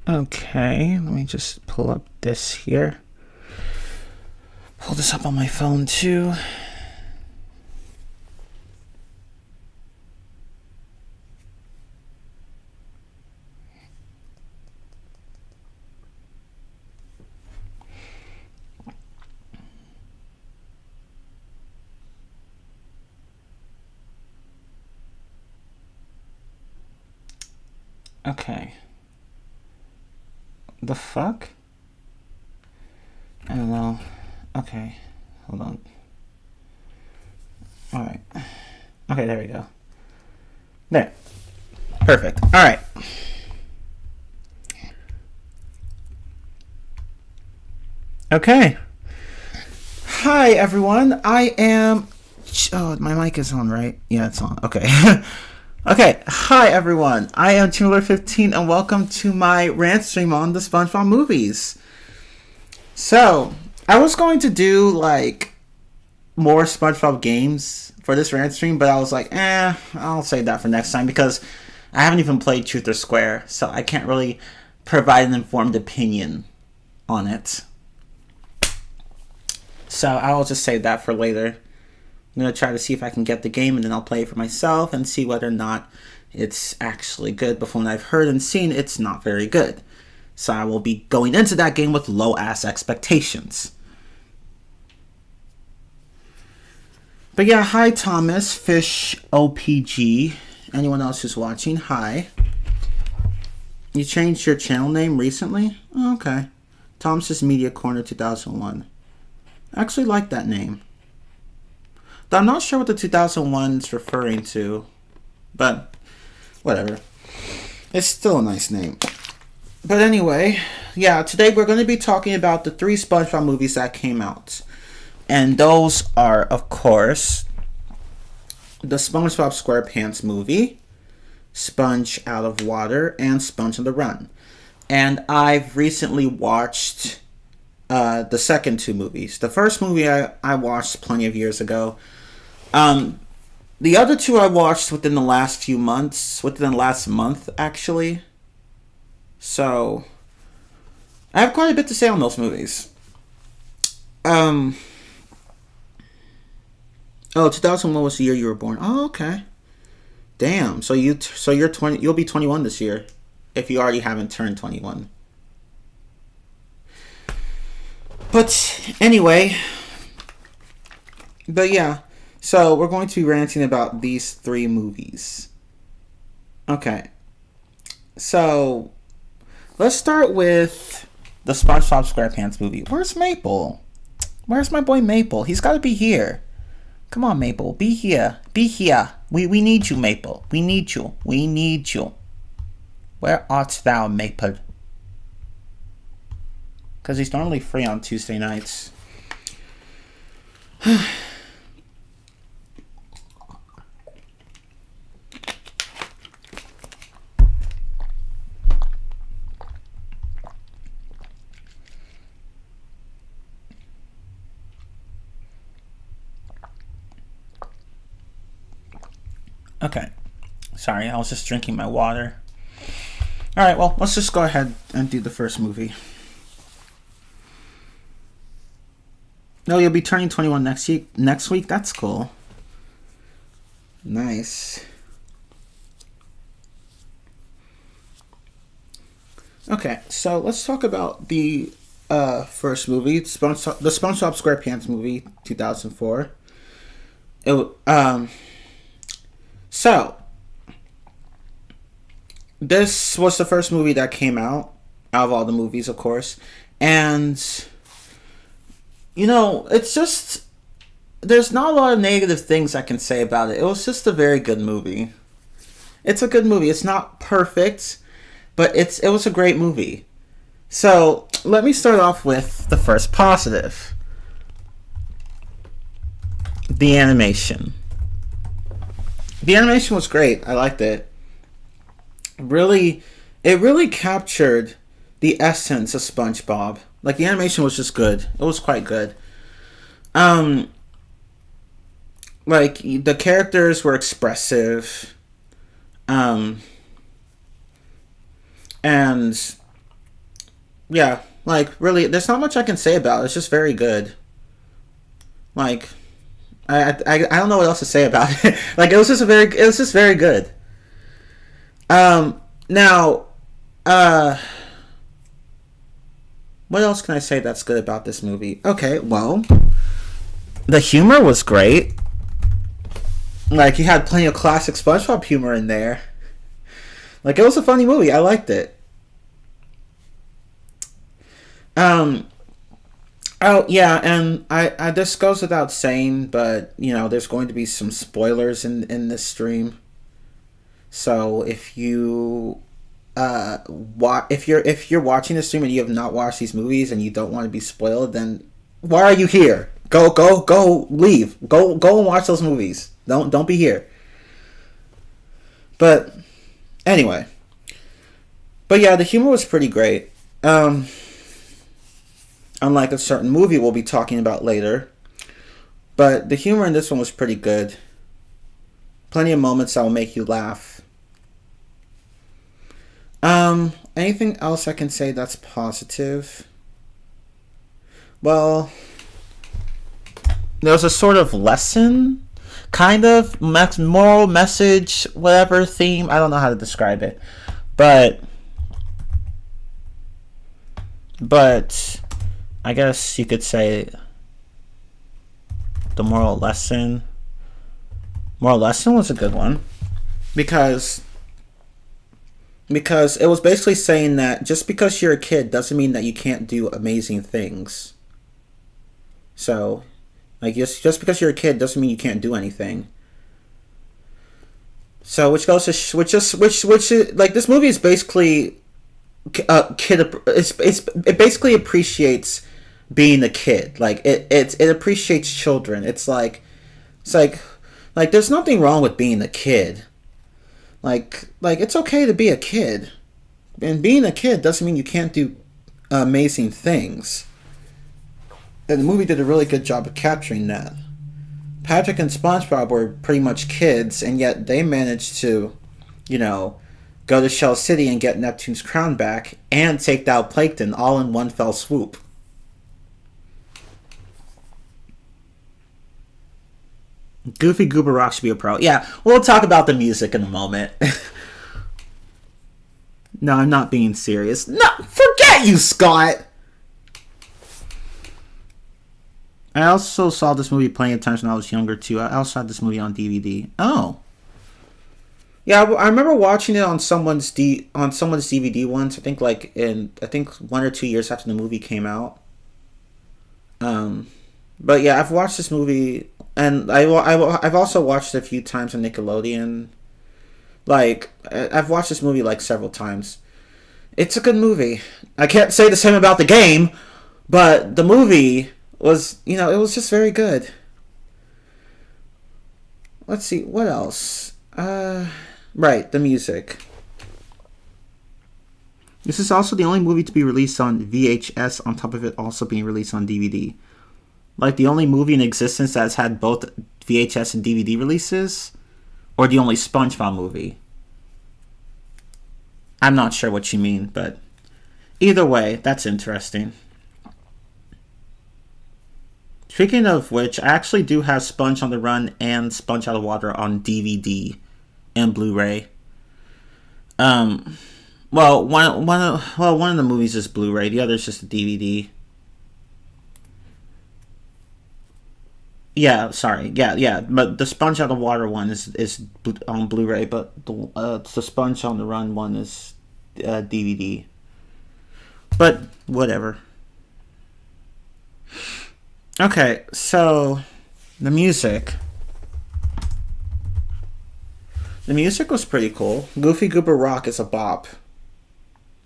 Okay, let me just pull up this here. Pull this up on my phone too. Okay. The fuck? I don't know. Okay. Hold on. Alright. Okay, there we go. There. Perfect. Alright. Okay. Hi, everyone. I am... Oh, my mic is on, right? Yeah, it's on. Okay. Okay. Hi, everyone. I am Teamler15, and welcome to my Rantstream on the SpongeBob movies. So, I was going to do, like, more SpongeBob games for this Rantstream, but I was like, I'll save that for next time, because I haven't even played Truth or Square, so I can't really provide an informed opinion on it. So I will just save that for later. I'm going to try to see if I can get the game, and then I'll play it for myself and see whether or not it's actually good. But from what I've heard and seen, it's not very good. So I will be going into that game with low-ass expectations. But yeah, hi Thomas, Fish OPG. Anyone else who's watching, hi. You changed your channel name recently? Oh, okay. Thomas's Media Corner 2001. I actually like that name. Though I'm not sure what the 2001 is referring to. But, whatever. It's still a nice name. But anyway, yeah, today we're going to be talking about the 3 SpongeBob movies that came out. And those are, of course, the SpongeBob SquarePants movie, Sponge Out of Water, and Sponge on the Run. And I've recently watched the second 2 movies. The first movie I watched plenty of years ago. The other 2 I watched within the last few months, within the last month, actually. So, I have quite a bit to say on those movies. Oh, 2001 was the year you were born. Oh, okay. Damn. So you're 20. You'll be 21 this year, if you already haven't turned 21. But anyway, but yeah. So we're going to be ranting about these 3 movies. Okay. So let's start with the SpongeBob SquarePants movie. Where's Maple? Where's my boy Maple? He's got to be here. Come on, Maple. Be here. Be here. We need you, Maple. We need you. We need you. Where art thou, Maple? Because he's normally free on Tuesday nights. Okay. Sorry, I was just drinking my water. Alright, well, let's just go ahead and do the first movie. No, you'll be turning 21 next week. Next week? That's cool. Nice. Okay, so let's talk about the first movie, the SpongeBob SquarePants movie, 2004. So, this was the first movie that came out of all the movies, of course. And, you know, it's just, there's not a lot of negative things I can say about it. It was just a very good movie. It's a good movie. It's not perfect, but it was a great movie. So, let me start off with the first positive. The animation. The animation was great. I liked it. It really captured the essence of SpongeBob. Like, the animation was just good. It was quite good. Like, the characters were expressive. And Yeah, like really, there's not much I can say about it. It's just very good. Like I don't know what else to say about it. Like it was just very good. Now, uh, what else can I say that's good about this movie? Okay, well, the humor was great. Like you had plenty of classic SpongeBob humor in there. Like it was a funny movie. I liked it. Um, oh yeah, and I this goes without saying, but there's going to be some spoilers in this stream. So if you're watching this stream and you have not watched these movies and you don't want to be spoiled, then why are you here? Go, leave. Go and watch those movies. Don't be here. But anyway, but yeah, the humor was pretty great. Unlike a certain movie we'll be talking about later, but the humor in this one was pretty good. Plenty of moments that will make you laugh. Anything else I can say that's positive? Well, there was a sort of lesson, kind of moral message, whatever theme. I don't know how to describe it, but I guess you could say the moral lesson. Moral lesson was a good one because it was basically saying that just because you're a kid doesn't mean that you can't do amazing things. So, like just because you're a kid doesn't mean you can't do anything. So, which goes to which like this movie is basically it basically appreciates being a kid. Like it appreciates children. It's like there's nothing wrong with being a kid. Like it's okay to be a kid, and being a kid doesn't mean you can't do amazing things. And the movie did a really good job of capturing that. Patrick and SpongeBob were pretty much kids, and yet they managed to, go to Shell City and get Neptune's crown back and take down Plankton all in one fell swoop. Goofy Goober Rock should be a pro. Yeah, we'll talk about the music in a moment. No, I'm not being serious. No, forget you, Scott! I also saw this movie plenty of times when I was younger, too. I also had this movie on DVD. Oh. Yeah, I remember watching it on someone's DVD once. I think 1 or 2 years after the movie came out. But yeah, I've watched this movie, and I've also watched it a few times on Nickelodeon. Like, I've watched this movie like several times. It's a good movie. I can't say the same about the game, but the movie was, it was just very good. Let's see, what else? Right, the music. This is also the only movie to be released on VHS, on top of it also being released on DVD. Like the only movie in existence that's had both VHS and DVD releases, or the only SpongeBob movie. I'm not sure what you mean, but either way, that's interesting. Speaking of which, I actually do have Sponge on the Run and Sponge Out of Water on DVD and Blu-ray. Well, one of the movies is Blu-ray, the other is just a DVD. Yeah, sorry. Yeah. But the Sponge Out of Water one is on Blu-ray, but the Sponge on the Run one is DVD. But whatever. Okay, so the music. The music was pretty cool. Goofy Goober Rock is a bop.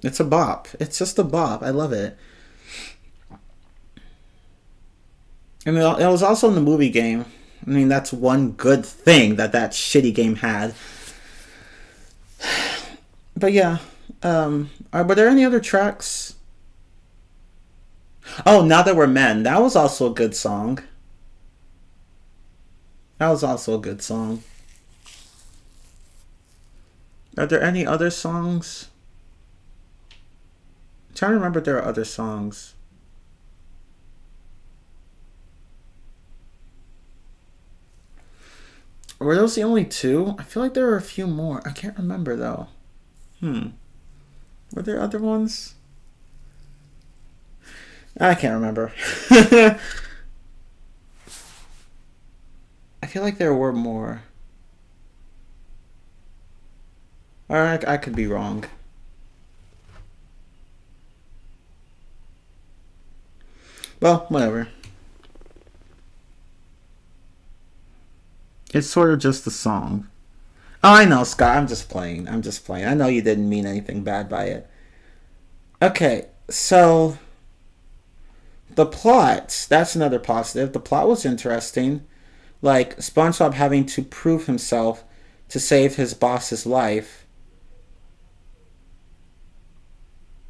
It's a bop. It's just a bop. I love it. And it was also in the movie game. I mean, that's one good thing that shitty game had. But yeah. Were there any other tracks? Oh, Now That We're Men. That was also a good song. Are there any other songs? trying to remember if there are other songs. Were those the only two? I feel like there were a few more. I can't remember though. Were there other ones? I can't remember. I feel like there were more. Or I could be wrong. Well, whatever. It's sort of just a song. Oh, I know, Scott. I'm just playing. I know you didn't mean anything bad by it. Okay, so the plot, that's another positive. The plot was interesting. Like, SpongeBob having to prove himself to save his boss's life.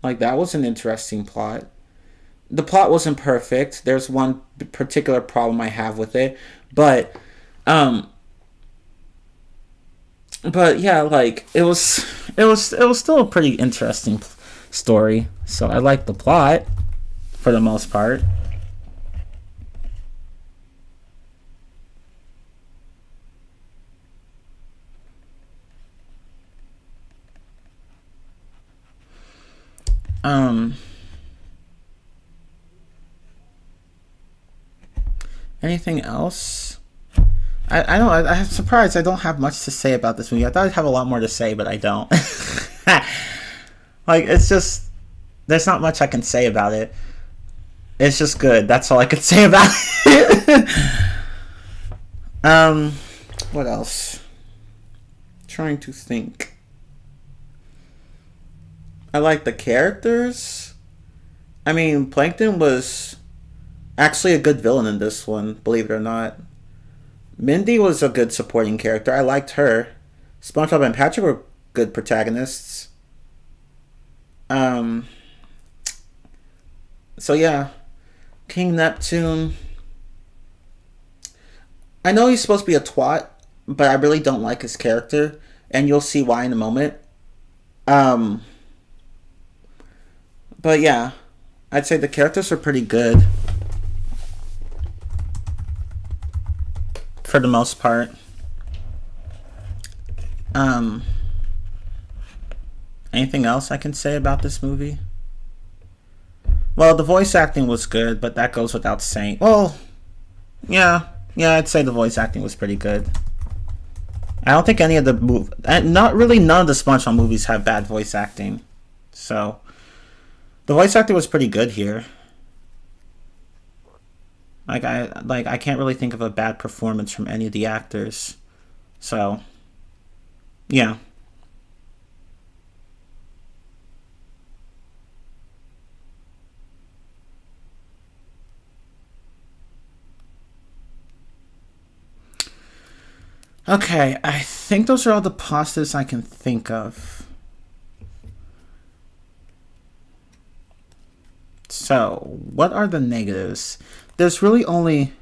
Like, that was an interesting plot. The plot wasn't perfect. There's one particular problem I have with it. But yeah, like, it was still a pretty interesting story. So I liked the plot for the most part. Anything else? I'm surprised I don't have much to say about this movie. I thought I'd have a lot more to say, but I don't. Like, it's just, there's not much I can say about it. It's just good. That's all I can say about it. What else? Trying to think. I like the characters. I mean, Plankton was actually a good villain in this one, believe it or not. Mindy was a good supporting character. I liked her. SpongeBob and Patrick were good protagonists. So yeah, King Neptune. I know he's supposed to be a twat, but I really don't like his character, and you'll see why in a moment. But yeah, I'd say the characters are pretty good for the most part. Anything else I can say about this movie? Well, the voice acting was good, but that goes without saying. Well, yeah, I'd say the voice acting was pretty good. I don't think any of the not really none of the SpongeBob movies have bad voice acting. So, the voice acting was pretty good here. I can't really think of a bad performance from any of the actors. So, yeah. Okay, I think those are all the positives I can think of. So, what are the negatives? There's really only...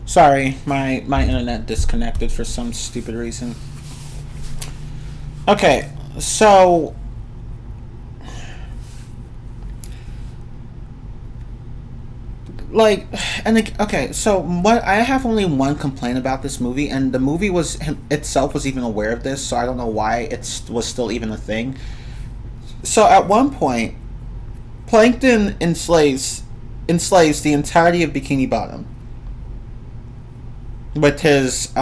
Sorry, my internet disconnected for some stupid reason. Okay, so... okay, so what I have only one complaint about this movie, and the movie itself was even aware of this, so I don't know why it was still even a thing. So at one point, Plankton enslaves the entirety of Bikini Bottom with his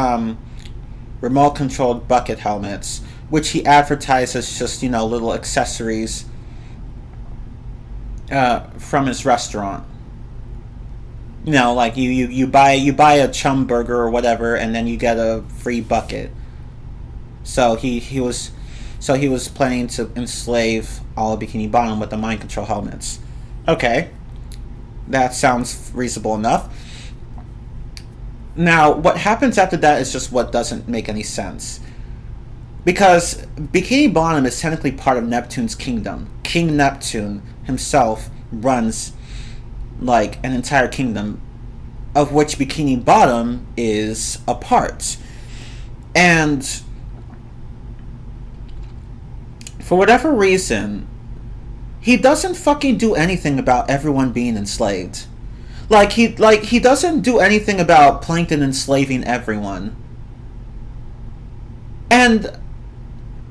remote-controlled bucket helmets, which he advertised as just, little accessories from his restaurant. Like you buy a chum burger or whatever, and then you get a free bucket. So he was planning to enslave all of Bikini Bottom with the mind control helmets. Okay, that sounds reasonable enough. Now, what happens after that is just what doesn't make any sense. because Bikini Bottom is technically part of Neptune's kingdom. King Neptune himself runs like an entire kingdom, of which Bikini Bottom is a part. And for whatever reason, he doesn't fucking do anything about everyone being enslaved. Like he doesn't do anything about Plankton enslaving everyone. And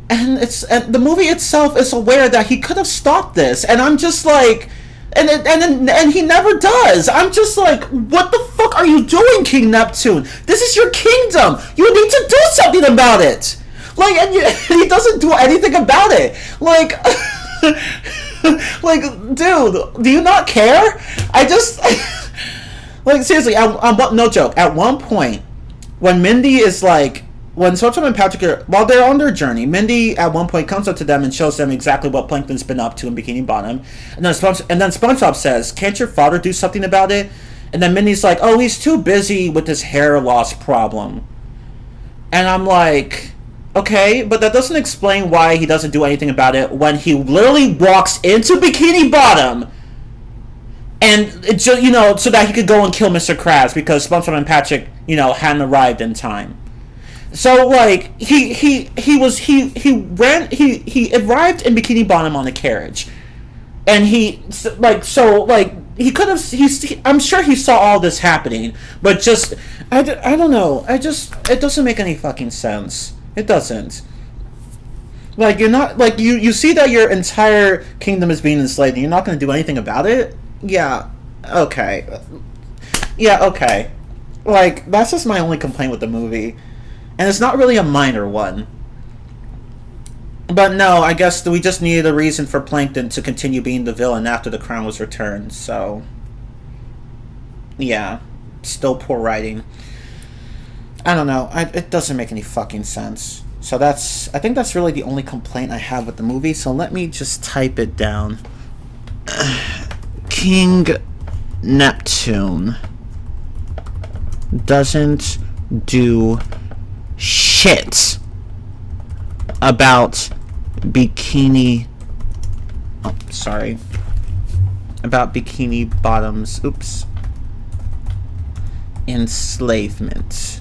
the movie itself is aware that he could have stopped this, and I'm just like, and he never does. I'm just like, what the fuck are you doing, King Neptune? This is your kingdom. You need to do something about it. Like, and he doesn't do anything about it. Like, like, dude, do you not care? I just, like, seriously, no joke. At one point, when Mindy is like, when SpongeBob and Patrick are, while they're on their journey, Mindy at one point comes up to them and shows them exactly what Plankton's been up to in Bikini Bottom. And then SpongeBob says, "Can't your father do something about it?" And then Mindy's like, "Oh, he's too busy with his hair loss problem." And I'm like, okay, but that doesn't explain why he doesn't do anything about it when he literally walks into Bikini Bottom and it just, you know, so that he could go and kill Mr. Krabs because SpongeBob and Patrick, you know, hadn't arrived in time. So like he arrived in Bikini Bottom on a carriage, and he could have, I'm sure he saw all this happening, but just I don't know, it doesn't make any fucking sense. It doesn't. Like, you're not, like, you see that your entire kingdom is being enslaved and you're not going to do anything about it? Yeah, okay. Yeah, okay. Like, that's just my only complaint with the movie. And it's not really a minor one. But no, I guess we just needed a reason for Plankton to continue being the villain after the crown was returned, so... yeah. Still poor writing. I don't know. It doesn't make any fucking sense. So I think that's really the only complaint I have with the movie, so let me just type it down. King Neptune doesn't do shit about Bikini... oh, sorry. About Bikini Bottom's... oops. Enslavement.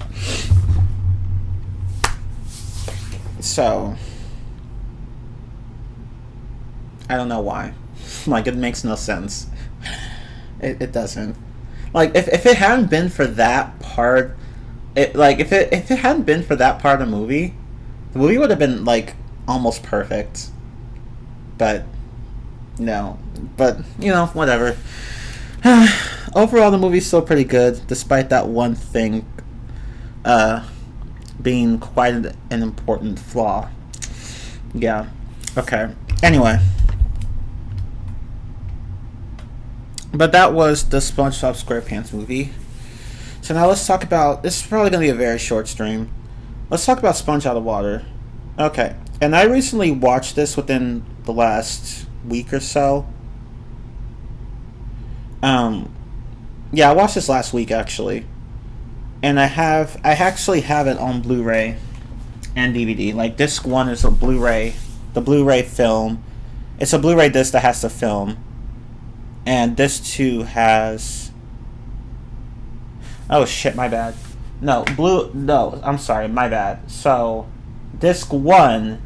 So... I don't know why. Like, it makes no sense. It doesn't. Like, if it hadn't been for that part... if it hadn't been for that part of the movie would have been, like, almost perfect. But, no. But, you know, whatever. Overall, the movie's still pretty good, despite that one thing being quite an important flaw. Yeah. Okay. Anyway. But that was the SpongeBob SquarePants movie. So now let's talk about... this is probably going to be a very short stream. Let's talk about Sponge Out of Water. Okay. And I recently watched this within the last week or so. Yeah, I watched this last week, actually. And I actually have it on Blu-ray and DVD. Like, disc 1 is a Blu-ray. The Blu-ray film. It's a Blu-ray disc that has the film. And disc 2 has... oh shit, my bad. No, I'm sorry, my bad. So, disc 1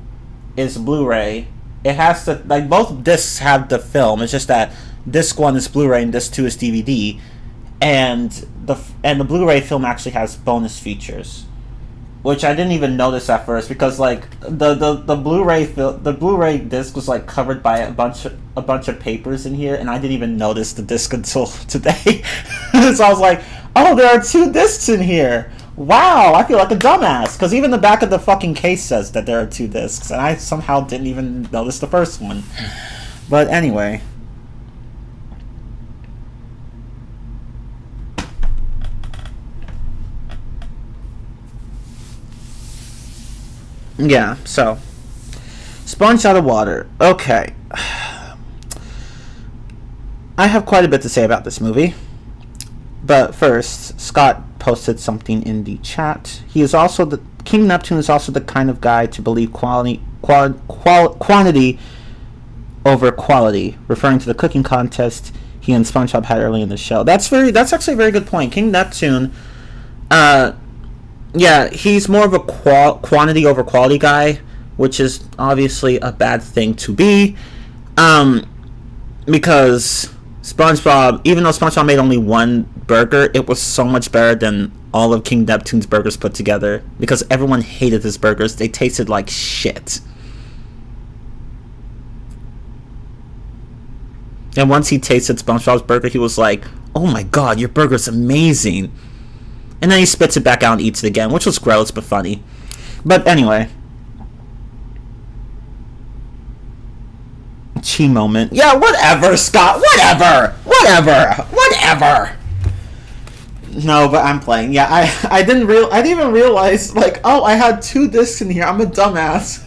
is Blu-ray. It has to, like, both discs have the film. It's just that disc 1 is Blu-ray and disc 2 is DVD. And the Blu-ray film actually has bonus features, which I didn't even notice at first because, like, the Blu-ray disc was, like, covered by a bunch of papers in here, and I didn't even notice the disc until today. So I was like, oh, there are 2 discs in here. Wow, I feel like a dumbass, because even the back of the fucking case says that there are 2 discs, and I somehow didn't even notice the first one. But anyway. Yeah, so Sponge Out of Water. Okay. I have quite a bit to say about this movie. But first, Scott, posted something in the chat. He is also the King Neptune is also the kind of guy to believe quantity over quality, referring to the cooking contest he and SpongeBob had early in the show. That's actually a very good point. King Neptune, yeah, he's more of a quantity over quality guy, which is obviously a bad thing to be, because SpongeBob, even though SpongeBob made only one burger, it was so much better than all of King Neptune's burgers put together, because everyone hated his burgers. They tasted like shit. And once he tasted SpongeBob's burger, he was like, "Oh my god, your burger's amazing." And then he spits it back out and eats it again, which was gross but funny. But anyway. Chi moment. Yeah, whatever, Scott. Whatever. No, but I'm playing. Yeah, I didn't even realize, like, oh, I had 2 discs in here. I'm a dumbass.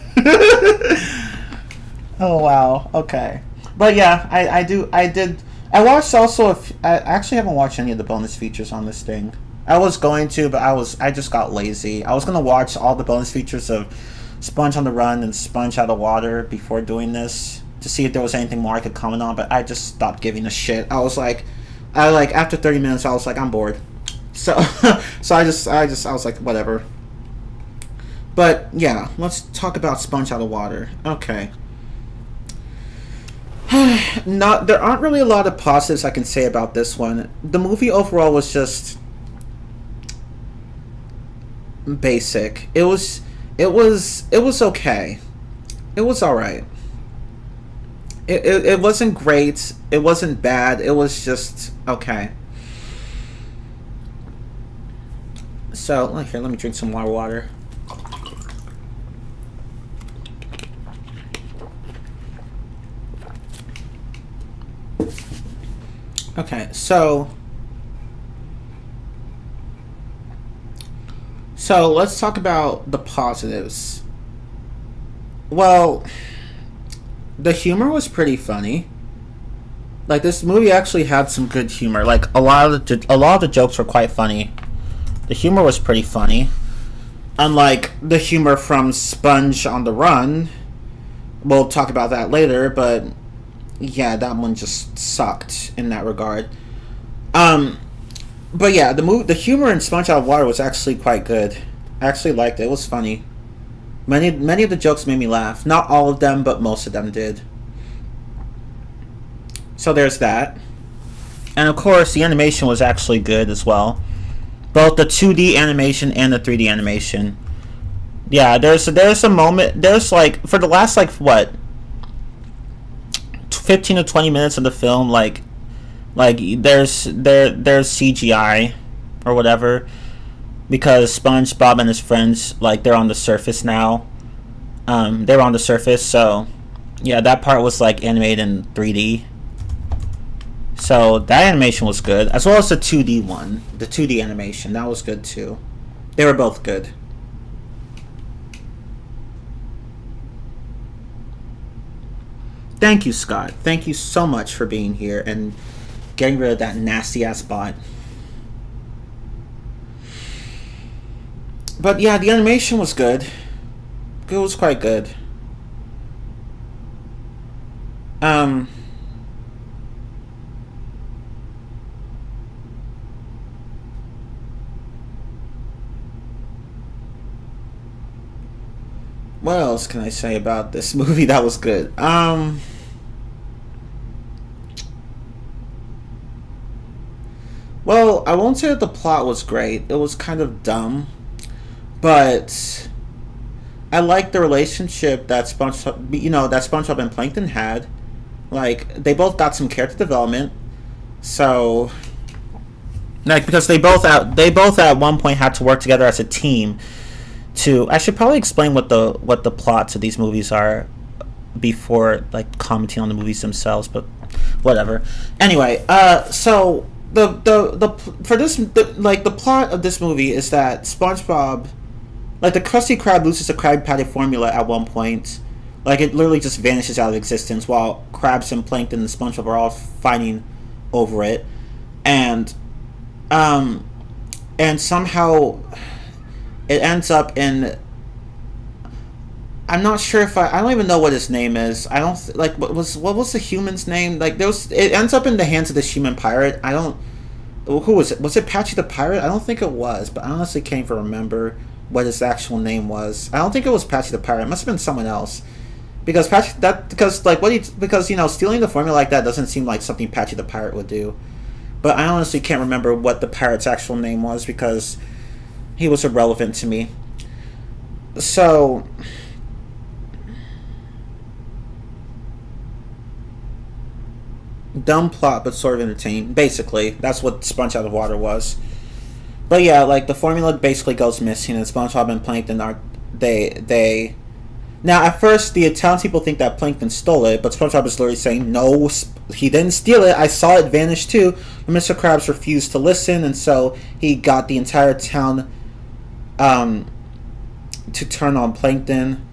Oh wow. Okay. But yeah, I watched also I actually haven't watched any of the bonus features on this thing. I was going to, but I just got lazy. I was gonna watch all the bonus features of Sponge on the Run and Sponge Out of Water before doing this, to see if there was anything more I could comment on, but I just stopped giving a shit. I was like, after 30 minutes, I was like, I'm bored. So, so I was like, whatever. But yeah, let's talk about Sponge Out of Water. Okay. There aren't really a lot of positives I can say about this one. The movie overall was just basic. It was okay. It was alright. It wasn't great. It wasn't bad. It was just okay. So, here, let me drink some more water. Okay, so let's talk about the positives. Well, the humor was pretty funny. Like, this movie actually had some good humor. Like, a lot of the jokes were quite funny. The humor was pretty funny. Unlike the humor from Sponge on the Run. We'll talk about that later, but yeah, that one just sucked in that regard. But yeah, the humor in Sponge Out of Water was actually quite good. I actually liked it. It was funny. Many of the jokes made me laugh. Not all of them, but most of them did. So there's that. And of course, the animation was actually good as well. Both the 2D animation and the 3D animation. Yeah, there's a moment. There's like, for the last like what, 15 to 20 minutes of the film, like there's CGI or whatever, because SpongeBob and his friends, like, they're on the surface now. They were on the surface, so yeah, that part was like animated in 3D. So that animation was good, as well as the 2D one. The 2D animation, that was good too. They were both good. Thank you, Scott. Thank you so much for being here and getting rid of that nasty ass bot. But yeah, the animation was good. It was quite good. What else can I say about this movie that was good? Well, I won't say that the plot was great. It was kind of dumb. But I liked the relationship that SpongeBob and Plankton had. Like, they both got some character development. So, like, because they both at one point had to work together as a team. I should probably explain what the plots of these movies are before, like, commenting on the movies themselves, but whatever. Anyway, so the plot of this movie is that SpongeBob, like, the Krusty Krab loses the Krabby Patty formula at one point. Like, it literally just vanishes out of existence while Krabs and Plankton and SpongeBob are all fighting over it. And and somehow it ends up in. I'm not sure if I don't even know what his name is. I don't like what was the human's name? Like there was, it ends up in the hands of this human pirate. I don't, who was it? Was it Patchy the pirate? I don't think it was, but I honestly can't even remember what his actual name was. I don't think it was Patchy the pirate. It must have been someone else. Because Patchy that because like what he because stealing the formula like that doesn't seem like something Patchy the pirate would do. But I honestly can't remember what the pirate's actual name was because he was irrelevant to me. So dumb plot but sort of entertaining. Basically, that's what Sponge Out of Water was. But yeah, like the formula basically goes missing, and SpongeBob and Plankton are they. Now, at first, the Italian people think that Plankton stole it, but SpongeBob is literally saying, no, he didn't steal it. I saw it vanish too. But Mr. Krabs refused to listen, and so he got the entire town to turn on Plankton.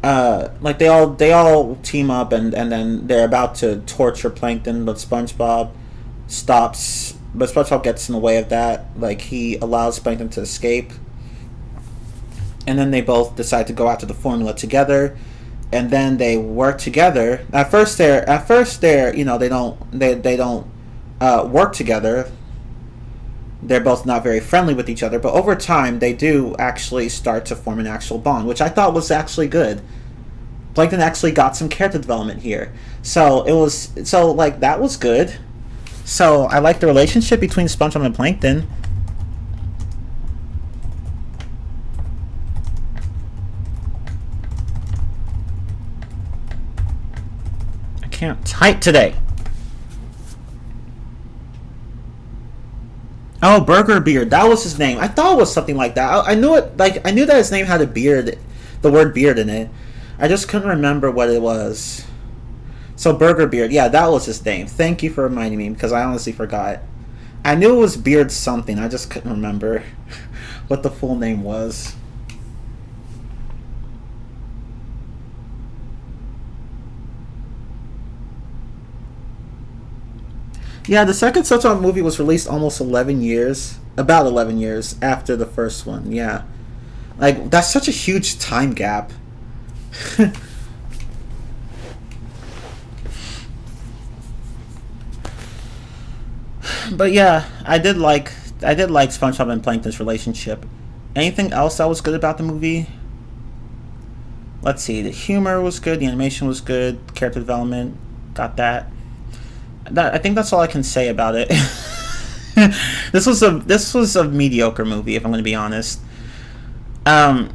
Like they all team up, and then they're about to torture Plankton, but SpongeBob stops. But SpongeBob gets in the way of that. Like he allows Plankton to escape. And then they both decide to go after the formula together, and then they work together. At first they're they don't work together. They're both not very friendly with each other, but over time they do actually start to form an actual bond, which I thought was actually good. Plankton actually got some character development here, so that was good. So I like the relationship between SpongeBob and Plankton. Can't type today. Oh, Burger Beard. That was his name. I thought it was something like that. I knew it. Like I knew that his name had a beard, the word beard in it. I just couldn't remember what it was. So Burger Beard. Yeah, that was his name. Thank you for reminding me because I honestly forgot. I knew it was Beard something. I just couldn't remember what the full name was. Yeah, the second SpongeBob movie was released almost about 11 years after the first one. Yeah. Like, that's such a huge time gap. But yeah, I did like SpongeBob and Plankton's relationship. Anything else that was good about the movie? Let's see. The humor was good, the animation was good, character development, got that. I think that's all I can say about it. This was a mediocre movie, if I'm going to be honest. I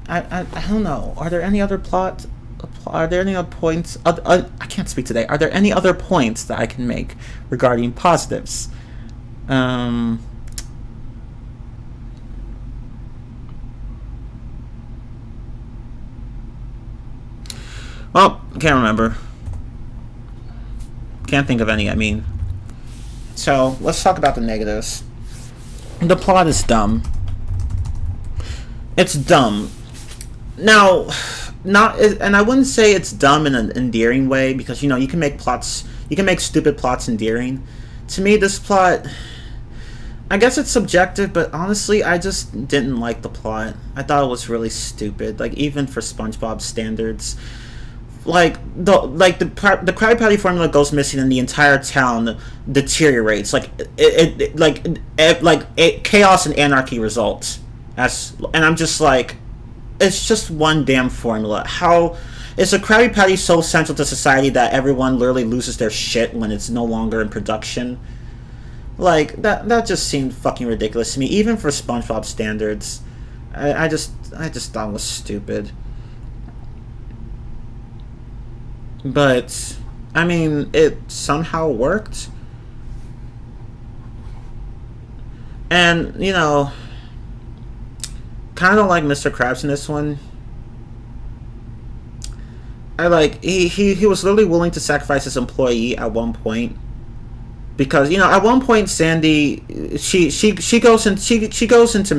don't know. Are there any other points? I can't speak today. Are there any other points that I can make regarding positives? Well, can't remember. Can't think of any, I mean. So, let's talk about the negatives. The plot is dumb. It's dumb. Now, and I wouldn't say it's dumb in an endearing way, because, you can make stupid plots endearing. To me, this plot, I guess it's subjective, but honestly, I just didn't like the plot. I thought it was really stupid, like, even for SpongeBob standards. The Krabby Patty formula goes missing and the entire town deteriorates. Chaos and anarchy results. And I'm just like, it's just one damn formula. How is a Krabby Patty so central to society that everyone literally loses their shit when it's no longer in production? Like that just seemed fucking ridiculous to me, even for SpongeBob standards. I just thought it was stupid. But, I mean, it somehow worked. And, kind of like Mr. Krabs in this one. He was literally willing to sacrifice his employee at one point. Because, at one point Sandy, she descends into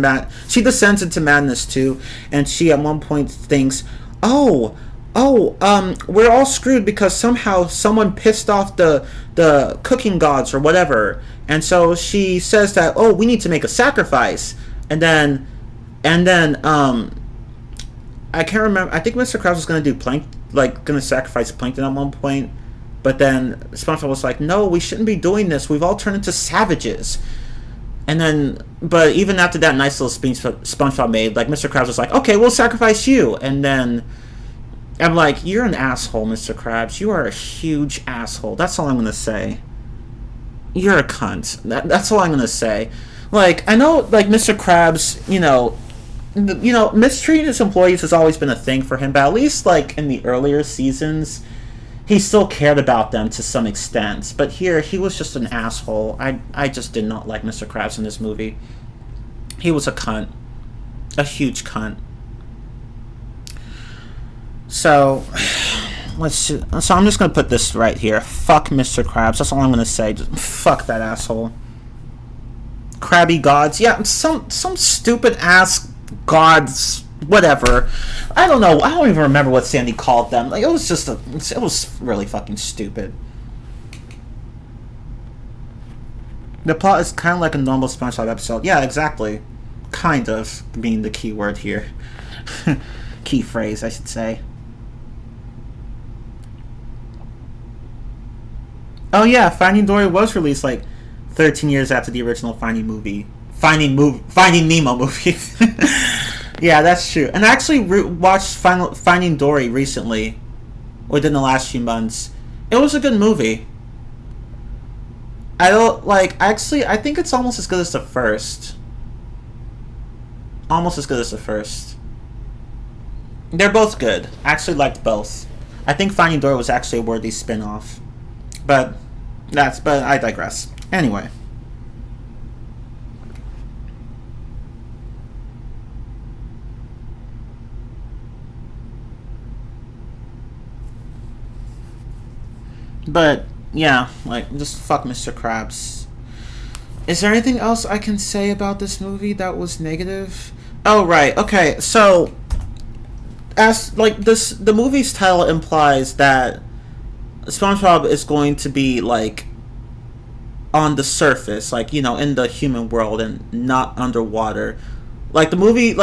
madness too. And she at one point thinks, we're all screwed because somehow someone pissed off the cooking gods or whatever, And so she says that, oh, we need to make a sacrifice. And then I can't remember. I think Mr. Krabs was going to do going to sacrifice Plankton at one point. But then SpongeBob was like, no, we shouldn't be doing this. We've all turned into savages. And then, but even after that nice little speech SpongeBob made, like, Mr. Krabs was like, okay, we'll sacrifice you. And then I'm like, you're an asshole, Mr. Krabs. You are a huge asshole. That's all I'm going to say. You're a cunt. That's all I'm going to say. Like, I know, like, Mr. Krabs, mistreating his employees has always been a thing for him, but at least, like, in the earlier seasons, he still cared about them to some extent. But here, he was just an asshole. I just did not like Mr. Krabs in this movie. He was a cunt. A huge cunt. So, so I'm just going to put this right here. Fuck Mr. Krabs. That's all I'm going to say. Just fuck that asshole. Krabby gods. Yeah, some stupid ass gods, whatever. I don't know. I don't even remember what Sandy called them. Like, it was really fucking stupid. The plot is kind of like a normal SpongeBob episode. Yeah, exactly. Kind of being the key word here. Key phrase, I should say. Oh yeah, Finding Dory was released like 13 years after the original Finding Nemo movie. Yeah, that's true. And I actually watched Finding Dory recently, within the last few months. It was a good movie. I think it's almost as good as the first. Almost as good as the first. They're both good. I actually liked both. I think Finding Dory was actually a worthy spin-off. But I digress. Anyway. But yeah, like, just fuck Mr. Krabs. Is there anything else I can say about this movie that was negative? Oh right, okay. So as like the movie's title implies that SpongeBob is going to be like on the surface, like, in the human world and not underwater. Like the movie's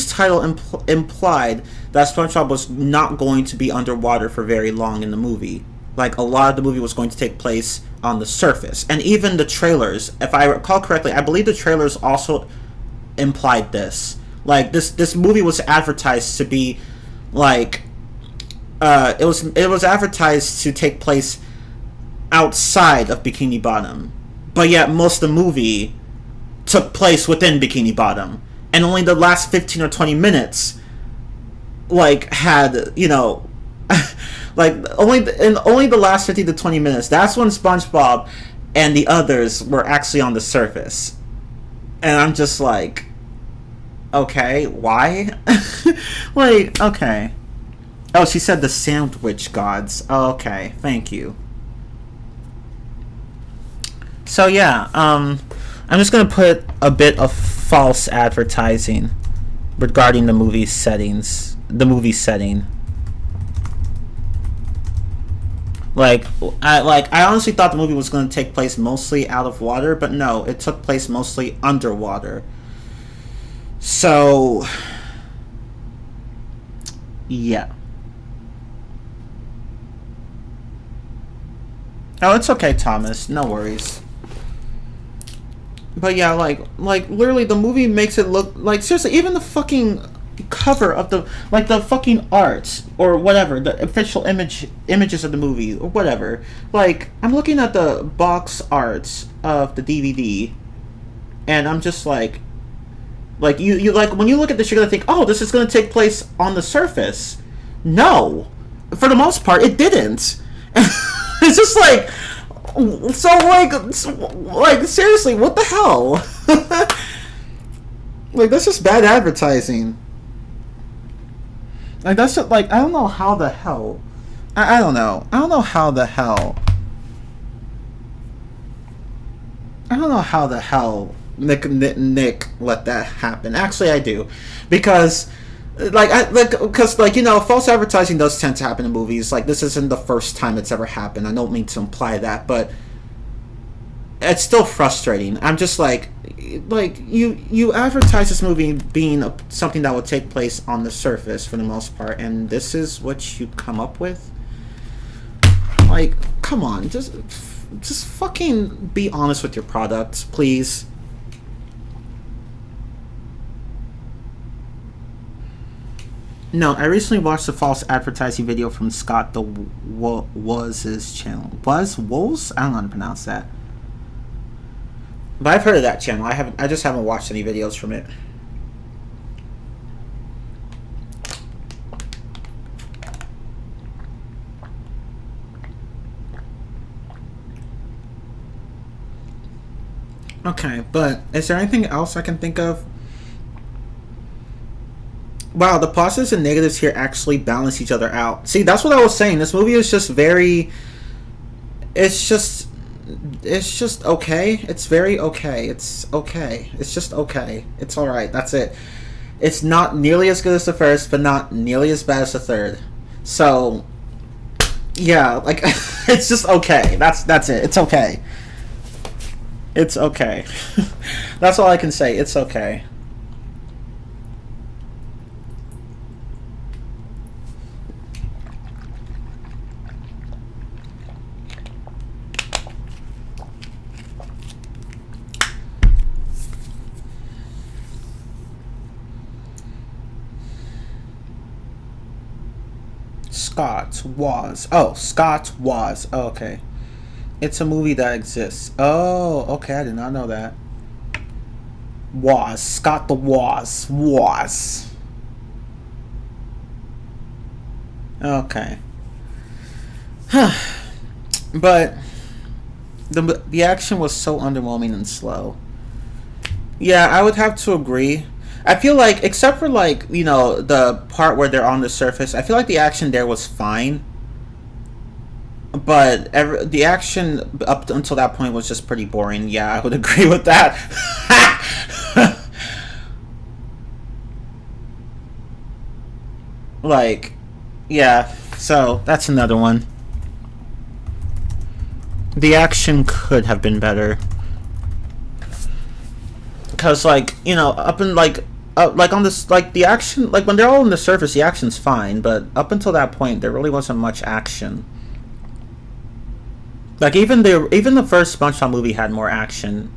title implied that SpongeBob was not going to be underwater for very long in the movie. Like, a lot of the movie was going to take place on the surface. And even the trailers, if I recall correctly, I believe the trailers also implied this. Like, this movie was advertised to be like it was advertised to take place outside of Bikini Bottom, but yet most of the movie took place within Bikini Bottom, and only the last 15 or 20 minutes had like only the last 15 to 20 minutes, that's when SpongeBob and the others were actually on the surface. And I'm just like, okay, why? Like, okay. Oh, she said the sandwich gods. Oh, okay, thank you. So yeah, I'm just gonna put a bit of false advertising regarding the movie setting. I honestly thought the movie was going to take place mostly out of water, but no, it took place mostly underwater. So yeah. Oh, it's okay, Thomas. No worries. But yeah, like literally the movie makes it look like, seriously, even the fucking cover of the fucking art or whatever, the official images of the movie or whatever. Like, I'm looking at the box art of the DVD, and I'm just like you like, when you look at this, you're gonna think, oh, this is gonna take place on the surface. No, for the most part, it didn't. It's just like, so like seriously, what the hell? Like, that's just bad advertising. Like, that's just, like, I don't know how the hell. I don't know. I don't know how the hell. I don't know how the hell Nick let that happen. Actually, I do, because false advertising does tend to happen in movies. Like, this isn't the first time it's ever happened. I don't mean to imply that, but it's still frustrating. I'm just like you advertise this movie being something that will take place on the surface for the most part, and this is what you come up with. Like, come on, just fucking be honest with your product, please. No, I recently watched a false advertising video from Scott the Woz's channel. Woz? I don't know how to pronounce that. But I've heard of that channel. I just haven't watched any videos from it. Okay, but is there anything else I can think of? Wow, the positives and negatives here actually balance each other out. See, that's what I was saying. This movie is just very... It's just okay. It's very okay. It's okay. It's just okay. It's alright. That's it. It's not nearly as good as the first, but not nearly as bad as the third. So, yeah, like, it's just okay. That's it. It's okay. It's okay. That's all I can say. It's okay. Scott was. Oh, okay. It's a movie that exists. Oh, okay. I did not know that. Scott the Was. Okay. But the action was so underwhelming and slow. Yeah, I would have to agree. I feel like, except for, like, you know, the part where they're on the surface, I feel like the action there was fine. But the action up until that point was just pretty boring. Yeah, I would agree with that. Like, yeah, so that's another one. The action could have been better. Because, like, you know, up in, like on this, like, the action, like, when they're all on the surface, the action's fine, but up until that point, there really wasn't much action. Like, even the first SpongeBob movie had more action,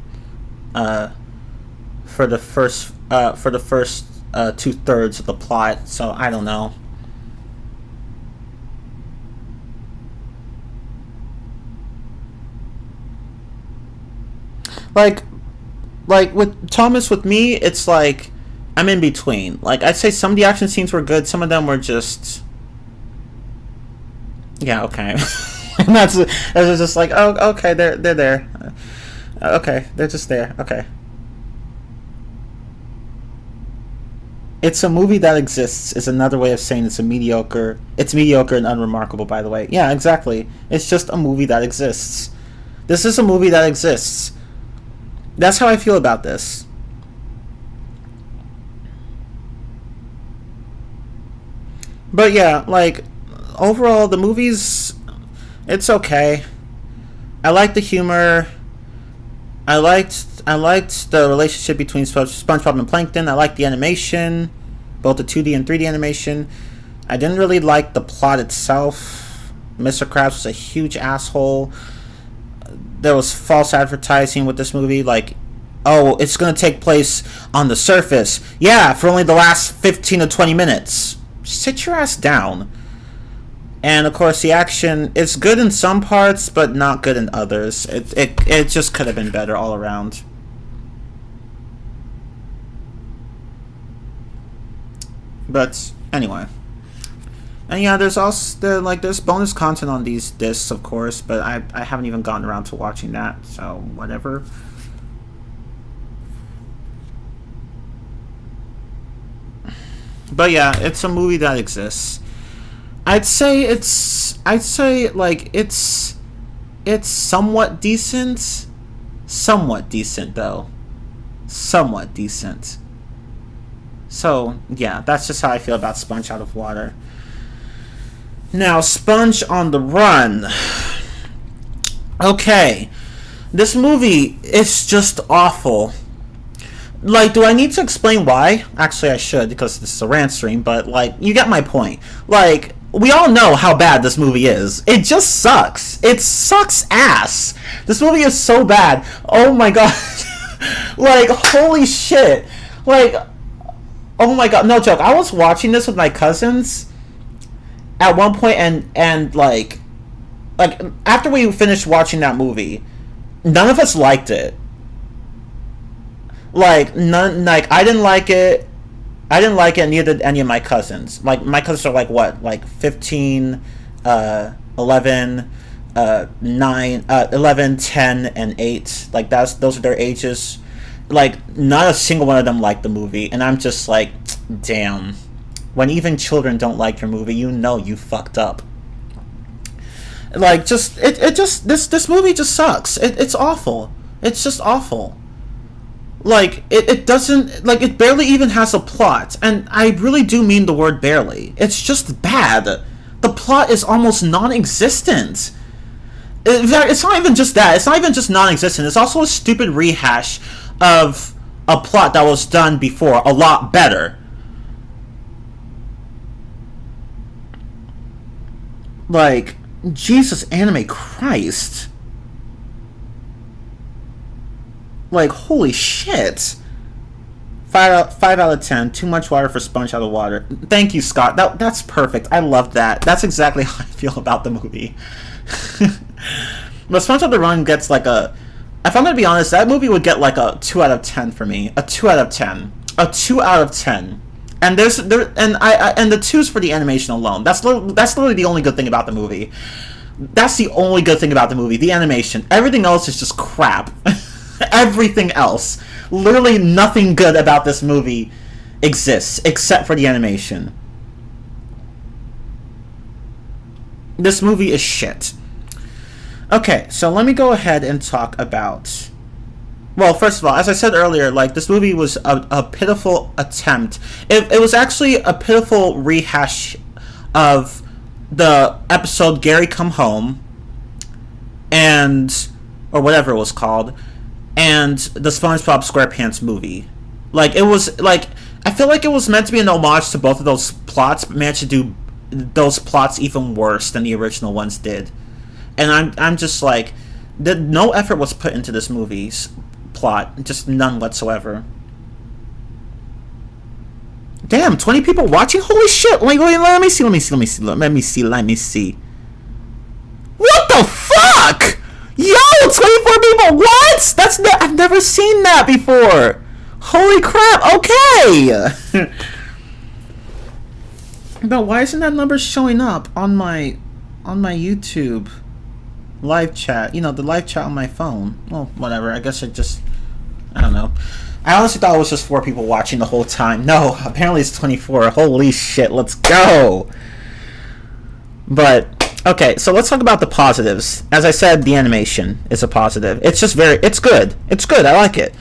for the first 2/3 of the plot, so I don't know. Like with Thomas, with me, it's like I'm in between. Like, I'd say some of the action scenes were good, some of them were just, yeah, okay. And that's just like, oh, okay, they're there. Okay, they're just there. Okay. It's a movie that exists is another way of saying it's mediocre and unremarkable, by the way. Yeah, exactly. It's just a movie that exists. This is a movie that exists. That's how I feel about this. But yeah, like, overall, the movie's, it's okay. I like the humor. I liked the relationship between SpongeBob and Plankton. I liked the animation, both the 2D and 3D animation. I didn't really like the plot itself. Mr. Krabs was a huge asshole. There was false advertising with this movie, like, oh, it's going to take place on the surface. Yeah, for only the last 15 to 20 minutes. Sit your ass down. And, of course, the action is good in some parts, but not good in others. It just could have been better all around. But, anyway. And yeah, there's also, there's bonus content on these discs, of course, but I haven't even gotten around to watching that, so whatever. But yeah, it's a movie that exists. I'd say it's somewhat decent. Somewhat decent, though. Somewhat decent. So, yeah, that's just how I feel about Sponge Out of Water. Now, Sponge on the Run. Okay. This movie is just awful. Like, do I need to explain why? Actually, I should, because this is a rant stream, but, like, you get my point. Like, we all know how bad this movie is. It just sucks. It sucks ass. This movie is so bad. Oh my god. Like, holy shit. Like, oh my god. No joke. I was watching this with my cousins at one point, and like, after we finished watching that movie, none of us liked it. Like, I didn't like it. And neither did any of my cousins. Like, my cousins are like, what? Like 15, 11, 9, 11, 10, and 8. Like, those are their ages. Like, not a single one of them liked the movie. And I'm just like, damn. When even children don't like your movie, you know you fucked up. Like, this movie just sucks. It's awful. It's just awful. Like, it doesn't, like, it barely even has a plot, and I really do mean the word barely. It's just bad. The plot is almost non-existent. In fact, it's not even just that. It's not even just non-existent. It's also a stupid rehash of a plot that was done before, a lot better. Like, Jesus, anime Christ. Like, holy shit. 5 out of 10. Too much water for sponge out of water. Thank you, Scott. That's perfect. I love that. That's exactly how I feel about the movie. But Sponge on the Run gets like a... If I'm going to be honest, that movie would get like a 2 out of 10 for me. A 2 out of 10. A 2 out of 10. And and the 2's for the animation alone. That's literally the only good thing about the movie. That's the only good thing about the movie. The animation. Everything else is just crap. Everything else. Literally nothing good about this movie exists except for the animation. This movie is shit. Okay, so let me go ahead and talk about... Well, first of all, as I said earlier, like, this movie was a pitiful attempt. It was actually a pitiful rehash of the episode Gary Come Home, and... or whatever it was called, and the SpongeBob SquarePants movie. Like, it was, like, I feel like it was meant to be an homage to both of those plots, but managed to do those plots even worse than the original ones did. And I'm just like, no effort was put into this movie's plot, just none whatsoever. Damn, 20 people watching? Holy shit! Let me see. What the fuck? Yo, 24 people, what? I've never seen that before. Holy crap, okay. But why isn't that number showing up on my YouTube live chat? You know, the live chat on my phone. Well, whatever, I guess I don't know. I honestly thought it was just 4 people watching the whole time. No, apparently it's 24. Holy shit, let's go. But... okay, so let's talk about the positives. As I said, the animation is a positive. It's just it's good. It's good, I like it.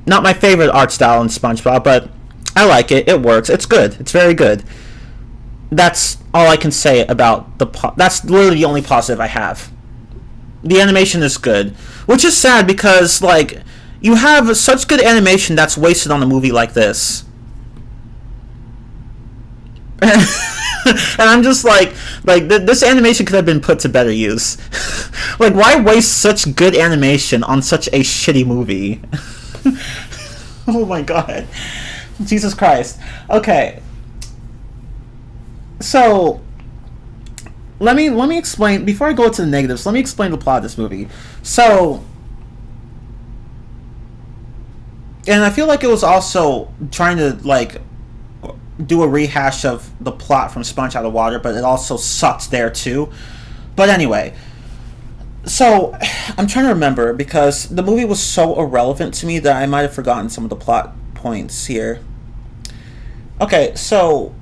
Not my favorite art style in SpongeBob, but I like it. It works. It's good. It's very good. That's all I can say about that's literally the only positive I have. The animation is good. Which is sad because, like, you have such good animation that's wasted on a movie like this. And I'm just like this animation could have been put to better use. Like, why waste such good animation on such a shitty movie? Oh my god. Jesus Christ. Okay. So, let me explain, before I go to the negatives, let me explain the plot of this movie. So, and I feel like it was also trying to, like, do a rehash of the plot from Sponge Out of Water, but it also sucked there too. But anyway, so I'm trying to remember, because the movie was so irrelevant to me that I might have forgotten some of the plot points here. Okay, so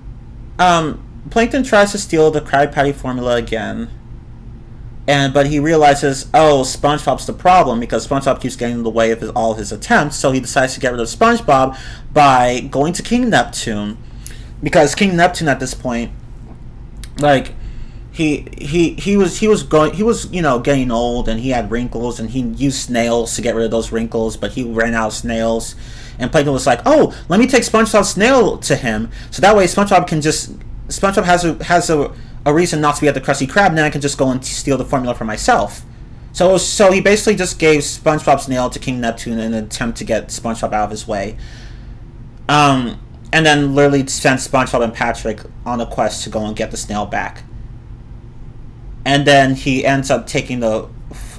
Plankton tries to steal the Krabby Patty formula again, but he realizes, oh, SpongeBob's the problem, because SpongeBob keeps getting in the way of all his attempts, so he decides to get rid of SpongeBob by going to King Neptune. Because King Neptune at this point, like, he was getting old, and he had wrinkles, and he used snails to get rid of those wrinkles, but he ran out of snails. And Plankton was like, "Oh, let me take SpongeBob's snail to him, so that way SpongeBob has a reason not to be at the Krusty Krab, and then I can just go and steal the formula for myself." So he basically just gave SpongeBob's snail to King Neptune in an attempt to get SpongeBob out of his way. And then literally sent SpongeBob and Patrick on a quest to go and get the snail back. And then he ends up taking the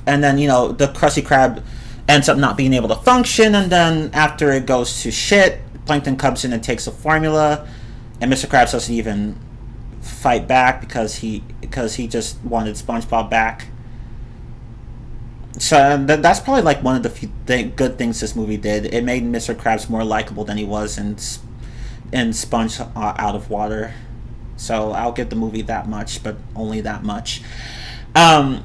Krusty Krab ends up not being able to function, and then after it goes to shit, Plankton comes in and takes the formula, and Mr. Krabs doesn't even fight back because he just wanted SpongeBob back. So that's probably like one of the few good things this movie did. It made Mr. Krabs more likable than he was in Sponge Out of Water. So I'll give the movie that much, but only that much. And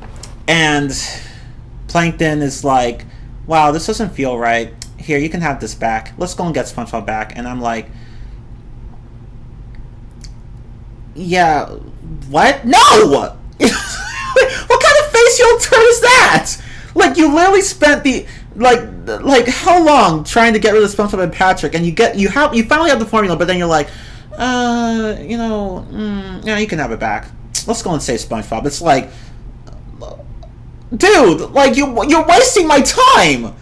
Plankton is like, "Wow, this doesn't feel right. Here, you can have this back. Let's go and get SpongeBob back." And I'm like, "Yeah, what? No!" What kind of facial turn is that? Like, you literally spent the like how long trying to get rid of SpongeBob and Patrick, and you finally have the formula, but then you're like, yeah, you can have it back. Let's go and save SpongeBob. It's like, dude, like you're wasting my time.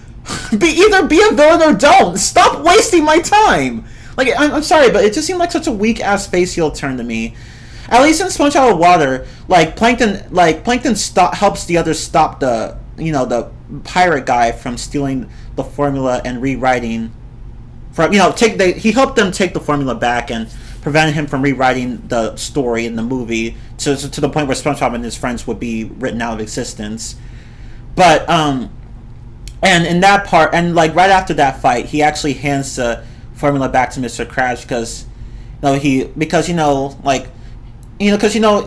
Either be a villain or don't. Stop wasting my time. Like, I'm sorry, but it just seemed like such a weak ass face heel turn to me. At least in Sponge Out of Water, Plankton helps the others stop the pirate guy from stealing the formula and rewriting. He helped them take the formula back and prevented him from rewriting the story in the movie to the point where SpongeBob and his friends would be written out of existence. But and in that part, and like right after that fight, he actually hands the formula back to Mr. Krabs because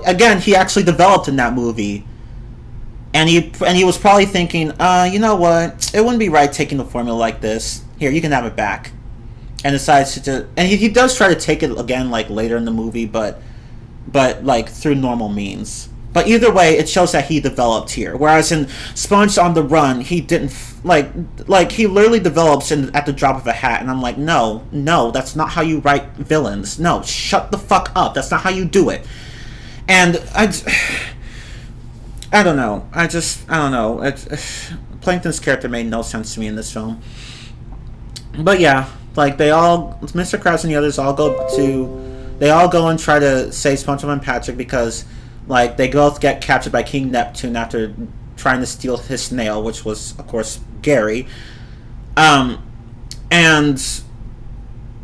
again, he actually developed in that movie. And he was probably thinking, you know what? It wouldn't be right taking the formula like this. Here, you can have it back. And decides to, and he does try to take it again, like later in the movie, but like through normal means. But either way, it shows that he developed here. Whereas in Sponge on the Run, he didn't like he literally develops at the drop of a hat. And I'm like, no, that's not how you write villains. No, shut the fuck up. That's not how you do it. And I don't know. I don't know. Plankton's character made no sense to me in this film. But yeah, like Mr. Krabs and the others all go and try to save SpongeBob and Patrick because like they both get captured by King Neptune after trying to steal his snail, which was of course Gary. And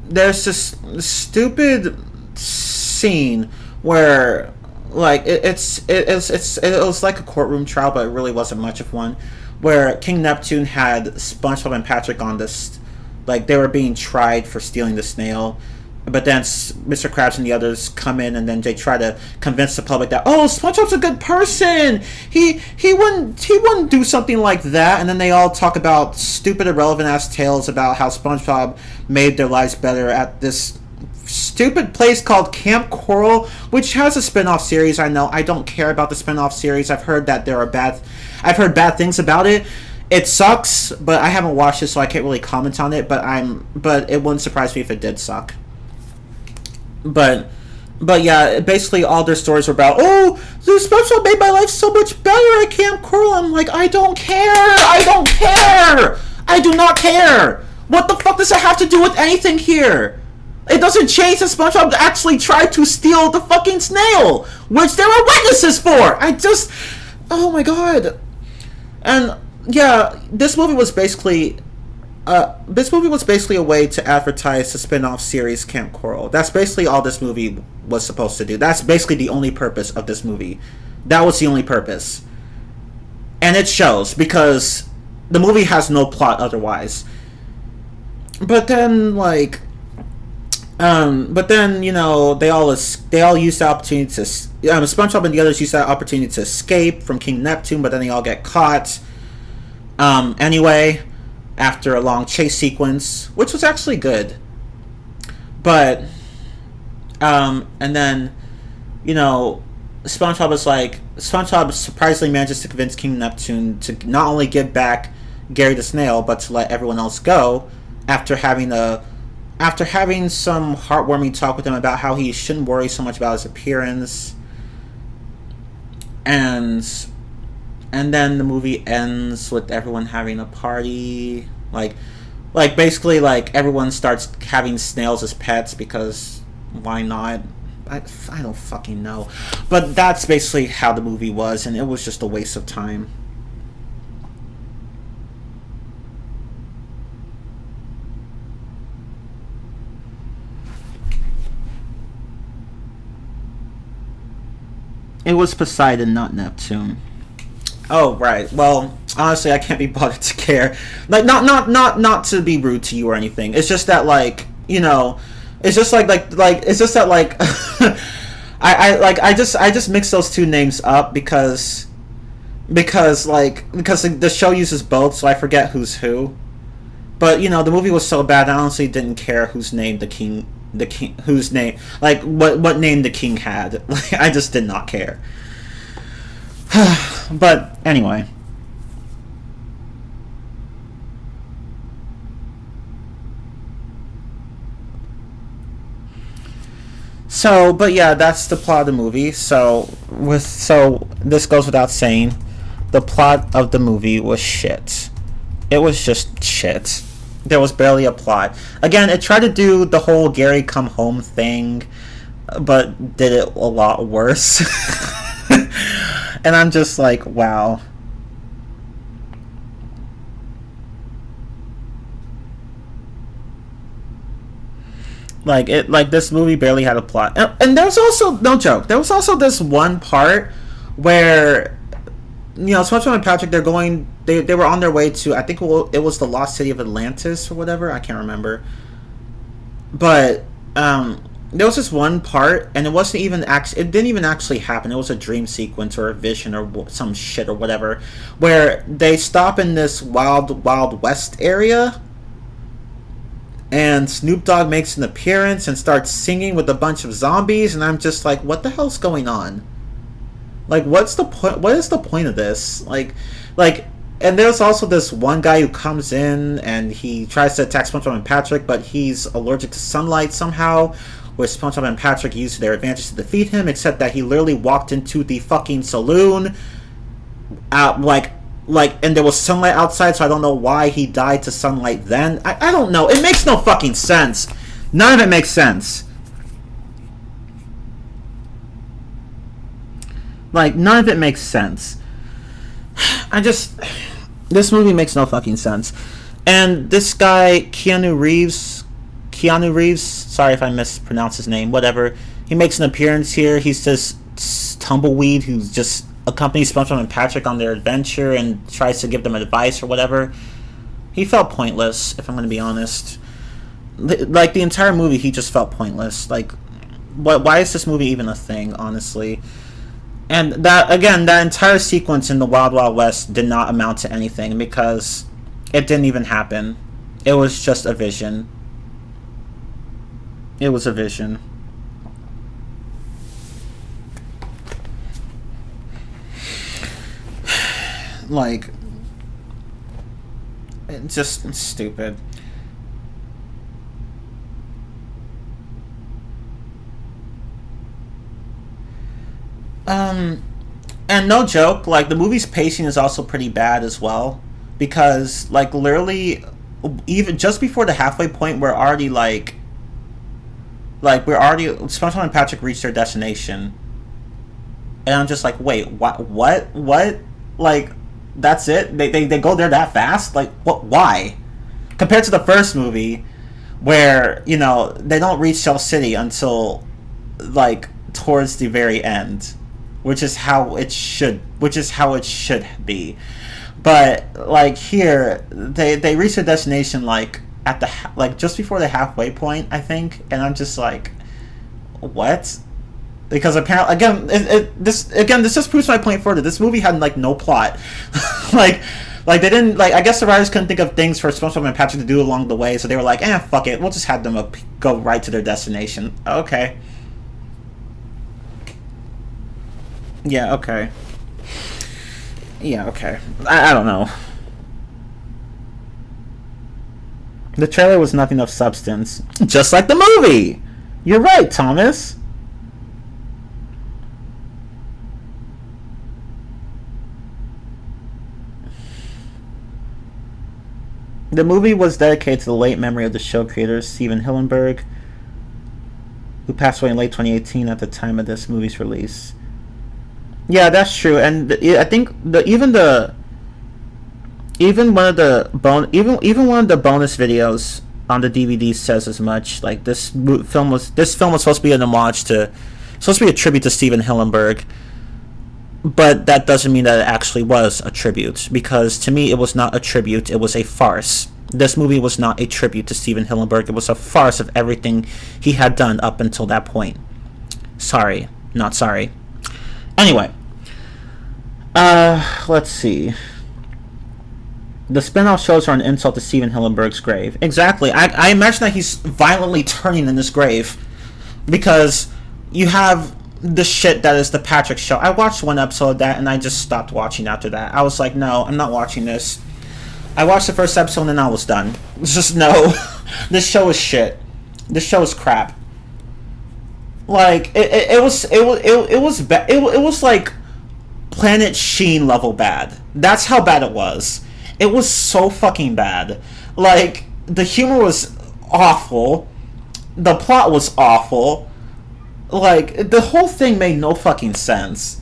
there's this stupid scene where like it was like a courtroom trial, but it really wasn't much of one, where King Neptune had SpongeBob and Patrick on this, like they were being tried for stealing the snail, but then Mr. Krabs and the others come in, and then they try to convince the public that, oh, SpongeBob's a good person, he wouldn't do something like that, and then they all talk about stupid irrelevant ass tales about how SpongeBob made their lives better at this stupid place called Camp Coral, which has a spin-off series. I know, I don't care about the spin-off series. I've heard bad things about it. It sucks, but I haven't watched it, so I can't really comment on it, but it wouldn't surprise me if it did suck. But yeah, basically all their stories were about, oh, the SpongeBob made my life so much better at Camp Coral. I'm like, I don't care. I do not care. What the fuck does that have to do with anything here? It doesn't change that SpongeBob actually tried to steal the fucking snail, which there were witnesses for. Oh my god. And yeah, this movie was basically a way to advertise the spin-off series Camp Coral. That's basically all this movie was supposed to do. That's basically the only purpose of this movie. That was the only purpose. And it shows, because the movie has no plot otherwise. But then, they all used the opportunity to, SpongeBob and the others used that opportunity to escape from King Neptune, but then they all get caught. Anyway, after a long chase sequence, which was actually good. But, and then, SpongeBob surprisingly manages to convince King Neptune to not only give back Gary the Snail, but to let everyone else go after having some heartwarming talk with him about how he shouldn't worry so much about his appearance. And then the movie ends with everyone having a party. Like basically like everyone starts having snails as pets because why not? I don't fucking know. But that's basically how the movie was, and it was just a waste of time. It was Poseidon, not Neptune. Oh right. Well, honestly, I can't be bothered to care. Like, not to be rude to you or anything. It's just that, like, you know, it's just like it's just that, like, I just mix those two names up because the show uses both, so I forget who's who. But you know, the movie was so bad, I honestly didn't care whose name whose name, like what name the king had. Like, I just did not care. But anyway. So, but yeah, that's the plot of the movie. So this goes without saying, the plot of the movie was shit. It was just shit. There was barely a plot. Again, it tried to do the whole Gary come home thing, but did it a lot worse. And I'm just like, wow. Like this movie barely had a plot. And there was also, no joke, there was also this one part where, you know, SpongeBob and Patrick, they were on their way to, I think it was the lost city of Atlantis or whatever, I can't remember. But there was this one part, and it didn't even actually happen. It was a dream sequence or a vision or some shit or whatever, where they stop in this Wild West area, and Snoop Dogg makes an appearance and starts singing with a bunch of zombies, and I'm just like, what the hell's going on? Like, what's the point? What is the point of this? Like, and there's also this one guy who comes in and he tries to attack SpongeBob and Patrick, but he's allergic to sunlight somehow, where SpongeBob and Patrick used their advantage to defeat him, except that he literally walked into the fucking saloon, and there was sunlight outside, so I don't know why he died to sunlight then. I don't know. It makes no fucking sense. None of it makes sense. Like, none of it makes sense. This movie makes no fucking sense. And this guy, Keanu Reeves, sorry if I mispronounced his name, whatever, he makes an appearance here. He's this tumbleweed who's just accompanies SpongeBob and Patrick on their adventure and tries to give them advice or whatever. He felt pointless, if I'm going to be honest. Like, the entire movie, he just felt pointless. Like, why is this movie even a thing, honestly? And that entire sequence in the Wild Wild West did not amount to anything because it didn't even happen. It was just a vision. It was a vision. Like, it's just stupid. And no joke, like, the movie's pacing is also pretty bad as well, because, like, literally, even just before the halfway point, SpongeBob and Patrick reached their destination, and I'm just like, wait, what, like, that's it? They go there that fast? Like, what? Why? Compared to the first movie, where, you know, they don't reach Shell City until, like, towards the very end, which is how it should be. But, like, here, they reach their destination, like, at the just before the halfway point, I think, and I'm just like, what? Because apparently, this just proves my point further. This movie had, like, no plot. like they didn't, like, I guess the writers couldn't think of things for SpongeBob and Patrick to do along the way, so they were like, fuck it, we'll just have them go right to their destination. Okay. Yeah, okay. Yeah, okay. I don't know. The trailer was nothing of substance. Just like the movie! You're right, Thomas. The movie was dedicated to the late memory of the show creator, Steven Hillenburg, who passed away in late 2018 at the time of this movie's release. Yeah, that's true, and I think even one of the even one of the bonus videos on the DVD says as much. Like this film was supposed to be an homage to, supposed to be a tribute to Steven Hillenburg, but that doesn't mean that it actually was a tribute, because to me it was not a tribute, it was a farce. This movie was not a tribute to Steven Hillenburg, it was a farce of everything he had done up until that point. Sorry, not sorry. Anyway, let's see. The spin-off shows are an insult to Steven Hillenburg's grave. Exactly. I imagine that he's violently turning in his grave, because you have the shit that is the Patrick Show. I watched one episode of that and I just stopped watching after that. I was like, no, I'm not watching this. I watched the first episode and then I was done. It's just no. This show is shit. This show is crap. Like it was like Planet Sheen level bad. That's how bad it was. It was so fucking bad. Like the humor was awful. The plot was awful. Like the whole thing made no fucking sense.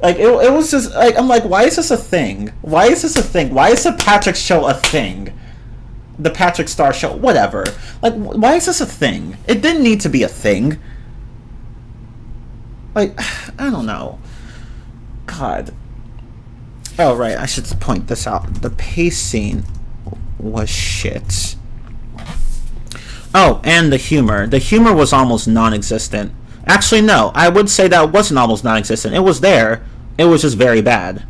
Like it was just like, I'm like, why is this a thing? Why is this a thing? Why is the Patrick Show a thing? The Patrick Star Show, whatever. Like, why is this a thing? It didn't need to be a thing. Like, I don't know. God. Oh, right, I should point this out. The pacing was shit. Oh, and the humor. The humor was almost non-existent. Actually, no, I would say that it wasn't almost non-existent. It was there. It was just very bad.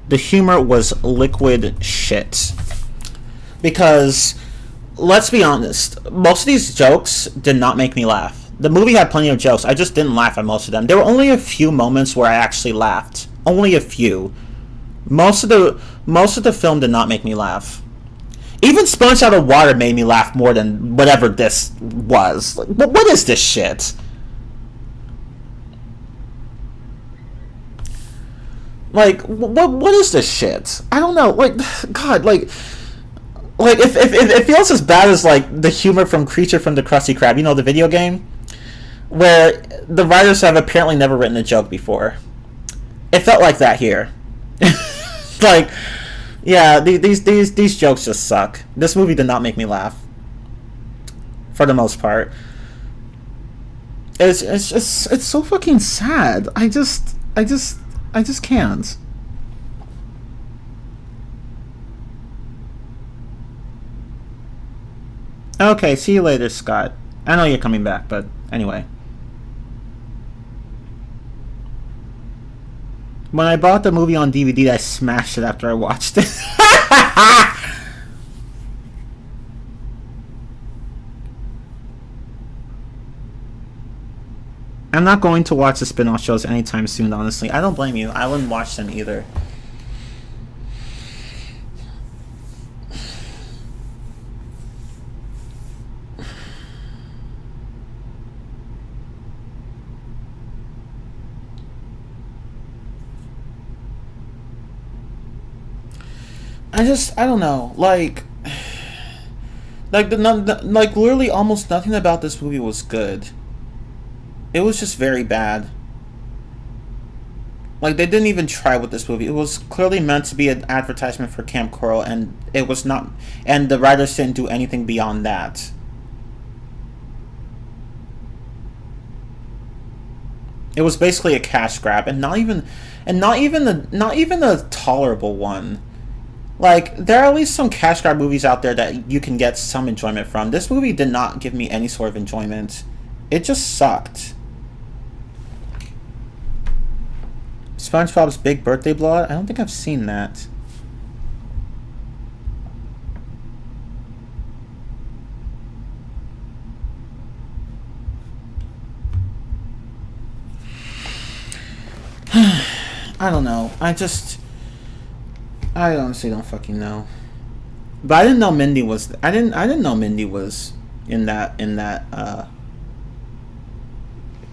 The humor was liquid shit. Because, let's be honest, most of these jokes did not make me laugh. The movie had plenty of jokes. I just didn't laugh at most of them. There were only a few moments where I actually laughed. Only a few. Most of the film did not make me laugh. Even Sponge Out of Water made me laugh more than whatever this was. Like, what is this shit? Like, what is this shit? I don't know. Like, God, like if it feels as bad as like the humor from Creature from the Krusty Krab, you know, the video game, where the writers have apparently never written a joke before. It felt like that here. Like, yeah, these jokes just suck. This movie did not make me laugh, for the most part. It's so fucking sad. I just can't. Okay, see you later, Scott. I know you're coming back, but anyway. When I bought the movie on DVD, I smashed it after I watched it. I'm not going to watch the spin-off shows anytime soon, honestly. I don't blame you. I wouldn't watch them either. I don't know. Like literally almost nothing about this movie was good. It was just very bad. Like, they didn't even try with this movie. It was clearly meant to be an advertisement for Camp Coral, and it was not. And the writers didn't do anything beyond that. It was basically a cash grab, and not even a tolerable one. Like, there are at least some cash grab movies out there that you can get some enjoyment from. This movie did not give me any sort of enjoyment. It just sucked. SpongeBob's Big Birthday Blowout? I don't think I've seen that. I don't know. I honestly don't fucking know. But I didn't know Mindy was. I didn't know Mindy was in that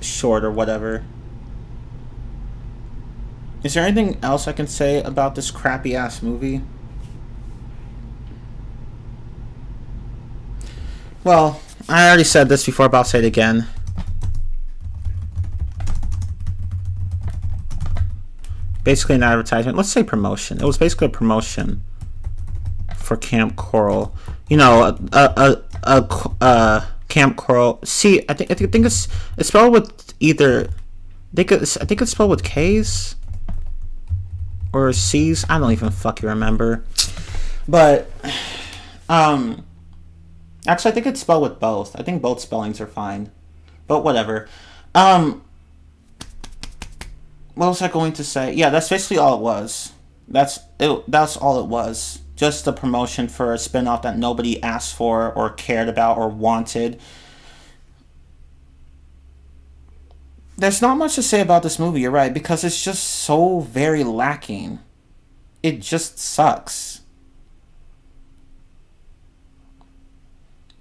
short or whatever. Is there anything else I can say about this crappy ass movie? Well, I already said this before, but I'll say it again. Basically an advertisement. Let's say promotion. It was basically a promotion for Camp Coral. You know, Camp Coral. See, I think it's spelled with either. I think it's spelled with K's or C's. I don't even fucking remember. But actually, I think it's spelled with both. I think both spellings are fine. But whatever. What was I going to say? Yeah, that's basically all it was. That's all it was. Just a promotion for a spin-off that nobody asked for or cared about or wanted. There's not much to say about this movie, you're right, because it's just so very lacking. It just sucks.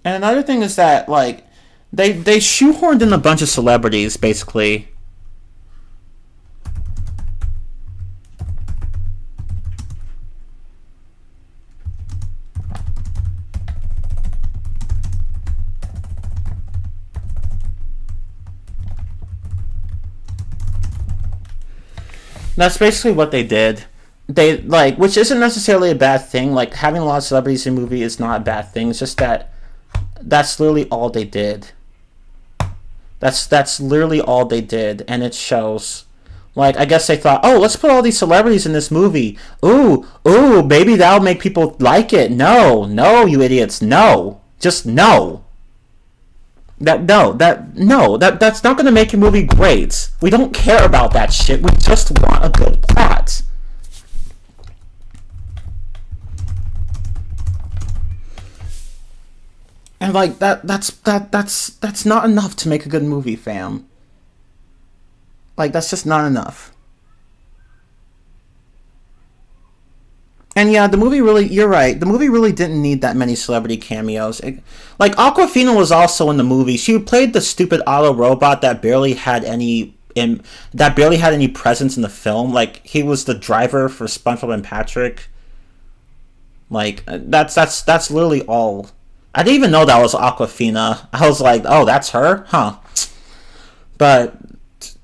And another thing is that, like, they shoehorned in a bunch of celebrities, basically. That's basically what they did. They, like, which isn't necessarily a bad thing. Like, having a lot of celebrities in a movie is not a bad thing. It's just that that's literally all they did. That's literally all they did, and it shows. Like, I guess they thought, oh, let's put all these celebrities in this movie. Ooh, maybe that'll make people like it. No, you idiots, no. Just no. That's not going to make your movie great. We don't care about that shit. We just want a good plot. And like that's not enough to make a good movie, fam. Like, that's just not enough. And yeah, the movie really, you're right, the movie really didn't need that many celebrity cameos. Like, Aquafina was also in the movie. She played the stupid auto robot that barely had any presence in the film. Like, he was the driver for SpongeBob and Patrick. Like, that's literally all. I didn't even know that was Aquafina. I was like, oh, that's her? Huh. But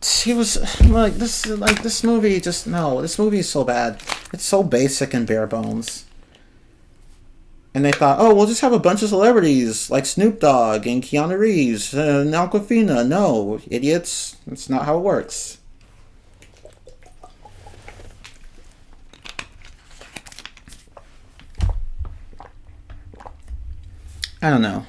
she was like, this movie just, no, this movie is so bad. It's so basic and bare bones. And they thought, oh, we'll just have a bunch of celebrities like Snoop Dogg and Keanu Reeves and Aquafina. No, idiots. That's not how it works. I don't know.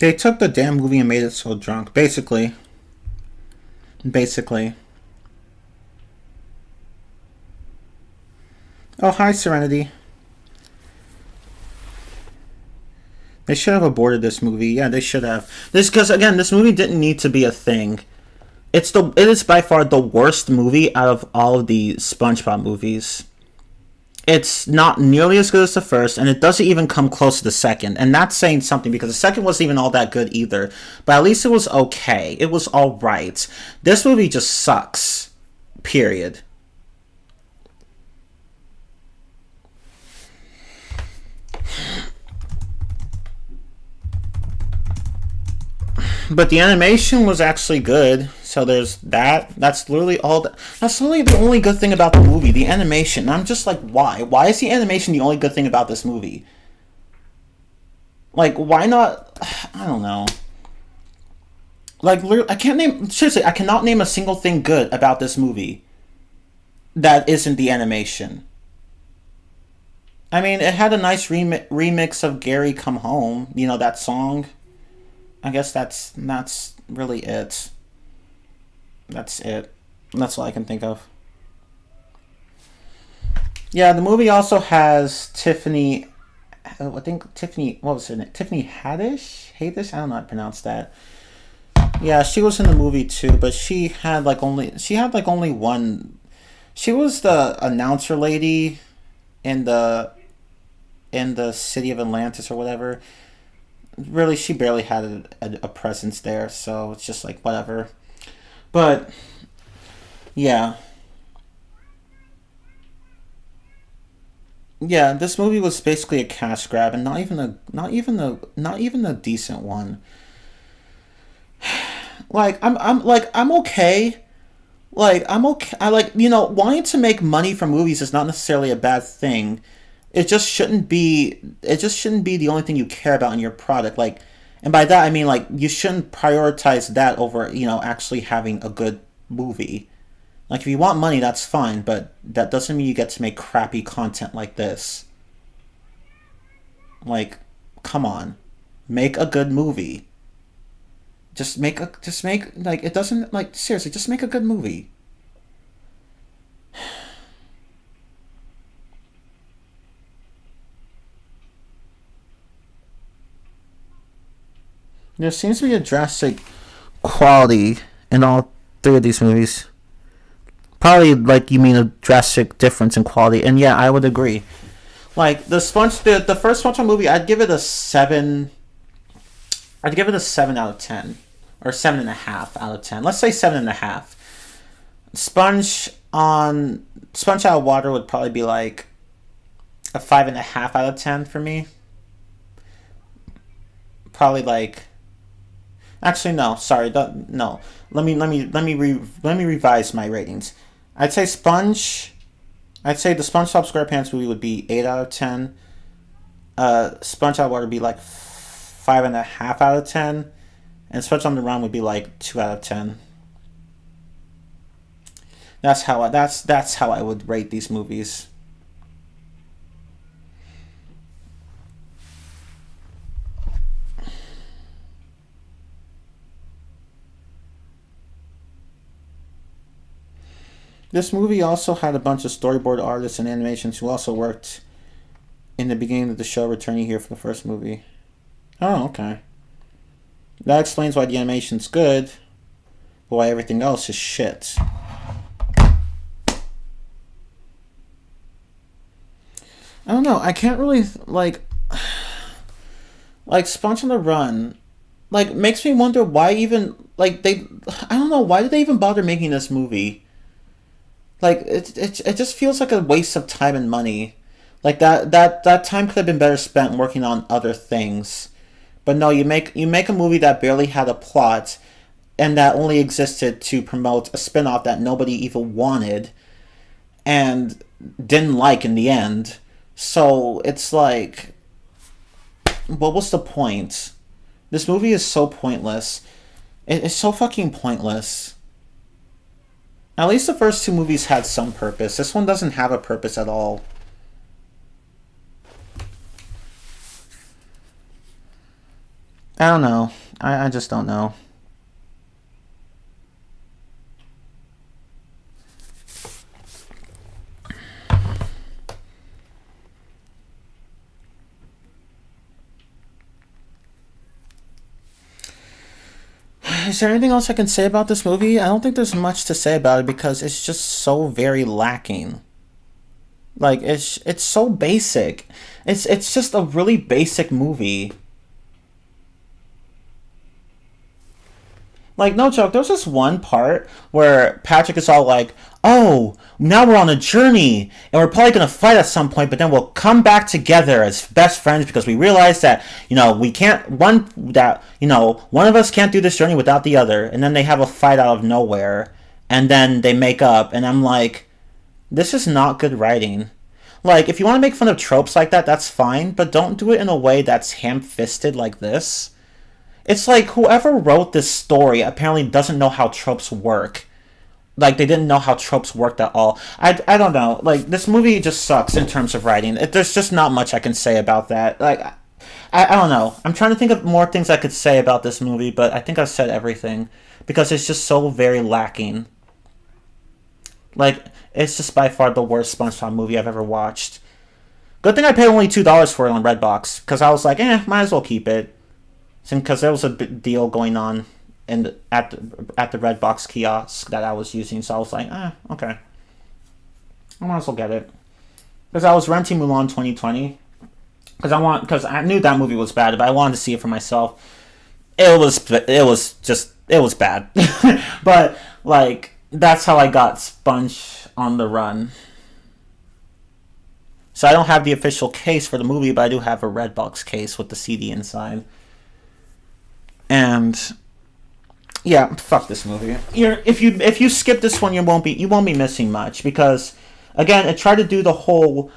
They took the damn movie and made it so drunk. Basically. Oh, hi, Serenity. They should have aborted this movie. Yeah, they should have. Because again, this movie didn't need to be a thing. It is by far the worst movie out of all of the SpongeBob movies. It's not nearly as good as the first, and it doesn't even come close to the second. And that's saying something, because the second wasn't even all that good either. But at least it was okay. It was alright. This movie just sucks. Period. But the animation was actually good. So there's that. That's literally all. That's literally the only good thing about the movie. The animation. And I'm just like, why? Why is the animation the only good thing about this movie? Like, why not? I don't know. Like, I can't name. Seriously, I cannot name a single thing good about this movie that isn't the animation. I mean, it had a nice remix of Gary Come Home. You know, that song. I guess that's really it. That's it. That's all I can think of. Yeah, the movie also has Tiffany I think Tiffany, what was her name? Tiffany Haddish? I don't know how to pronounce that. Yeah, she was in the movie too, but she had like only one. She was the announcer lady in the city of Atlantis or whatever. Really, she barely had a presence there, so it's just like whatever. But yeah, yeah, this movie was basically a cash grab, and not even a decent one. Like I'm okay. Like I'm okay. I like wanting to make money from movies is not necessarily a bad thing. It just shouldn't be the only thing you care about in your product. Like, and by that I mean like you shouldn't prioritize that over actually having a good movie. Like if you want money, that's fine, but that doesn't mean you get to make crappy content like this. Like, come on, make a good movie. Just make like it doesn't like seriously. Just make a good movie. There seems to be a drastic quality in all three of these movies. Probably like you mean a drastic difference in quality, and yeah, I would agree. Like the first SpongeBob movie, I'd give it a 7. I'd give it a 7 out of 10, or 7.5 out of 10. Let's say 7.5. Sponge Out of Water would probably be like a 5.5 out of 10 for me. Probably like actually no, sorry, no. Let me revise my ratings. I'd say Sponge. I'd say the SpongeBob SquarePants movie would be 8 out of 10. Sponge Out of Water would be like 5.5 out of 10, and Sponge on the Run would be like 2 out of 10. That's how I would rate these movies. This movie also had a bunch of storyboard artists and animations who also worked in the beginning of the show, returning here for the first movie. Oh, okay. That explains why the animation's good, but why everything else is shit. I don't know. I can't really like Sponge on the Run. Like makes me wonder why even like they. I don't know why did they even bother making this movie. Like it just feels like a waste of time and money. Like that time could have been better spent working on other things. But no, you make a movie that barely had a plot and that only existed to promote a spin-off that nobody even wanted and didn't like in the end. So it's like what was the point? This movie is so pointless. It's so fucking pointless. At least the first two movies had some purpose. This one doesn't have a purpose at all. I don't know. I just don't know. Is there anything else I can say about this movie? I don't think there's much to say about it because it's just so very lacking. Like it's so basic. It's just a really basic movie. Like, no joke, there's this one part where Patrick is all like, oh, now we're on a journey, and we're probably going to fight at some point, but then we'll come back together as best friends because we realize that, we can't, one of us can't do this journey without the other, and then they have a fight out of nowhere, and then they make up, and I'm like, this is not good writing. Like, if you want to make fun of tropes like that, that's fine, but don't do it in a way that's ham-fisted like this. It's like whoever wrote this story apparently doesn't know how tropes work. Like they didn't know how tropes worked at all. I don't know. Like this movie just sucks in terms of writing. There's just not much I can say about that. Like I don't know. I'm trying to think of more things I could say about this movie, but I think I've said everything because it's just so very lacking. Like it's just by far the worst SpongeBob movie I've ever watched. Good thing I paid only $2 for it on Redbox, because I was like, might as well keep it, because there was a deal going on at the Redbox kiosk that I was using. So I was like, okay, I might as well get it, because I was renting Mulan 2020, because I knew that movie was bad, but I wanted to see it for myself. It was bad, but like that's how I got Sponge on the Run. So I don't have the official case for the movie, but I do have a Redbox case with the CD inside. And yeah, fuck this movie. If you skip this one, you won't be missing much, because again, it tried to do the whole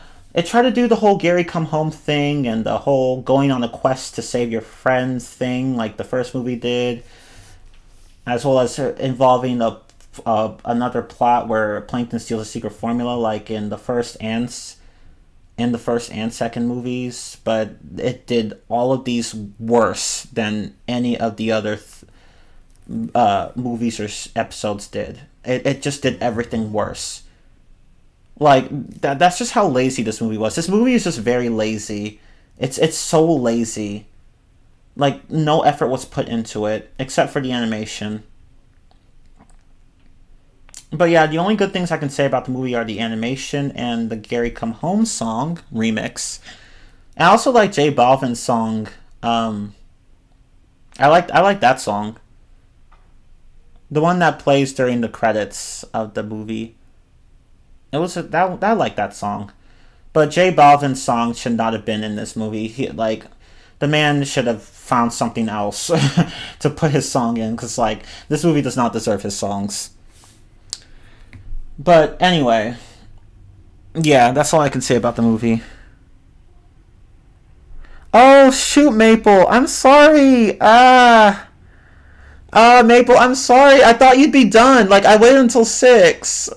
Gary come home thing and the whole going on a quest to save your friends thing, like the first movie did, as well as involving another plot where Plankton steals a secret formula, like in the first and second movies. But it did all of these worse than any of the other movies or episodes did. It just did everything worse. Like that's just how lazy this movie was. This movie is just very lazy. It's so lazy. Like no effort was put into it except for the animation. But yeah, the only good things I can say about the movie are the animation and the Gary Come Home song remix. I also like J Balvin's song. I like that song. The one that plays during the credits of the movie. I like that song. But J Balvin's song should not have been in this movie. The man should have found something else to put his song in, because like this movie does not deserve his songs. But anyway, yeah, that's all I can say about the movie. Oh shoot, Maple, I'm sorry. Maple, I'm sorry. I thought you'd be done. Like I waited until 6.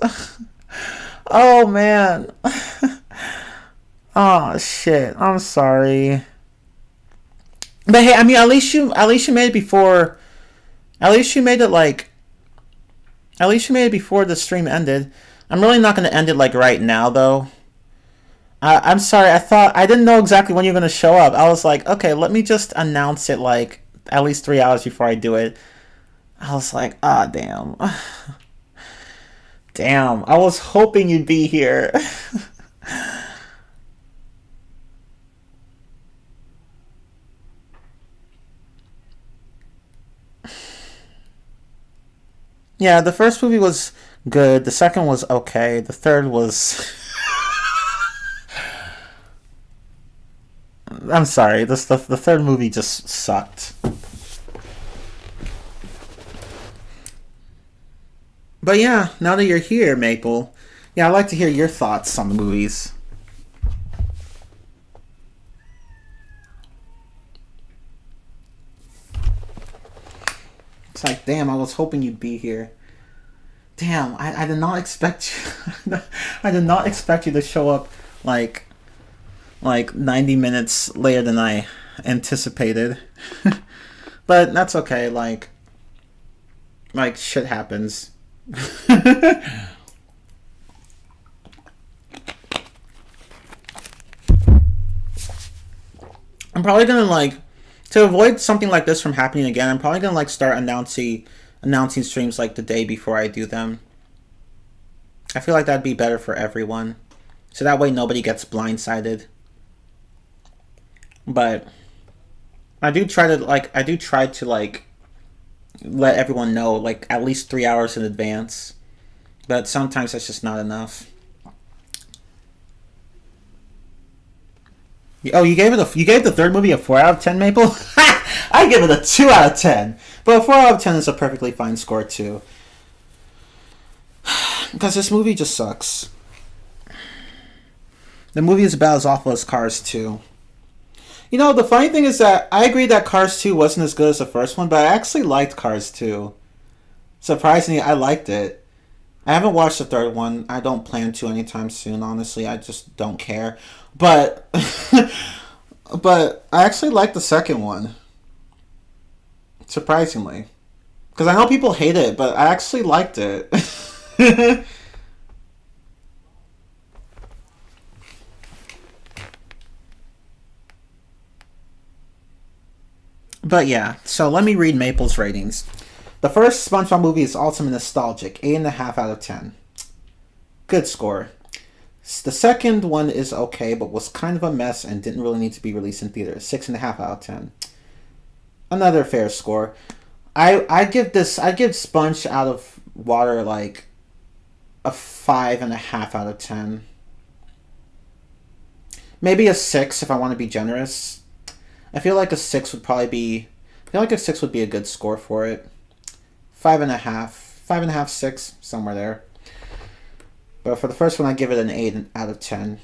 Oh man. Oh shit. I'm sorry. But hey, I mean, at least you made it before. At least you made it before the stream ended. I'm really not going to end it like right now, though. I'm sorry. I didn't know exactly when you're going to show up. I was like, okay, let me just announce it like at least 3 hours before I do it. I was like, damn. Damn, I was hoping you'd be here. Yeah, the first movie was good. The second was okay. The third was... I'm sorry. The third movie just sucked. But yeah, now that you're here, Maple, yeah, I'd like to hear your thoughts on the movies. It's like, damn, I was hoping you'd be here. Damn, I did not expect you. I did not expect you to show up like 90 minutes later than I anticipated. But that's okay. Like shit happens. I'm probably gonna to avoid something like this from happening again. I'm probably gonna start announcing streams like the day before I do them. I feel like that'd be better for everyone, so that way nobody gets blindsided. But I do try to let everyone know at least 3 hours in advance, but sometimes that's just not enough. Oh, you gave the third movie a 4 out of 10, Maple? I give it a 2 out of 10, but a 4 out of 10 is a perfectly fine score too, because this movie just sucks. The movie is about as awful as Cars 2. You know, the funny thing is that I agree that Cars 2 wasn't as good as the first one, but I actually liked Cars 2. Surprisingly, I liked it. I haven't watched the third one. I don't plan to anytime soon, honestly. I just don't care. But but I actually liked the second one. Surprisingly. Because I know people hate it, but I actually liked it. But yeah, so let me read Maple's ratings. The first SpongeBob movie is ultimate nostalgic, 8.5 out of 10. Good score. The second one is okay, but was kind of a mess and didn't really need to be released in theaters. 6.5 out of 10. Another fair score. I give Sponge Out of Water like a 5.5 out of 10. Maybe a 6 if I want to be generous. I feel like a 6 would probably be. I feel like a 6 would be a good score for it. 5.5, 5.5, 6, somewhere there. But for the first one, I give it an 8 out of 10.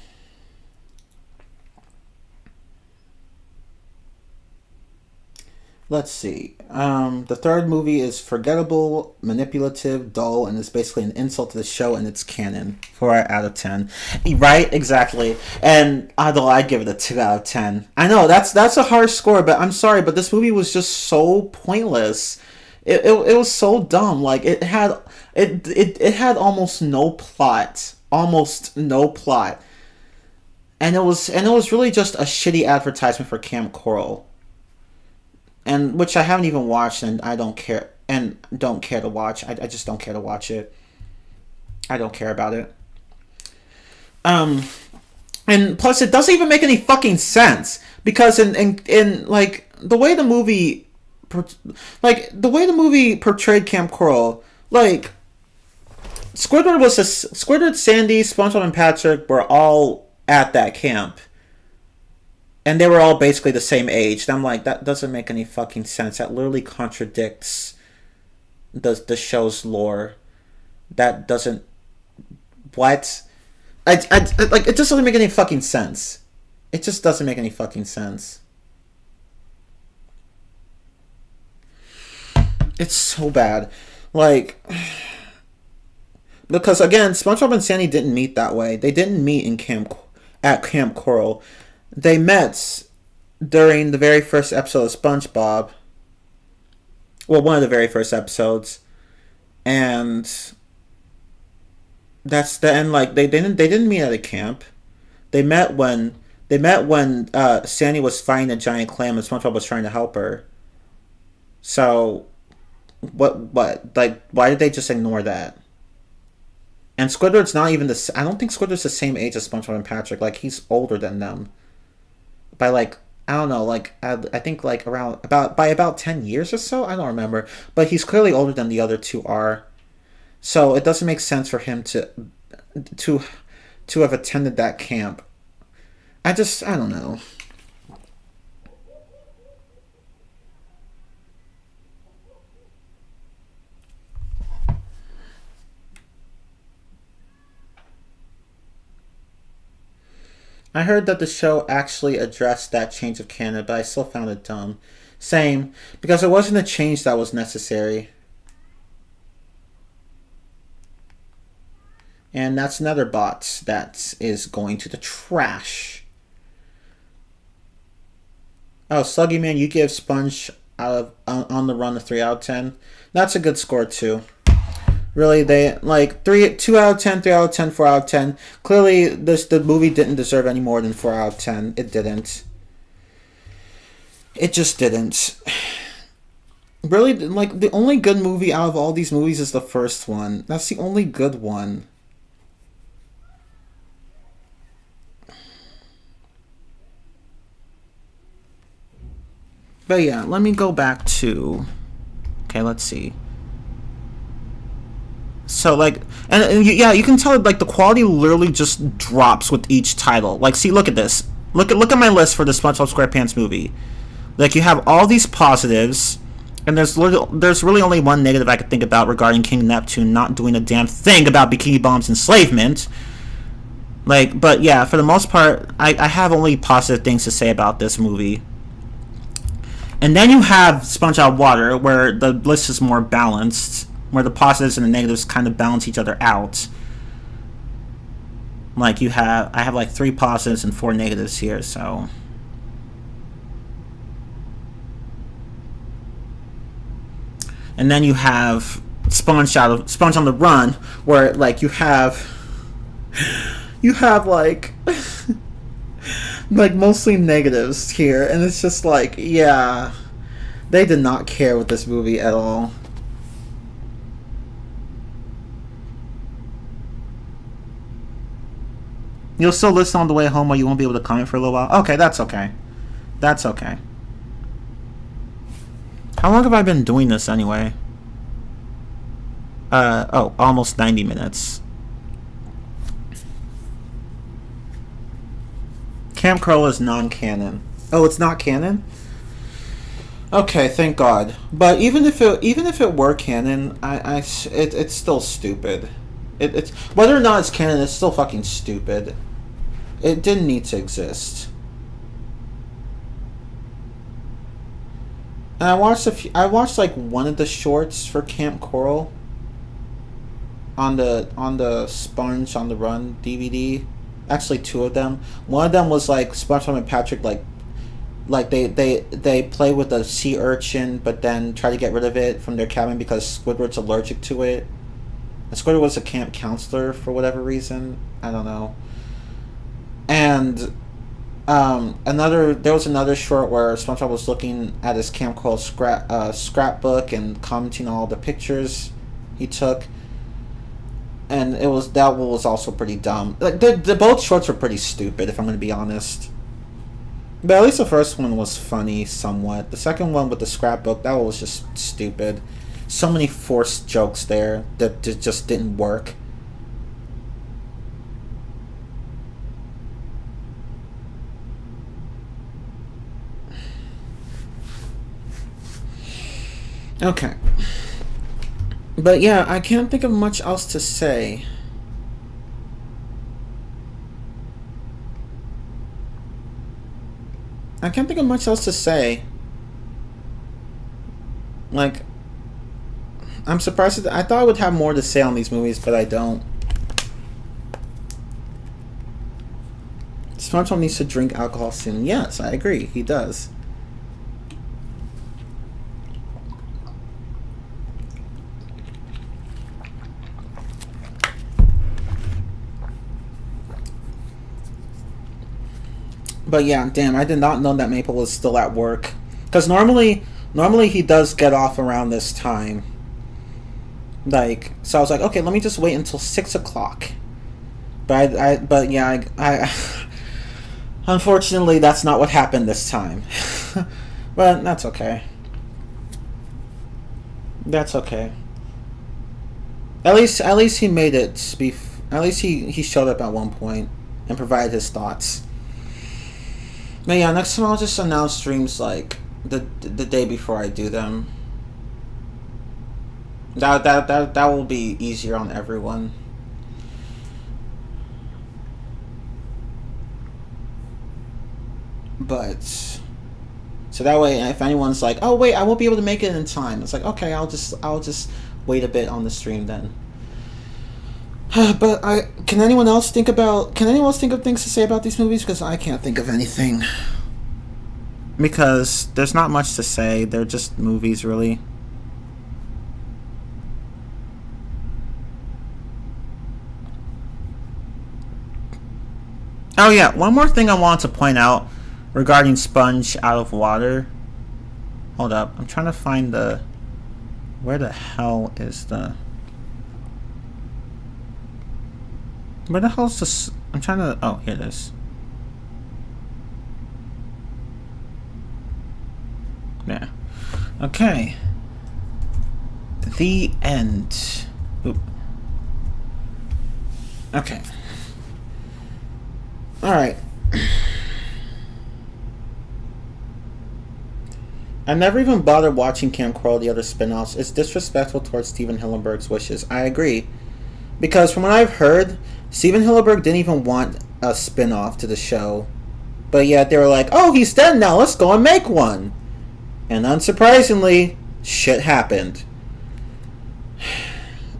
Let's see. The third movie is forgettable, manipulative, dull, and is basically an insult to the show and its canon. 4 out of 10. Right? Exactly. And although I'd give it a 2 out of 10. I know, that's a harsh score, but I'm sorry, but this movie was just so pointless. It was so dumb. Like, it had almost no plot. Almost no plot. And it was really just a shitty advertisement for Camp Coral. And which I haven't even watched, and I don't care to watch. I just don't care to watch it. I don't care about it. And plus, it doesn't even make any fucking sense because in like the way the movie portrayed Camp Coral, like Squidward, Sandy, SpongeBob, and Patrick were all at that camp. And they were all basically the same age. And I'm like, that doesn't make any fucking sense. That literally contradicts the show's lore. That doesn't... What? Like, it just doesn't make any fucking sense. It just doesn't make any fucking sense. It's so bad. Like... Because, again, SpongeBob and Sandy didn't meet that way. They didn't meet at Camp Coral. They met during the very first episode of SpongeBob. Well, one of the very first episodes, and that's the end. Like they didn't meet at a camp. They met when Sandy was fighting a giant clam and SpongeBob was trying to help her. So, what like why did they just ignore that? And Squidward's not even I don't think Squidward's the same age as SpongeBob and Patrick. Like he's older than them. By like I don't know, like I think like by about 10 years or so. I don't remember, but he's clearly older than the other two are. So it doesn't make sense for him to have attended that camp. I don't know. I heard that the show actually addressed that change of canon, but I still found it dumb. Same, because it wasn't a change that was necessary. And that's another bot that is going to the trash. Oh, Sluggy Man, you give Sponge on the Run a 3 out of 10. That's a good score too. Really, they like 2 out of 10, 3 out of 10, 4 out of 10. Clearly, the movie didn't deserve any more than 4 out of 10. It didn't. It just didn't. Really, like the only good movie out of all these movies is the first one. That's the only good one. But yeah, let me go back to. Okay, let's see. So like, and yeah, you can tell like the quality literally just drops with each title. Like, see, look at this. Look at my list for the SpongeBob SquarePants movie. Like, you have all these positives, and there's really only one negative I could think about regarding King Neptune not doing a damn thing about Bikini Bottom's enslavement. Like, but yeah, for the most part, I have only positive things to say about this movie. And then you have SpongeBob Water, where the list is more balanced, where the positives and the negatives kind of balance each other out. Like I have like 3 positives and 4 negatives here, so. And then you have Sponge on the Run, where like you have like like mostly negatives here, and it's just like, yeah. They did not care with this movie at all. You'll still listen on the way home, or you won't be able to comment for a little while? Okay, that's okay. That's okay. How long have I been doing this anyway? Almost 90 minutes. Camp Curl is non-canon. Oh, it's not canon? Okay, thank God. But even if it were canon, it's still stupid. It's whether or not it's canon, it's still fucking stupid. It didn't need to exist. And I watched like one of the shorts for Camp Coral on the Sponge on the Run DVD. Actually, two of them. One of them was like SpongeBob and Patrick like they play with a sea urchin, but then try to get rid of it from their cabin because Squidward's allergic to it. And Squidward was a camp counselor for whatever reason. I don't know. And there was another short where SpongeBob was looking at his Camp Coral scrapbook and commenting on all the pictures he took. And that one was also pretty dumb. Like the both shorts were pretty stupid, if I'm going to be honest. But at least the first one was funny somewhat. The second one with the scrapbook, that one was just stupid. So many forced jokes there that just didn't work. Okay. But yeah, I can't think of much else to say. Like, I'm surprised I thought I would have more to say on these movies, but I don't. SpongeBob needs to drink alcohol soon. Yes, I agree. He does. But yeah, damn, I did not know that Maple was still at work. Because normally he does get off around this time. Like, so I was like, okay, let me just wait until 6 o'clock. But I unfortunately, that's not what happened this time. But that's okay. That's okay. At least he made it. At least he showed up at one point and provided his thoughts. But yeah, next time I'll just announce streams like the day before I do them. That will be easier on everyone. But so that way, if anyone's like, "Oh wait, I won't be able to make it in time," it's like, okay, I'll just wait a bit on the stream then. But can anyone else think of things to say about these movies? Because I can't think of anything. Because there's not much to say. They're just movies, really. Oh yeah, one more thing I wanted to point out regarding Sponge Out of Water. Hold up, I'm trying to find where the hell is the... Where the hell is this? I'm trying to... Oh, here it is. Yeah. Okay. The end. Oop. Okay. Alright. I never even bothered watching Camp Coral, the other spin-offs. It's disrespectful towards Steven Hillenburg's wishes. I agree. Because from what I've heard, Steven Hillenburg didn't even want a spin-off to the show. But yet they were like, oh, he's dead now, let's go and make one. And unsurprisingly, shit happened.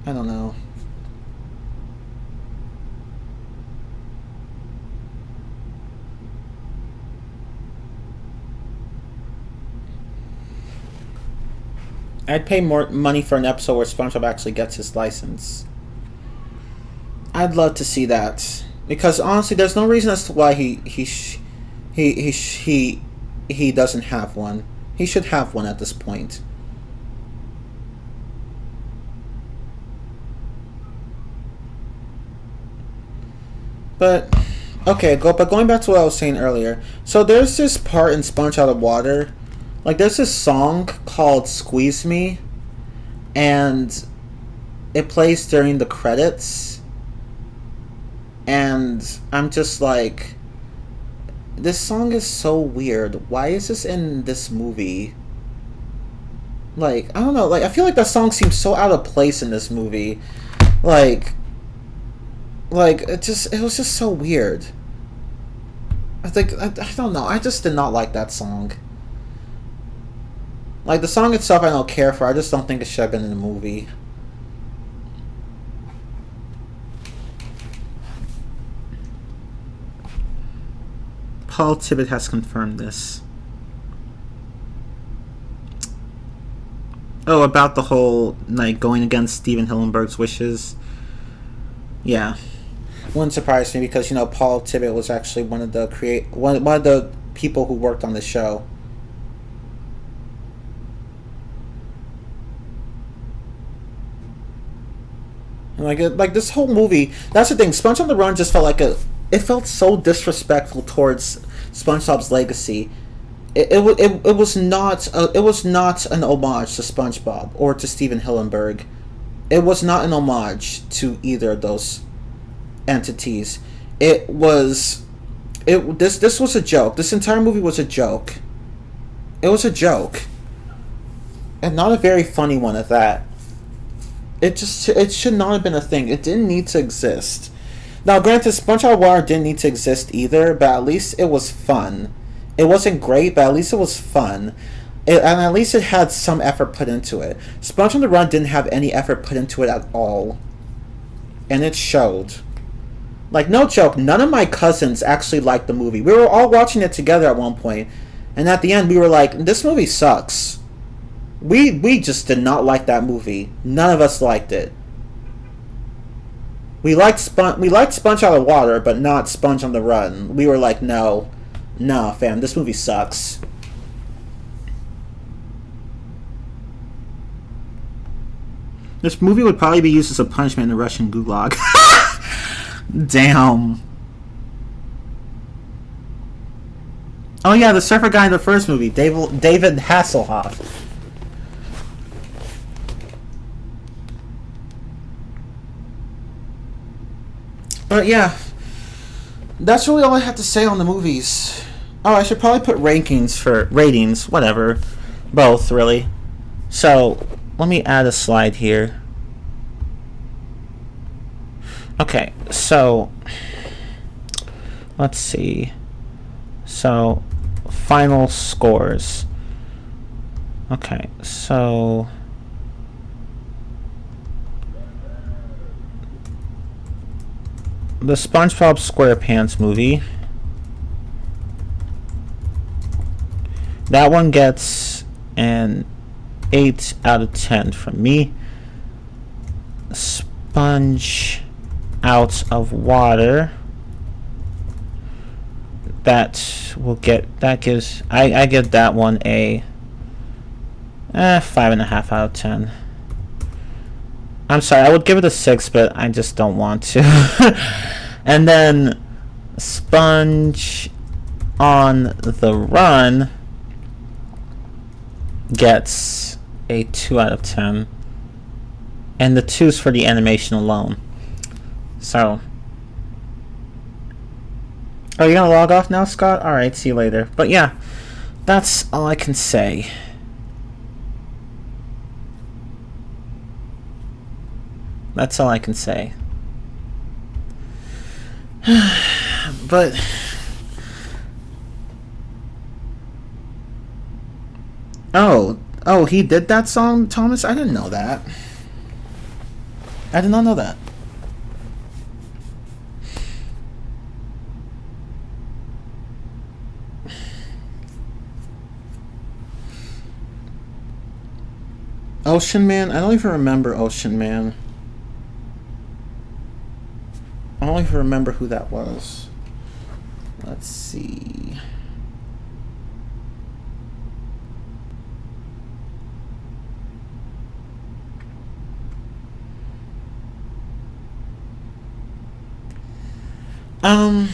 I don't know. I'd pay more money for an episode where SpongeBob actually gets his license. I'd love to see that, because honestly, there's no reason as to why he doesn't have one. He should have one at this point. But okay, but going back to what I was saying earlier. So there's this part in Sponge Out of Water, like there's this song called "Squeeze Me," and it plays during the credits, and I'm just like, this song is so weird. Why is this in this movie? Like, I don't know. Like, I feel like that song seems so out of place in this movie. Like it was just so weird. I think I don't know. I just did not like that song. Like the song itself, I don't care for. I just don't think it should have been in the movie. Paul Tibbet has confirmed this. Oh, about the whole like going against Steven Hillenburg's wishes. Yeah. Wouldn't surprise me because Paul Tibbet was actually one of the people who worked on the show. And like this whole movie, that's the thing. Sponge on the Run just felt like it felt so disrespectful towards SpongeBob's legacy. It was not an homage to SpongeBob or to Steven Hillenburg. It was not an homage to either of those entities. This was a joke. This entire movie was a joke. It was a joke, and not a very funny one at that. It should not have been a thing. It didn't need to exist. Now, granted, SpongeBob Water didn't need to exist either, but at least it was fun. It wasn't great, but at least it was fun. And at least it had some effort put into it. Sponge on the Run didn't have any effort put into it at all. And it showed. Like, no joke, none of my cousins actually liked the movie. We were all watching it together at one point, and at the end we were like, this movie sucks. We just did not like that movie. None of us liked it. We liked Sponge Out of Water, but not Sponge on the Run. We were like, no, fam, this movie sucks. This movie would probably be used as a punishment in the Russian gulag. Damn. Oh yeah, the surfer guy in the first movie, David Hasselhoff. But yeah, that's really all I have to say on the movies. Oh, I should probably put ratings, whatever. Both, really. So, let me add a slide here. Okay, so let's see. So, final scores. Okay, so the SpongeBob SquarePants movie, that one gets an 8 out of 10 from me. Sponge Out of Water, I give that one a 5.5 out of 10. I'm sorry, I would give it a 6, but I just don't want to. And then Sponge on the Run gets a 2 out of 10. And the 2's for the animation alone. So, are you gonna log off now, Scott? Alright, see you later. But yeah, that's all I can say. That's all I can say. But oh, he did that song, Thomas? I didn't know that. I did not know that. Ocean Man? I don't even remember Ocean Man. I don't even remember who that was. Let's see. Um,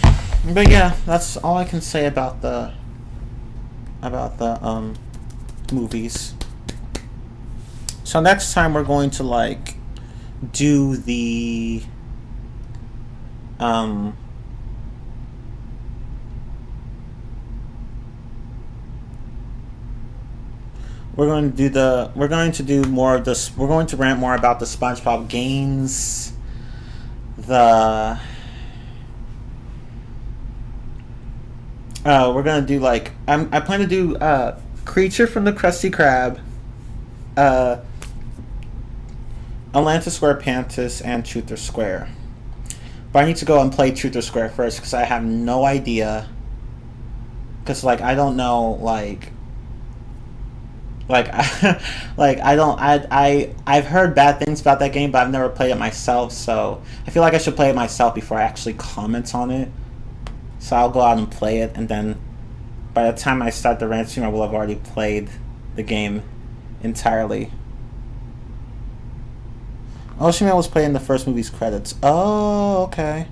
but yeah, that's all I can say about the movies. So next time we're going to like do the um we're going to do more of this. We're going to rant more about the SpongeBob games. We're gonna do like I plan to do Creature from the Krusty Krab, uh, Atlantis SquarePants, and Truth or Square. But I need to go and play Truth or Square first because I have no idea. Because like I don't know like like I don't I've heard bad things about that game, but I've never played it myself. So I feel like I should play it myself before I actually comment on it. So I'll go out and play it, and then by the time I start the Rantstream, I will have already played the game entirely. Ocean Man was playing the first movie's credits. Oh, okay.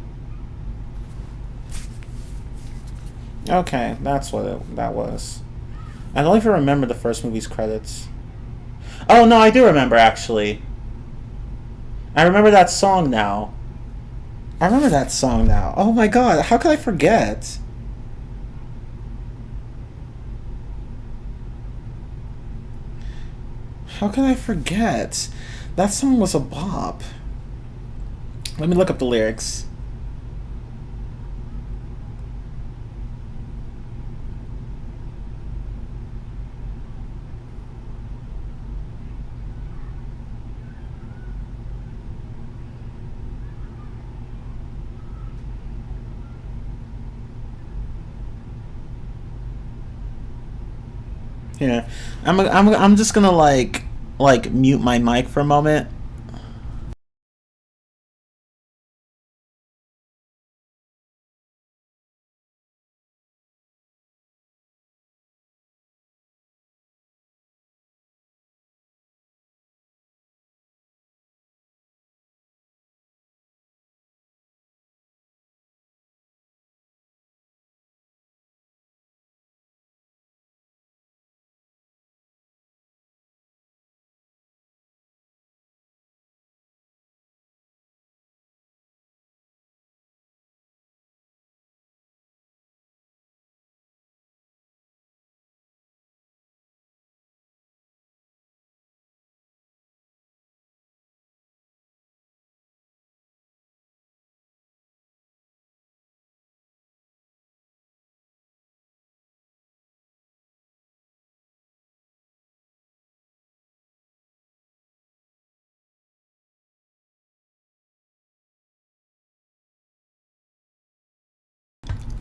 Okay, that's what that was. I don't even remember the first movie's credits. Oh, no, I do remember, actually. I remember that song now. Oh my god, how could I forget? How can I forget? That song was a bop. Let me look up the lyrics. Here, I'm just gonna like mute my mic for a moment.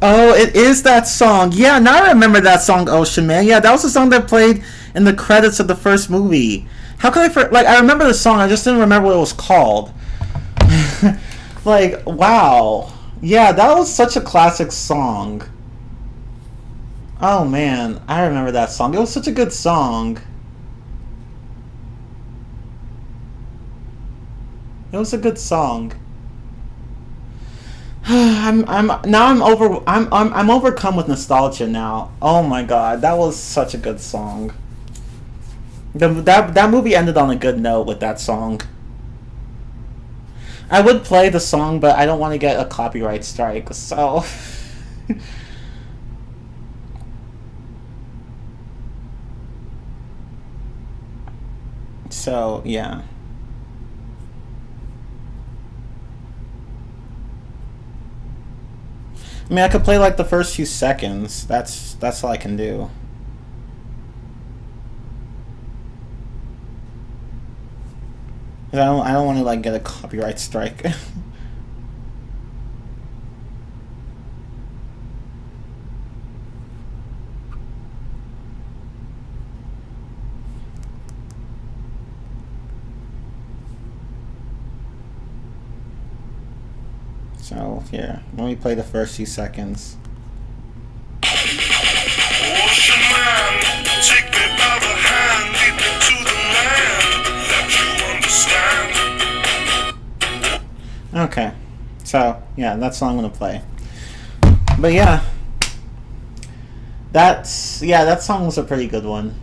Oh, it is that song. Yeah, now I remember that song, Ocean Man. Yeah, that was the song that played in the credits of the first movie. How could like I remember the song, I just didn't remember what it was called. Like, wow. Yeah, that was such a classic song. Oh man, I remember that song. It was such a good song. It was a good song. I'm overcome with nostalgia now. Oh my god, that was such a good song. That movie ended on a good note with that song. I would play the song, but I don't want to get a copyright strike, so so yeah. I mean, I could play like the first few seconds. That's all I can do. I don't want to like get a copyright strike. So here, let me play the first few seconds. Ocean man, take me by the hand, lead me to the land that you understand. Okay, so yeah, that's all I'm gonna play. But yeah, that song was a pretty good one.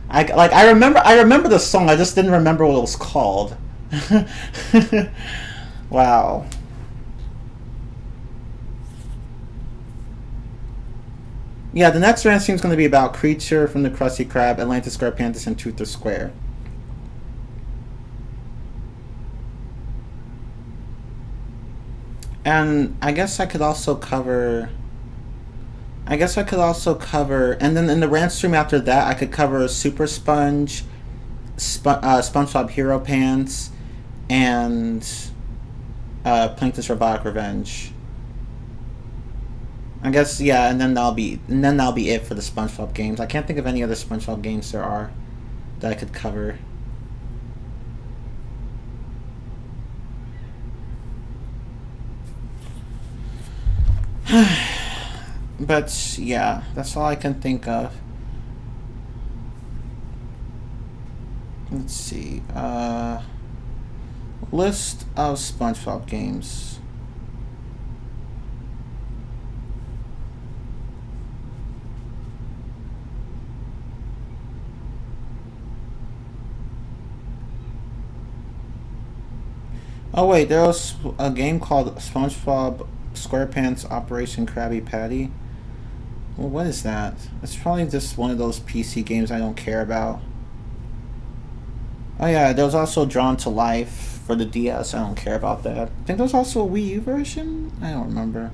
I remember the song. I just didn't remember what it was called. Wow. Yeah, the next Rantstream is going to be about Creature from the Krusty Krab, Atlantis, SquarePants, and Truth or Square. And I guess I could also cover. And then in the Rantstream after that, I could cover Super Sponge, SpongeBob Hero Pants, and Plankton's Robotic Revenge. I guess, yeah, and then that'll be it for the SpongeBob games. I can't think of any other SpongeBob games there are that I could cover. But yeah, that's all I can think of. Let's see. List of SpongeBob games. Oh wait, there was a game called SpongeBob SquarePants Operation Krabby Patty. Well, what is that? It's probably just one of those PC games I don't care about. Oh yeah, there was also Drawn to Life for the DS. I don't care about that. I think there was also a Wii U version? I don't remember.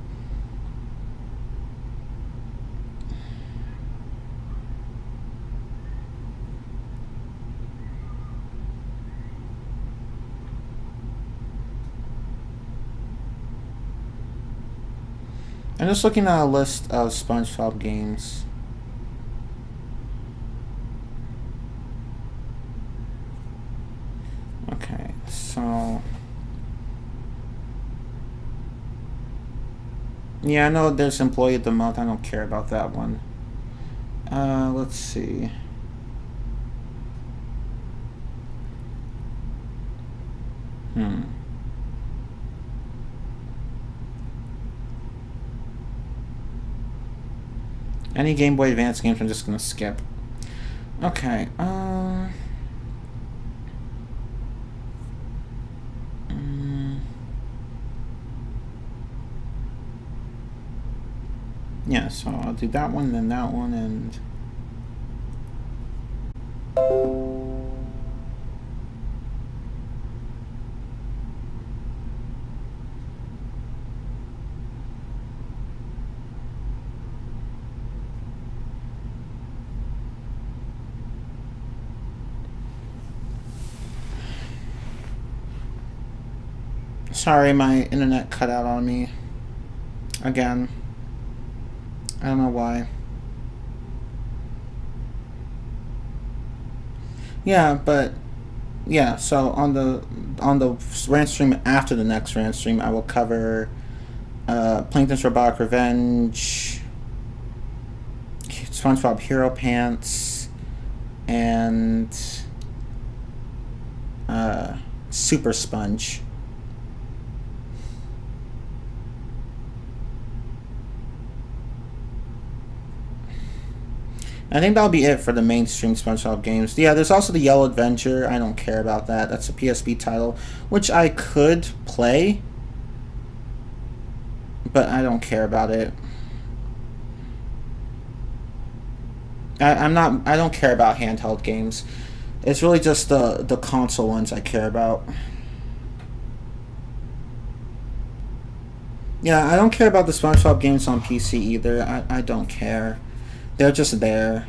I'm just looking at a list of SpongeBob games. Okay, so... yeah, I know there's Employee of the Month. I don't care about that one. Let's see. Any Game Boy Advance games I'm just gonna skip. Okay, yeah, so I'll do that one, then that one, and... sorry, my internet cut out on me. Again. I don't know why. Yeah, but yeah, so on the Rantstream after the next Rantstream, I will cover Plankton's Robotic Revenge, SpongeBob Hero Pants, and Super Sponge. I think that'll be it for the mainstream SpongeBob games. Yeah, there's also the Yellow Adventure. I don't care about that. That's a PSP title, which I could play, but I don't care about it. I don't care about handheld games. It's really just the console ones I care about. Yeah, I don't care about the SpongeBob games on PC either. I don't care. They're just there.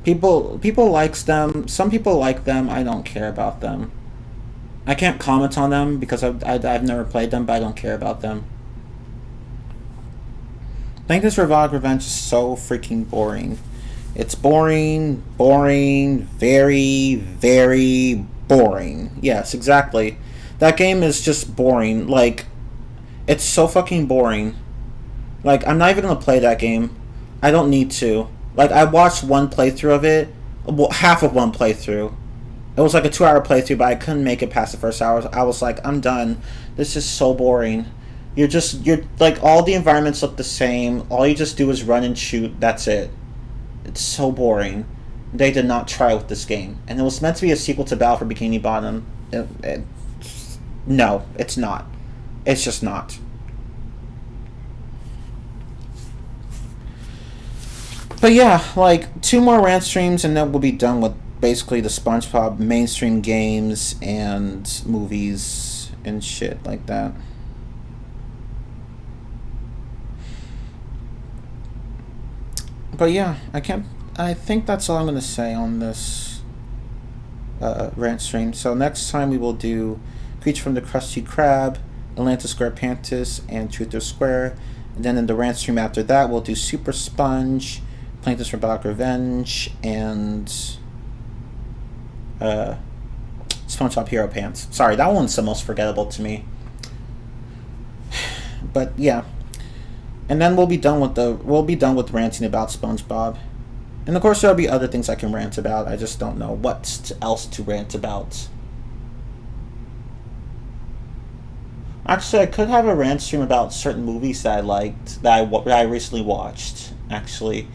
People likes them. Some people like them. I don't care about them. I can't comment on them because I've never played them, but I don't care about them. I think this Robotic Revenge is so freaking boring. It's boring, very, very boring. Yes, exactly. That game is just boring. Like, it's so fucking boring. Like, I'm not even gonna play that game. I don't need to. Like, I watched one playthrough of it. Well, half of one playthrough. It was like a 2-hour playthrough, but I couldn't make it past the first hour. I was like, I'm done. This is so boring. You're like, all the environments look the same. All you just do is run and shoot. That's it. It's so boring. They did not try with this game, and it was meant to be a sequel to Battle for Bikini Bottom. No, it's not. It's just not. But yeah, like 2 more rant streams, and then we'll be done with basically the SpongeBob mainstream games and movies and shit like that. But yeah, I think that's all I'm gonna say on this rant stream. So next time we will do Creature from the Krusty Krab, Atlanta SquarePants, and Truth or Square. And then in the rant stream after that, we'll do Super Sponge, Plankton's Robotic Revenge, and SpongeBob Hero Pants. Sorry, that one's the most forgettable to me. But yeah, and then we'll be done with ranting about SpongeBob, and of course there'll be other things I can rant about. I just don't know what else to rant about. Actually, I could have a rant stream about certain movies that I liked that I recently watched. Actually,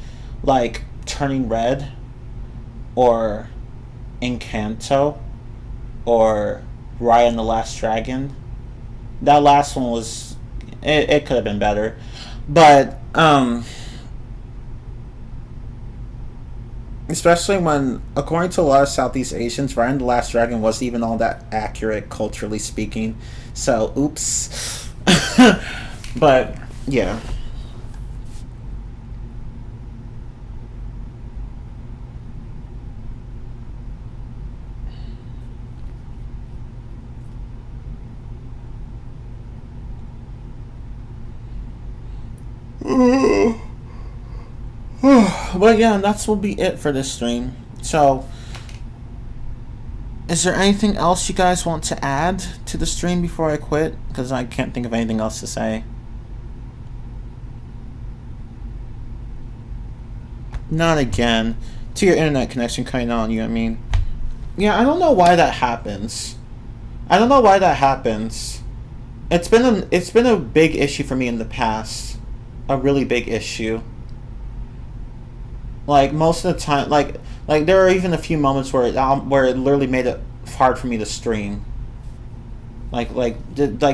like Turning Red, or Encanto, or Raya and the Last Dragon. That last one was it could have been better, but especially when, according to a lot of Southeast Asians, Raya and the Last Dragon wasn't even all that accurate culturally speaking. So, oops. But yeah. But yeah, that's will be it for this stream. So, is there anything else you guys want to add to the stream before I quit? Because I can't think of anything else to say. Not again. To your internet connection cutting on, you know what I mean? Yeah, I don't know why that happens. It's been a big issue for me in the past. A really big issue. Like most of the time, like there are even a few moments where it literally made it hard for me to stream. Like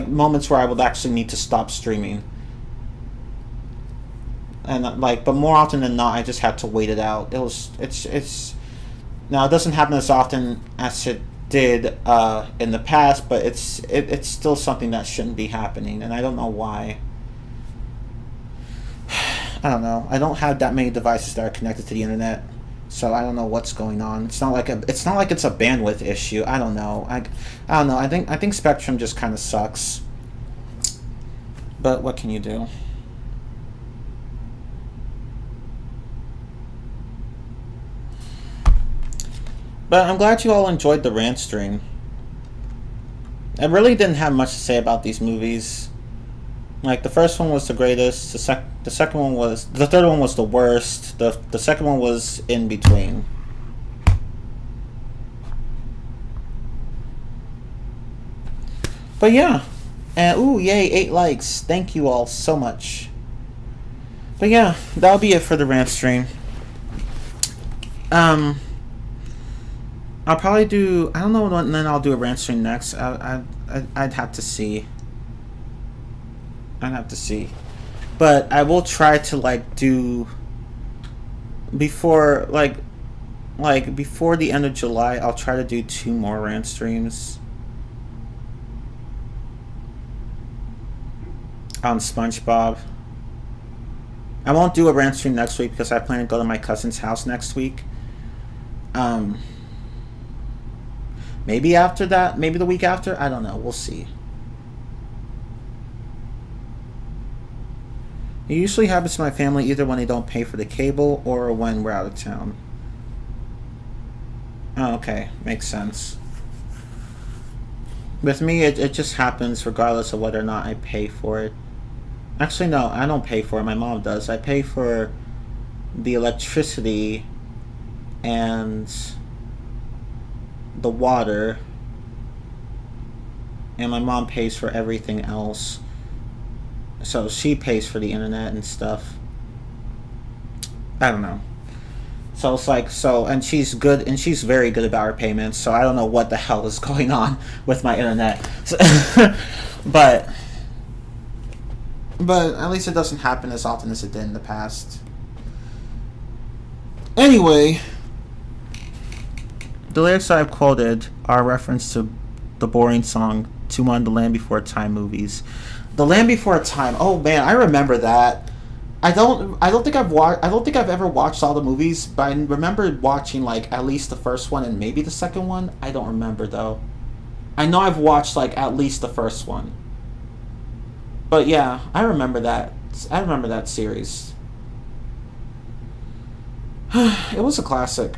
moments where I would actually need to stop streaming. And but more often than not, I just had to wait it out. It's now, it doesn't happen as often as it did in the past, but it's still something that shouldn't be happening, and I don't know why. I don't know. I don't have that many devices that are connected to the internet, so I don't know what's going on. It's not like it's a bandwidth issue. I don't know. I don't know. I think Spectrum just kind of sucks. But what can you do? But I'm glad you all enjoyed the rant stream. I really didn't have much to say about these movies. Like, the first one was the greatest. The third one was the worst. The second one was in between. But yeah, and ooh, yay, 8 likes. Thank you all so much. But yeah, that'll be it for the rant stream. I'll probably do, I don't know when then I'll do a rant stream next. I'd have to see. But I will try to do before before the end of July. I'll try to do 2 more rant streams on SpongeBob. I won't do a rant stream next week because I plan to go to my cousin's house next week. Maybe after that, maybe the week after, I don't know, we'll see. It usually happens to my family either when they don't pay for the cable or when we're out of town. Oh, okay, makes sense. With me, it just happens regardless of whether or not I pay for it. Actually, no, I don't pay for it. My mom does. I pay for the electricity and the water, and my mom pays for everything else. So she pays for the internet and stuff. I don't know. So it's like so, and she's good, and she's very good about her payments. So I don't know what the hell is going on with my internet, so, but at least it doesn't happen as often as it did in the past. Anyway, the lyrics I've quoted are a reference to the boring song to one of the Land Before Time movies. The Land Before Time. Oh man, I remember that. I don't think I've ever watched all the movies, but I remember watching like at least the first one and maybe the second one. I don't remember though. I know I've watched like at least the first one. But yeah, I remember that. I remember that series. It was a classic.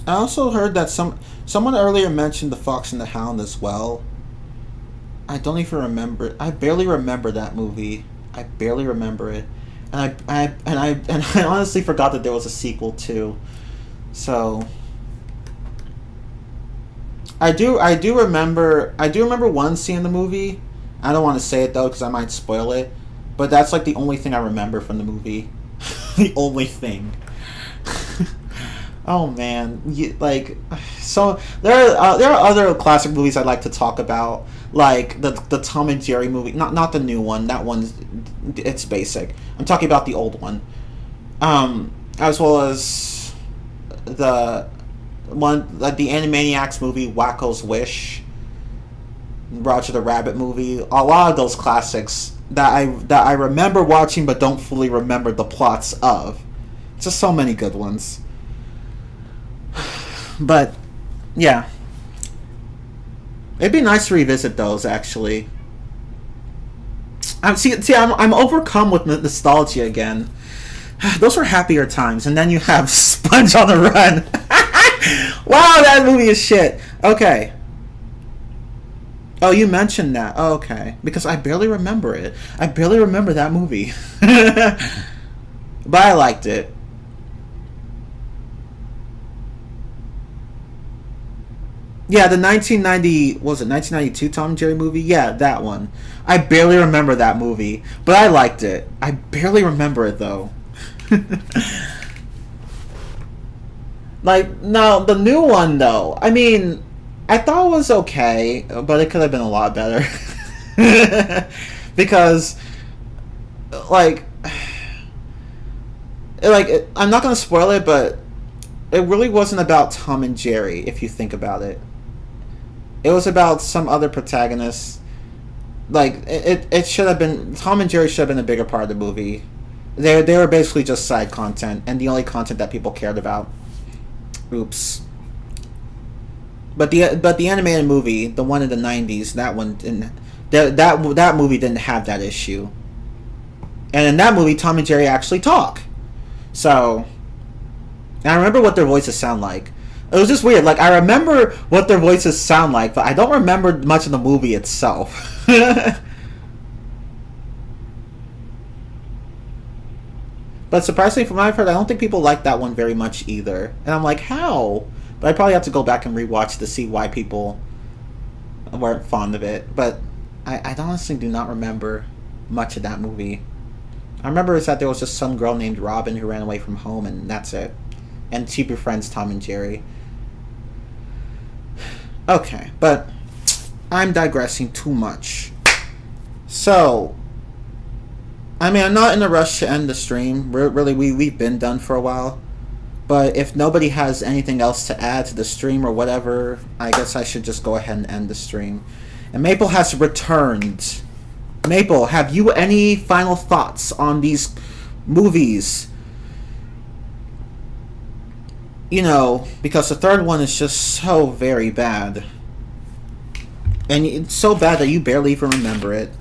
I also heard that someone earlier mentioned The Fox and the Hound as well. I don't even remember. I barely remember that movie. I barely remember it, and I honestly forgot that there was a sequel too. So I do remember one scene in the movie. I don't want to say it though because I might spoil it, but that's like the only thing I remember from the movie. The only thing. Oh man, so there are other classic movies I'd like to talk about, like the Tom and Jerry movie. Not the new one. That one's it's basic. I'm talking about the old one, as well as the one like the Animaniacs movie, Wacko's Wish, Roger the Rabbit movie. A lot of those classics that I remember watching but don't fully remember the plots of. Just so many good ones. But yeah, it'd be nice to revisit those actually. I'm overcome with nostalgia again. Those were happier times, and then you have Sponge on the Run. Wow, that movie is shit. Okay. Oh, you mentioned that. Oh, okay, because I barely remember it. I barely remember that movie, but I liked it. Yeah, the 1992 Tom and Jerry movie? Yeah, that one. I barely remember that movie, but I liked it. I barely remember it, though. Like, no, the new one, though. I mean, I thought it was okay, but it could have been a lot better. Because, like, I'm not going to spoil it, but it really wasn't about Tom and Jerry, if you think about it. It was about some other protagonist. Like it should have been Tom and Jerry should have been a bigger part of the movie. They were basically just side content and the only content that people cared about. Oops. But the animated movie, the one in the 90s, that one didn't. That movie didn't have that issue. And in that movie, Tom and Jerry actually talk. So, and I remember what their voices sound like. It was just weird. Like, I remember what their voices sound like, but I don't remember much of the movie itself. But surprisingly, from what I've heard, I don't think people like that one very much either. And I'm like, how? But I probably have to go back and rewatch to see why people weren't fond of it. But I honestly do not remember much of that movie. I remember is that there was just some girl named Robin who ran away from home, and that's it. And she befriends Tom and Jerry. Okay, but I'm digressing too much. So, I mean, I'm not in a rush to end the stream. We've been done for a while. But if nobody has anything else to add to the stream or whatever, I guess I should just go ahead and end the stream. And Maple has returned. Maple, have you any final thoughts on these movies? You know, because the third one is just so very bad. And it's so bad that you barely even remember it.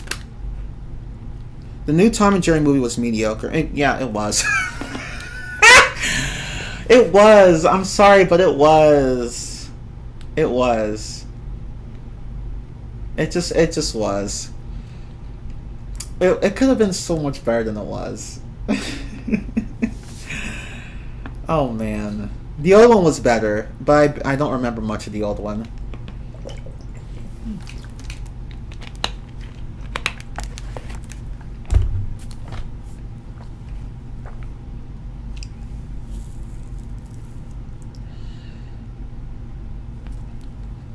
The new Tom and Jerry movie was mediocre. Yeah, it was. It was. I'm sorry, but it was. It was. It just was. It could have been so much better than it was. Oh man, the old one was better, but I don't remember much of the old one.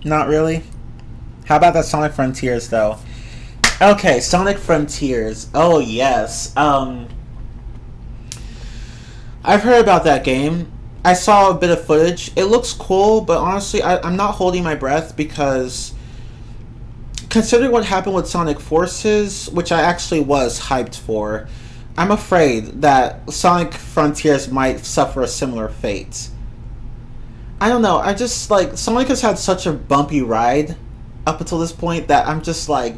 Not really. How about that Sonic Frontiers though? Okay, Sonic Frontiers. Oh yes. I've heard about that game. I saw a bit of footage. It looks cool, but honestly, I'm not holding my breath because considering what happened with Sonic Forces, which I actually was hyped for, I'm afraid that Sonic Frontiers might suffer a similar fate. I don't know. I just like Sonic has had such a bumpy ride up until this point that I'm just like,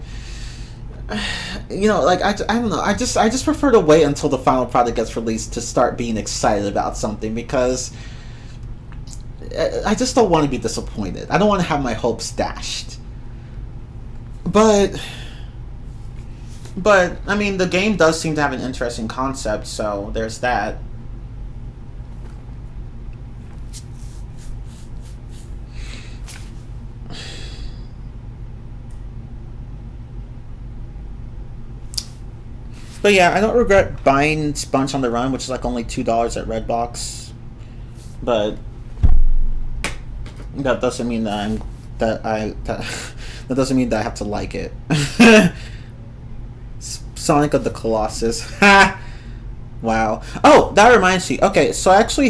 like I don't know. I just prefer to wait until the final product gets released to start being excited about something because I just don't want to be disappointed. I don't want to have my hopes dashed. But I mean, the game does seem to have an interesting concept, so there's that. But yeah, I don't regret buying Sponge on the Run, which is like only $2 at Redbox. But that doesn't mean that doesn't mean that I have to like it. Sonic of the Colossus. Ha! Wow. Oh, that reminds me. Okay, so I actually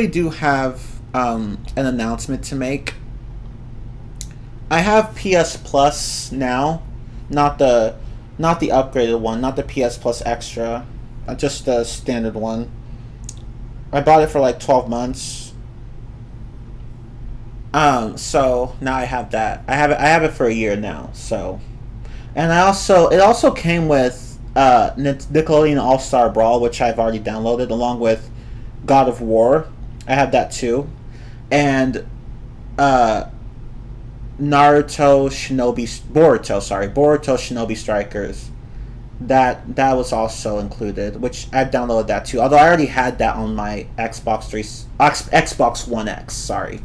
do have an announcement to make. I have PS Plus now, not the upgraded one, not the PS Plus Extra, just the standard one. I bought it for like 12 months. So now I have that. I have it for a year now. So, and it also came with Nickelodeon All Star Brawl, which I've already downloaded, along with God of War. I have that too, and Boruto Shinobi Strikers. That was also included, which I've downloaded that too. Although I already had that on my Xbox One X. Sorry.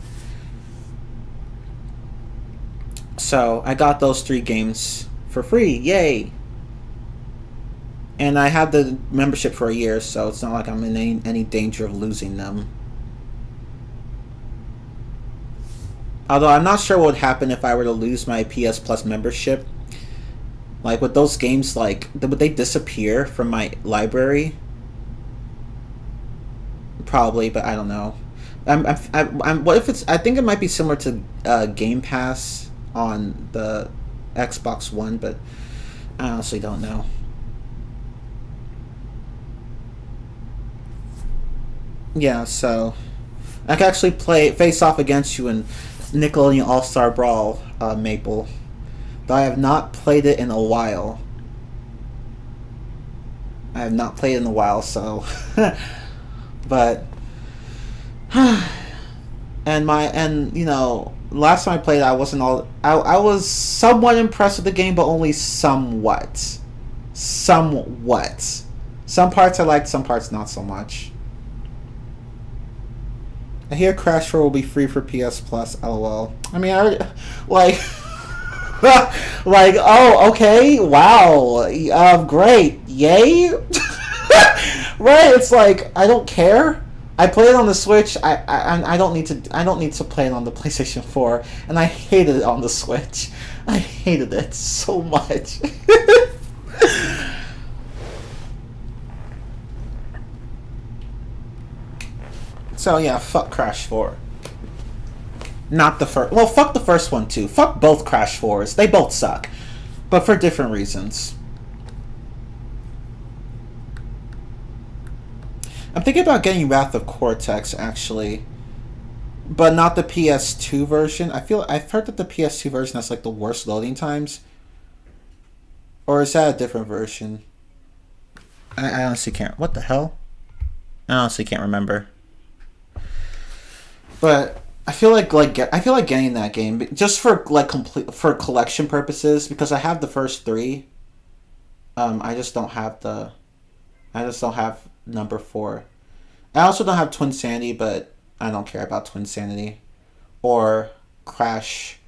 So I got those 3 games for free. Yay! And I had the membership for a year, so it's not like I'm in any danger of losing them. Although I'm not sure what would happen if I were to lose my PS Plus membership. Like, would those games, like, would they disappear from my library? Probably, but I don't know. What if it's... I think it might be similar to Game Pass on the Xbox One, but I honestly don't know. Yeah, so I can actually face off against you in Nickelodeon All Star Brawl, Maple. Though I have not played it in a while. So but last time I played it, I was somewhat impressed with the game, but only somewhat. Some parts I liked, some parts not so much. I hear Crash 4 will be free for PS Plus. LOL. I mean, I already, like, like, oh, okay, wow, great, yay. Right? It's like I don't care. I play it on the Switch. I don't need to play it on the PlayStation 4, and I hated it on the Switch. I hated it so much. So yeah, fuck Crash 4. Not the first. Well, fuck the first one too. Fuck both Crash 4s. They both suck, but for different reasons. I'm thinking about getting Wrath of Cortex actually, but not the PS2 version. I've heard that the PS2 version has like the worst loading times, or is that a different version? I honestly can't. What the hell? I honestly can't remember. But I feel like getting that game just for like for collection purposes because I have the first 3. I just don't have number 4. I also don't have Twin Sanity, but I don't care about Twin Sanity or Crash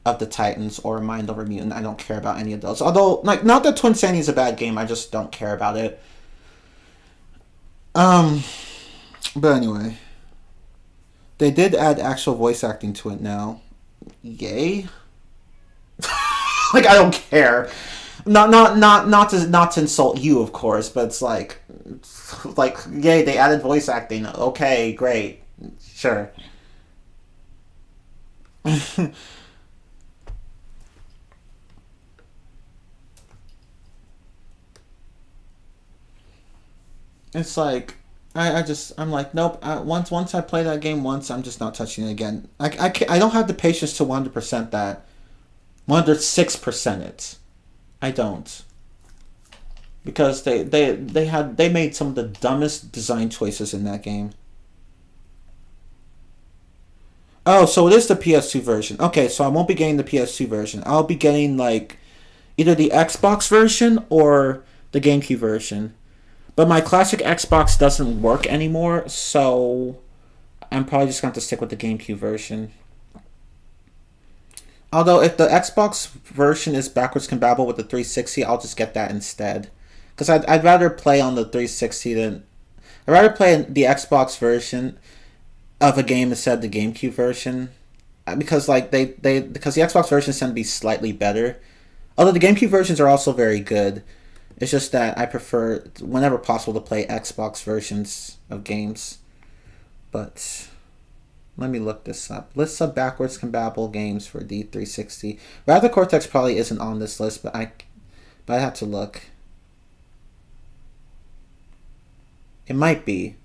of the Titans or Mind Over Mutant. I don't care about any of those. Although, like, not that Twin Sanity is a bad game, I just don't care about it. But anyway, they did add actual voice acting to it now. Yay! Like, I don't care. Not to insult you, of course, but it's like, yay! They added voice acting. Okay, great, sure. It's like I'm like, nope. Once I play that game once, I'm just not touching it again. I don't have the patience to 100% that 106% it. I don't, because they made some of the dumbest design choices in that game. Oh, so it is the PS2 version. Okay, so I won't be getting the PS2 version. I'll be getting like either the Xbox version or the GameCube version. But my classic Xbox doesn't work anymore, so I'm probably just going to have to stick with the GameCube version. Although if the Xbox version is backwards compatible with the 360, I'll just get that instead. Because I'd rather play on the 360 than... I'd rather play the Xbox version of a game instead of the GameCube version. Because like because the Xbox versions tend to be slightly better. Although the GameCube versions are also very good. It's just that I prefer, whenever possible, to play Xbox versions of games. But let me look this up. List of backwards compatible games for the 360. Rather Cortex probably isn't on this list, but I have to look. It might be.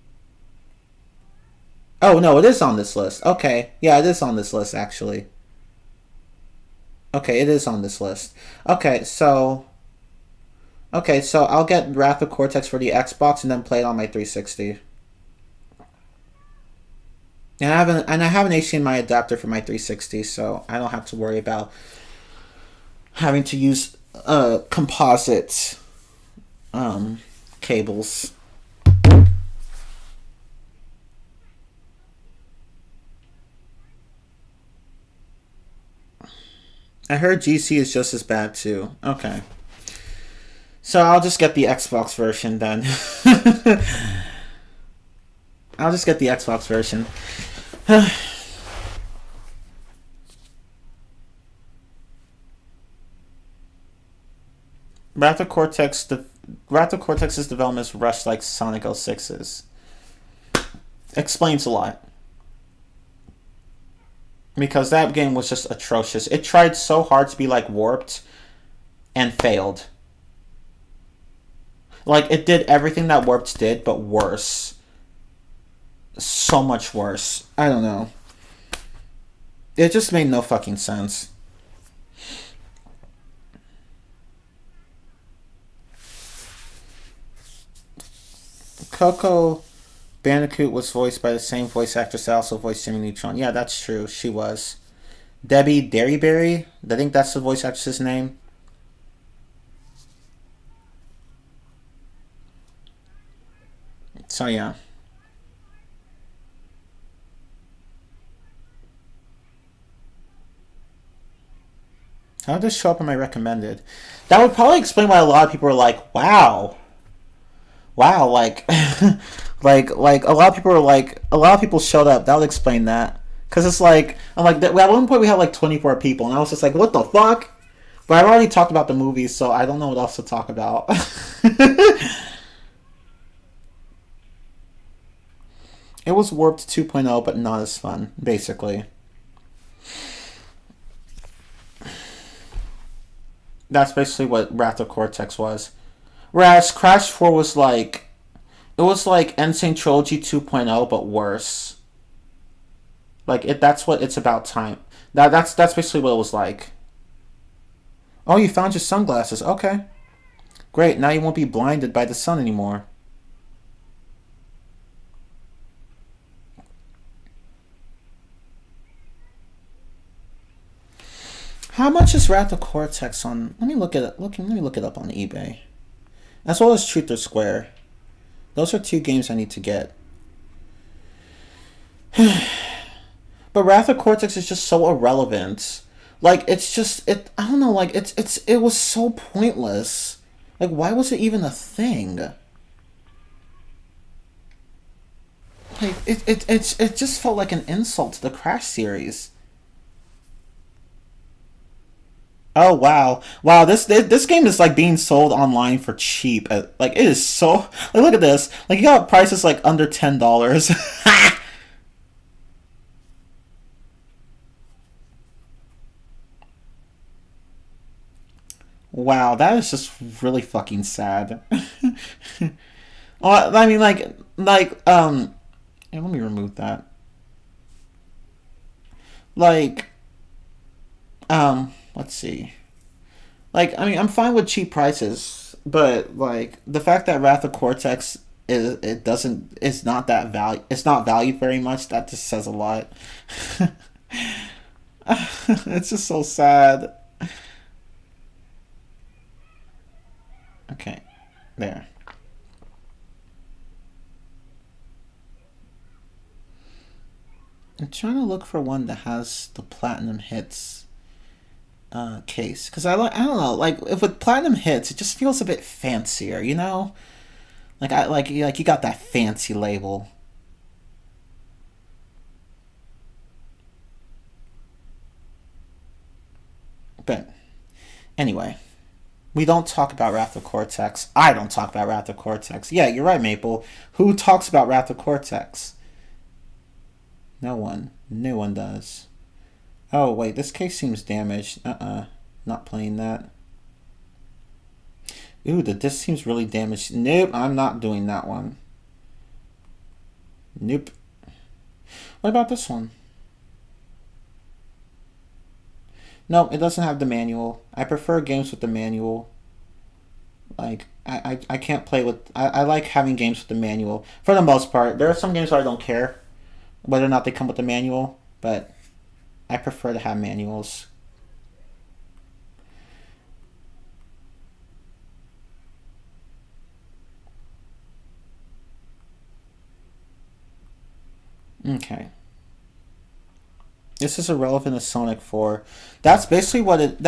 Oh, no, it is on this list. Okay. Yeah, it is on this list, actually. Okay, it is on this list. Okay, so I'll get Wrath of Cortex for the Xbox and then play it on my 360. And I have an HDMI adapter for my 360, so I don't have to worry about having to use composite cables. I heard GC is just as bad too. Okay. So I'll just get the Xbox version then. I'll just get the Xbox version. Wrath of Cortex's development is rushed like Sonic 06's. Explains a lot. Because that game was just atrocious. It tried so hard to be like Warped and failed. Like, it did everything that Warped did, but worse. So much worse. I don't know. It just made no fucking sense. Coco Bandicoot was voiced by the same voice actress that also voiced Jimmy Neutron. Yeah, that's true. She was. Debbie Derryberry? I think that's the voice actress's name. So, yeah. How did this show up in my recommended? That would probably explain why a lot of people were like, wow, like, like a lot of people showed up. That would explain that. Because it's like, I'm like, at one point we had like 24 people, and I was just like, what the fuck? But I've already talked about the movies, so I don't know what else to talk about. It was Warped 2.0, but not as fun, basically. That's basically what Wrath of Cortex was. Whereas Crash 4 was like... It was like Insane Trilogy 2.0, but worse. Like, that's what it's about time. That's basically what it was like. Oh, you found your sunglasses. Okay. Great, now you won't be blinded by the sun anymore. How much is Wrath of Cortex on? Let me look it up. Let me look it up on eBay. As well as Truth or Square. Those are two games I need to get. But Wrath of Cortex is just so irrelevant. Like it's just it. I don't know. Like it was so pointless. Like why was it even a thing? Like it just felt like an insult to the Crash series. Oh wow! This game is like being sold online for cheap. Like it is so. Like look at this. Like you got prices like under $10. Wow, that is just really fucking sad. Well, I mean, yeah, let me remove that. Like, let's see. Like, I mean, I'm fine with cheap prices, but like the fact that Wrath of Cortex is not that value it's not valued very much. That just says a lot. It's just so sad. Okay, there. I'm trying to look for one that has the platinum hits case because I don't know, like if with platinum hits it just feels a bit fancier, you know, like I like you got that fancy label. But anyway, we don't talk about Wrath of Cortex. I don't talk about Wrath of Cortex. Yeah, you're right, Maple. Who talks about Wrath of Cortex? No one. No one does. Oh wait, this case seems damaged. Not playing that. Ooh, the disc seems really damaged. Nope, I'm not doing that one. Nope. What about this one? No, it doesn't have the manual. I prefer games with the manual. Like, I can't play with... I like having games with the manual. For the most part. There are some games where I don't care whether or not they come with the manual, but I prefer to have manuals. Okay. This is irrelevant to Sonic 4. That's basically what it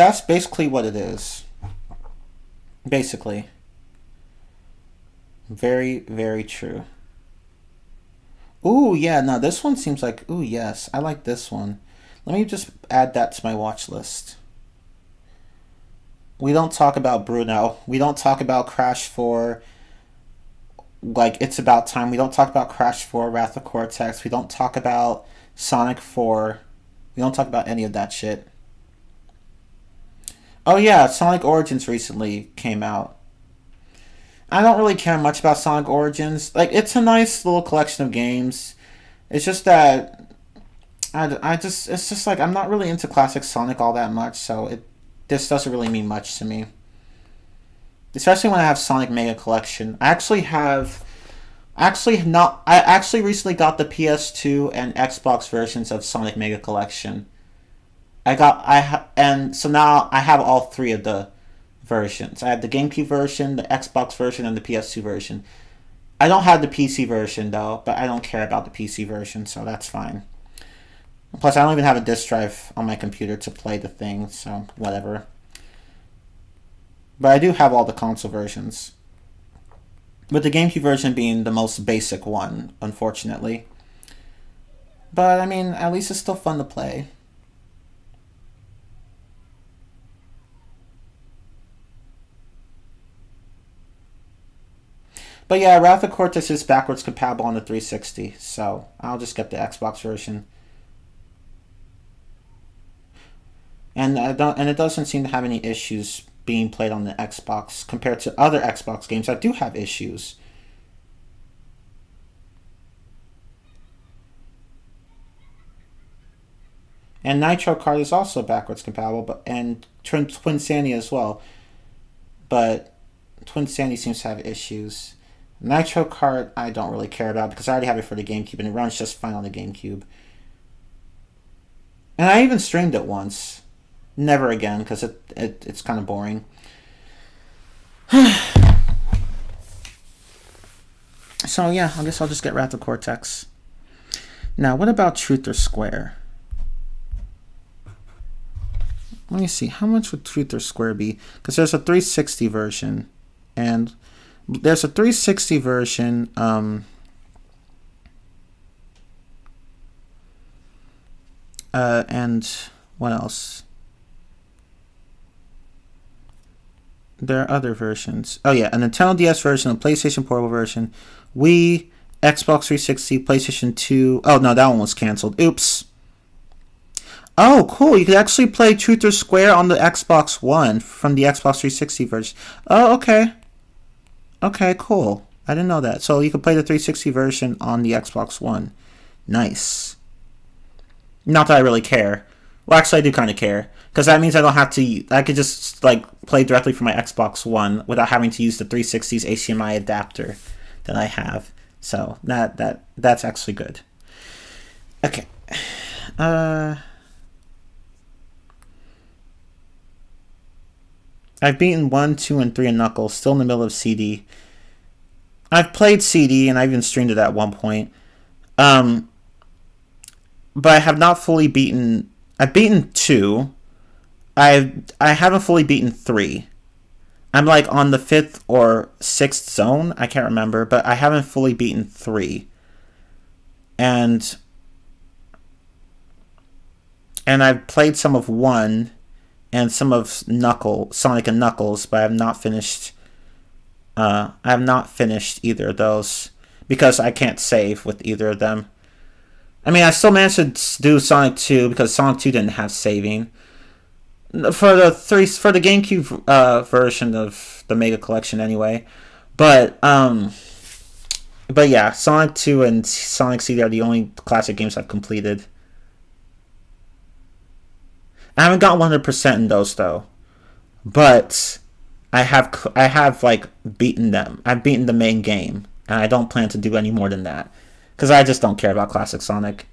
is. Basically. Very, very true. Ooh, yeah, no, this one seems like, ooh, yes, I like this one. Let me just add that to my watch list. We don't talk about Bruno. We don't talk about Crash 4. Like, it's about time. We don't talk about Crash 4, Wrath of Cortex. We don't talk about Sonic 4. We don't talk about any of that shit. Oh, yeah, Sonic Origins recently came out. I don't really care much about Sonic Origins. Like, it's a nice little collection of games. It's just that it's just like I'm not really into classic Sonic all that much, so this doesn't really mean much to me. Especially when I have Sonic Mega Collection. I actually recently got the PS2 and Xbox versions of Sonic Mega Collection. And so now I have all three of the versions. I have the GameCube version, the Xbox version, and the PS2 version. I don't have the PC version though, but I don't care about the PC version, so that's fine. Plus, I don't even have a disc drive on my computer to play the thing, so whatever. But I do have all the console versions. With the GameCube version being the most basic one, unfortunately. But, I mean, at least it's still fun to play. But yeah, Wrath of Cortex is backwards compatible on the 360, so I'll just get the Xbox version. And it doesn't seem to have any issues being played on the Xbox compared to other Xbox games that do have issues. And Nitro Kart is also backwards compatible, and Twin Sandy as well. But Twin Sandy seems to have issues. Nitro Kart I don't really care about because I already have it for the GameCube and it runs just fine on the GameCube. And I even streamed it once. Never again because it's kind of boring. So yeah, I guess I'll just get Wrath of Cortex. Now, what about Truth or Square? Let me see. How much would Truth or Square be? Because there's a 360 version. And there's a 360 version. And what else? There are other versions. Oh, yeah. A Nintendo DS version, a PlayStation Portable version, Wii, Xbox 360, PlayStation 2. Oh, no, that one was canceled. Oops. Oh, cool. You could actually play Truth or Square on the Xbox One from the Xbox 360 version. Oh, okay. Okay, cool. I didn't know that. So you could play the 360 version on the Xbox One. Nice. Not that I really care. Well, actually, I do kind of care. Because that means I don't have to... I could just, like, play directly from my Xbox One without having to use the 360's HDMI adapter that I have. So, that's actually good. Okay. I've beaten 1, 2, and 3 in Knuckles. Still in the middle of CD. I've played CD, and I even streamed it at one point. But I have not fully beaten... I've beaten 2. I haven't fully beaten 3. I'm like on the 5th or 6th zone. I can't remember. But I haven't fully beaten 3. And I've played some of 1 and some of Sonic and Knuckles, but I have not finished... I have not finished either of those. Because I can't save with either of them. I mean, I still managed to do Sonic 2 because Sonic 2 didn't have saving. For the GameCube version of the Mega Collection anyway. But yeah, Sonic 2 and Sonic CD are the only classic games I've completed. I haven't got 100% in those though. But I have like beaten them. I've beaten the main game, and I don't plan to do any more than that. Because I just don't care about classic Sonic.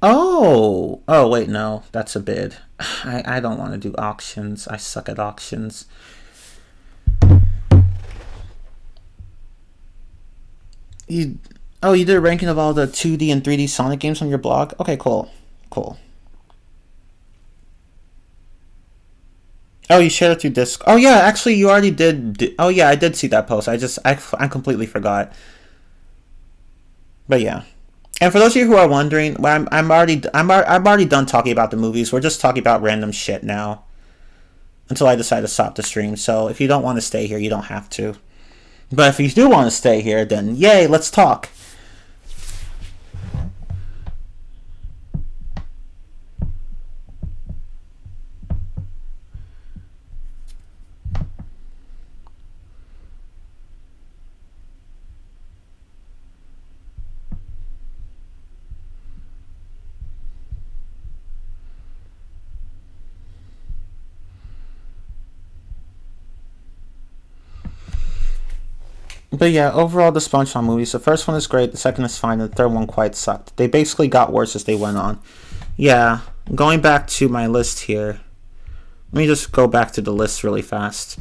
Oh, wait, no. That's a bid. I don't want to do auctions. I suck at auctions. You did a ranking of all the 2D and 3D Sonic games on your blog? Okay, cool. Oh, you shared it through Discord. Oh, yeah, actually, you already did. Oh, yeah, I did see that post. I completely forgot. But yeah. And for those of you who are wondering, well, I'm already done talking about the movies. We're just talking about random shit now. Until I decide to stop the stream. So if you don't want to stay here, you don't have to. But if you do want to stay here, then yay, let's talk. But yeah, overall, the SpongeBob movies, the first one is great, the second is fine, and the third one quite sucked. They basically got worse as they went on. Yeah, going back to my list here. Let me just go back to the list really fast.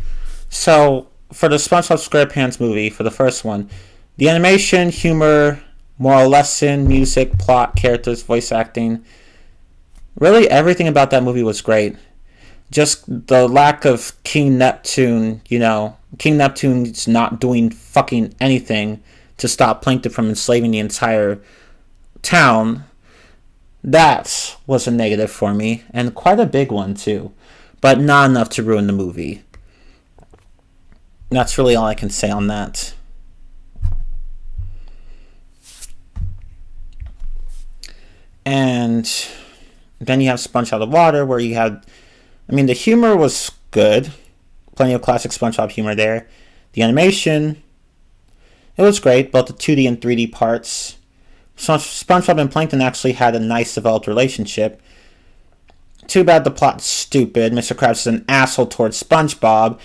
So, for the SpongeBob SquarePants movie, for the first one, the animation, humor, moral lesson, music, plot, characters, voice acting, really everything about that movie was great. Just the lack of King Neptune, King Neptune's not doing fucking anything to stop Plankton from enslaving the entire town. That was a negative for me, and quite a big one too, but not enough to ruin the movie. That's really all I can say on that. And then you have Sponge Out of Water, where you had... the humor was good. Plenty of classic SpongeBob humor there. The animation, it was great, both the 2D and 3D parts. SpongeBob and Plankton actually had a nice developed relationship. Too bad the plot's stupid. Mr. Krabs is an asshole towards SpongeBob.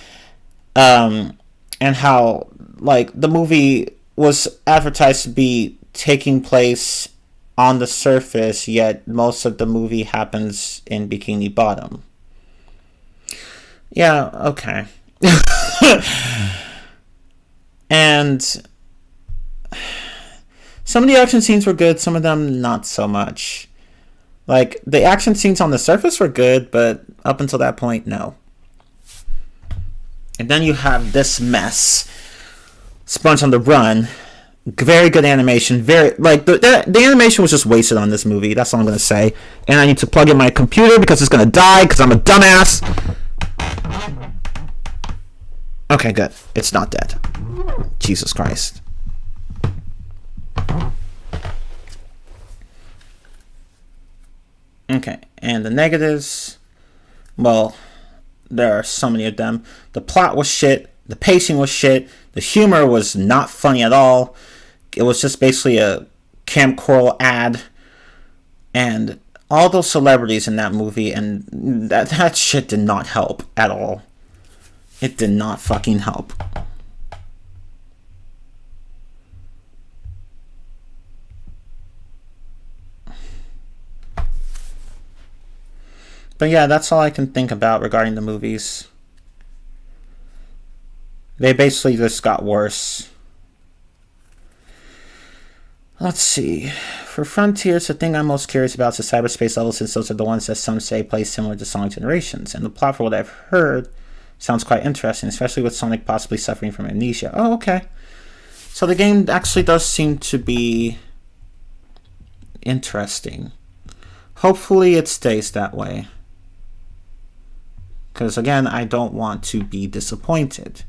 And how, the movie was advertised to be taking place on the surface, yet most of the movie happens in Bikini Bottom. Yeah, okay. And some of the action scenes were good, some of them not so much. Like, the action scenes on the surface were good, but up until that point, no. And then you have this mess. Sponge on the Run. Very good animation. Very, like, the animation was just wasted on this movie. That's all I'm going to say. And I need to plug in my computer because it's going to die because I'm a dumbass. Okay, good. It's not dead. Jesus Christ. Okay, and the negatives, well, there are so many of them. The plot was shit, the pacing was shit, the humor was not funny at all. It was just basically a Camp Coral ad, and all those celebrities in that movie, and that shit did not help at all. It did not fucking help. But yeah, that's all I can think about regarding the movies. They basically just got worse. Let's see. For Frontiers, the thing I'm most curious about is the cyberspace levels, since those are the ones that some say play similar to Sonic Generations. And the plot, for what I've heard, sounds quite interesting, especially with Sonic possibly suffering from amnesia. Oh, okay. So the game actually does seem to be interesting. Hopefully it stays that way. Because, again, I don't want to be disappointed.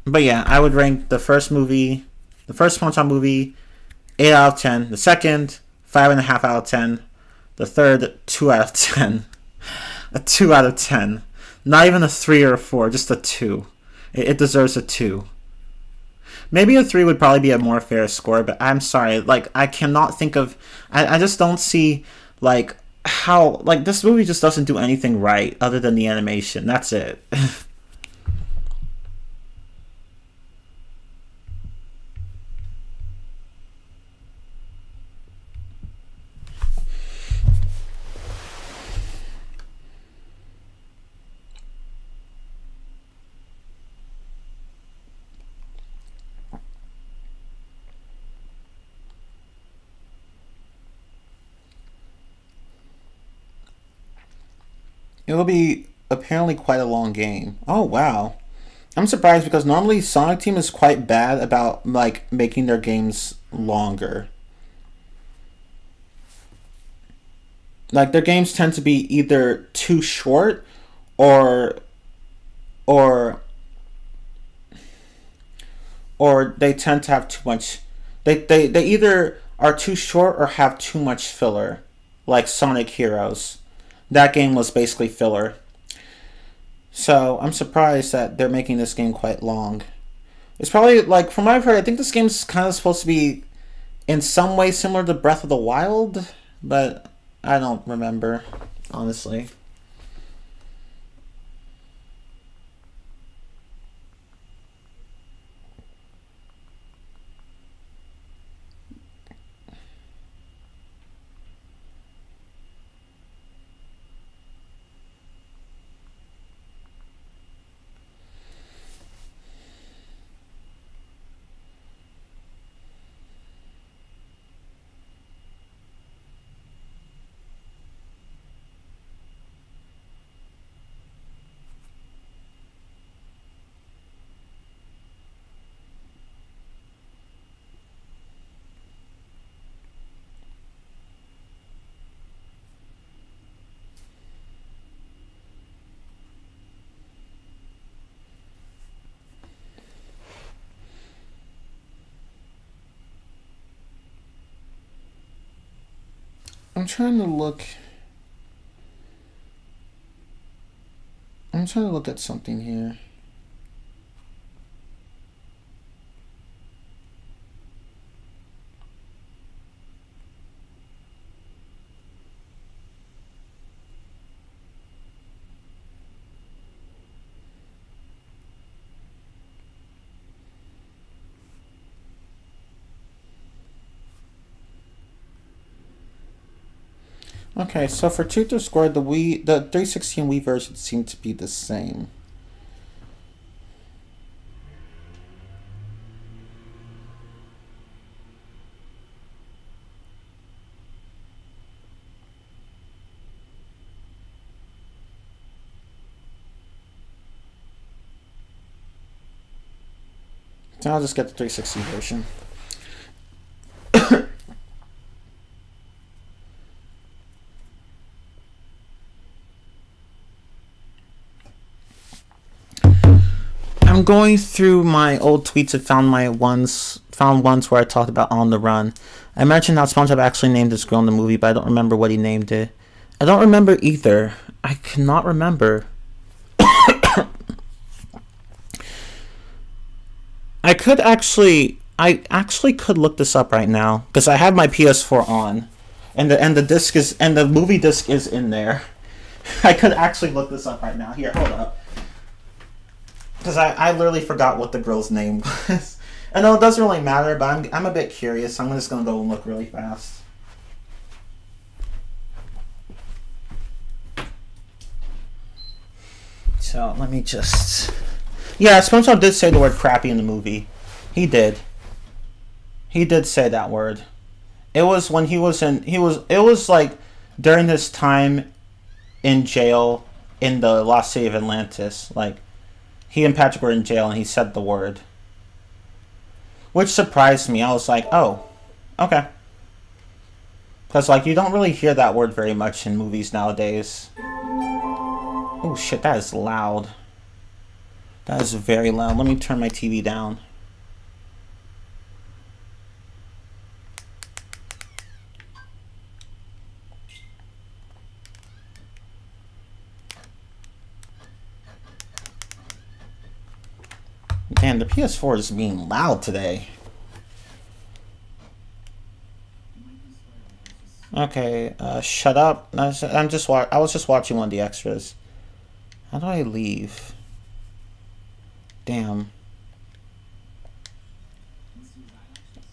But yeah, I would rank the first SpongeBob movie, 8 out of 10. The second, 5.5 out of 10. The third, 2 out of 10. A 2 out of 10. Not even a 3 or a 4, just a 2. It deserves a 2. Maybe a 3 would probably be a more fair score, but I'm sorry. Like, I cannot think of... I just don't see, like... how, like, this movie just doesn't do anything right other than the animation. That's it. It'll be apparently quite a long game. Oh, wow. I'm surprised because normally Sonic Team is quite bad about, like, making their games longer. Like, their games tend to be either too short or or or they tend to have too much. They either are too short or have too much filler, like Sonic Heroes. That game was basically filler. So I'm surprised that they're making this game quite long. It's probably, like, from what I've heard, I think this game's kind of supposed to be in some way similar to Breath of the Wild, but I don't remember, honestly. I'm trying to look. I'm trying to look at something here. Okay, so for Truth or Square, the 316 Wii version seemed to be the same. So I'll just get the 360 version. I'm going through my old tweets and found ones where I talked about On the Run. I mentioned how SpongeBob actually named this girl in the movie, but I don't remember what he named it. I don't remember either. I cannot remember. I actually could look this up right now because I have my PS4 on, and the movie disc is in there. I could actually look this up right now. Here, hold up. Because I literally forgot what the girl's name was. I know it doesn't really matter, but I'm a bit curious. So I'm just going to go and look really fast. So let me just... Yeah, SpongeBob did say the word crappy in the movie. He did. He did say that word. It was when it was like during his time in jail in the lost city of Atlantis. Like, he and Patrick were in jail and he said the word. Which surprised me. I was like, oh, okay. Because, like, you don't really hear that word very much in movies nowadays. Oh, shit, that is loud. That is very loud. Let me turn my TV down. Damn, the PS4 is being loud today. Okay, shut up. I was just watching one of the extras. How do I leave? Damn.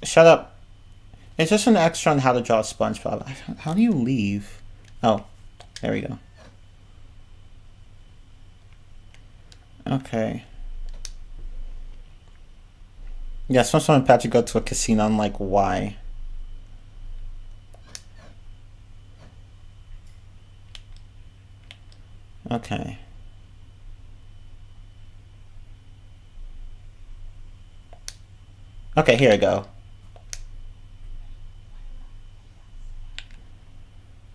Shut up. It's just an extra on how to draw SpongeBob. How do you leave? Oh, there we go. Okay. Yeah, SpongeBob and Patrick go to a casino. I'm like, why? Okay. Okay, here I go.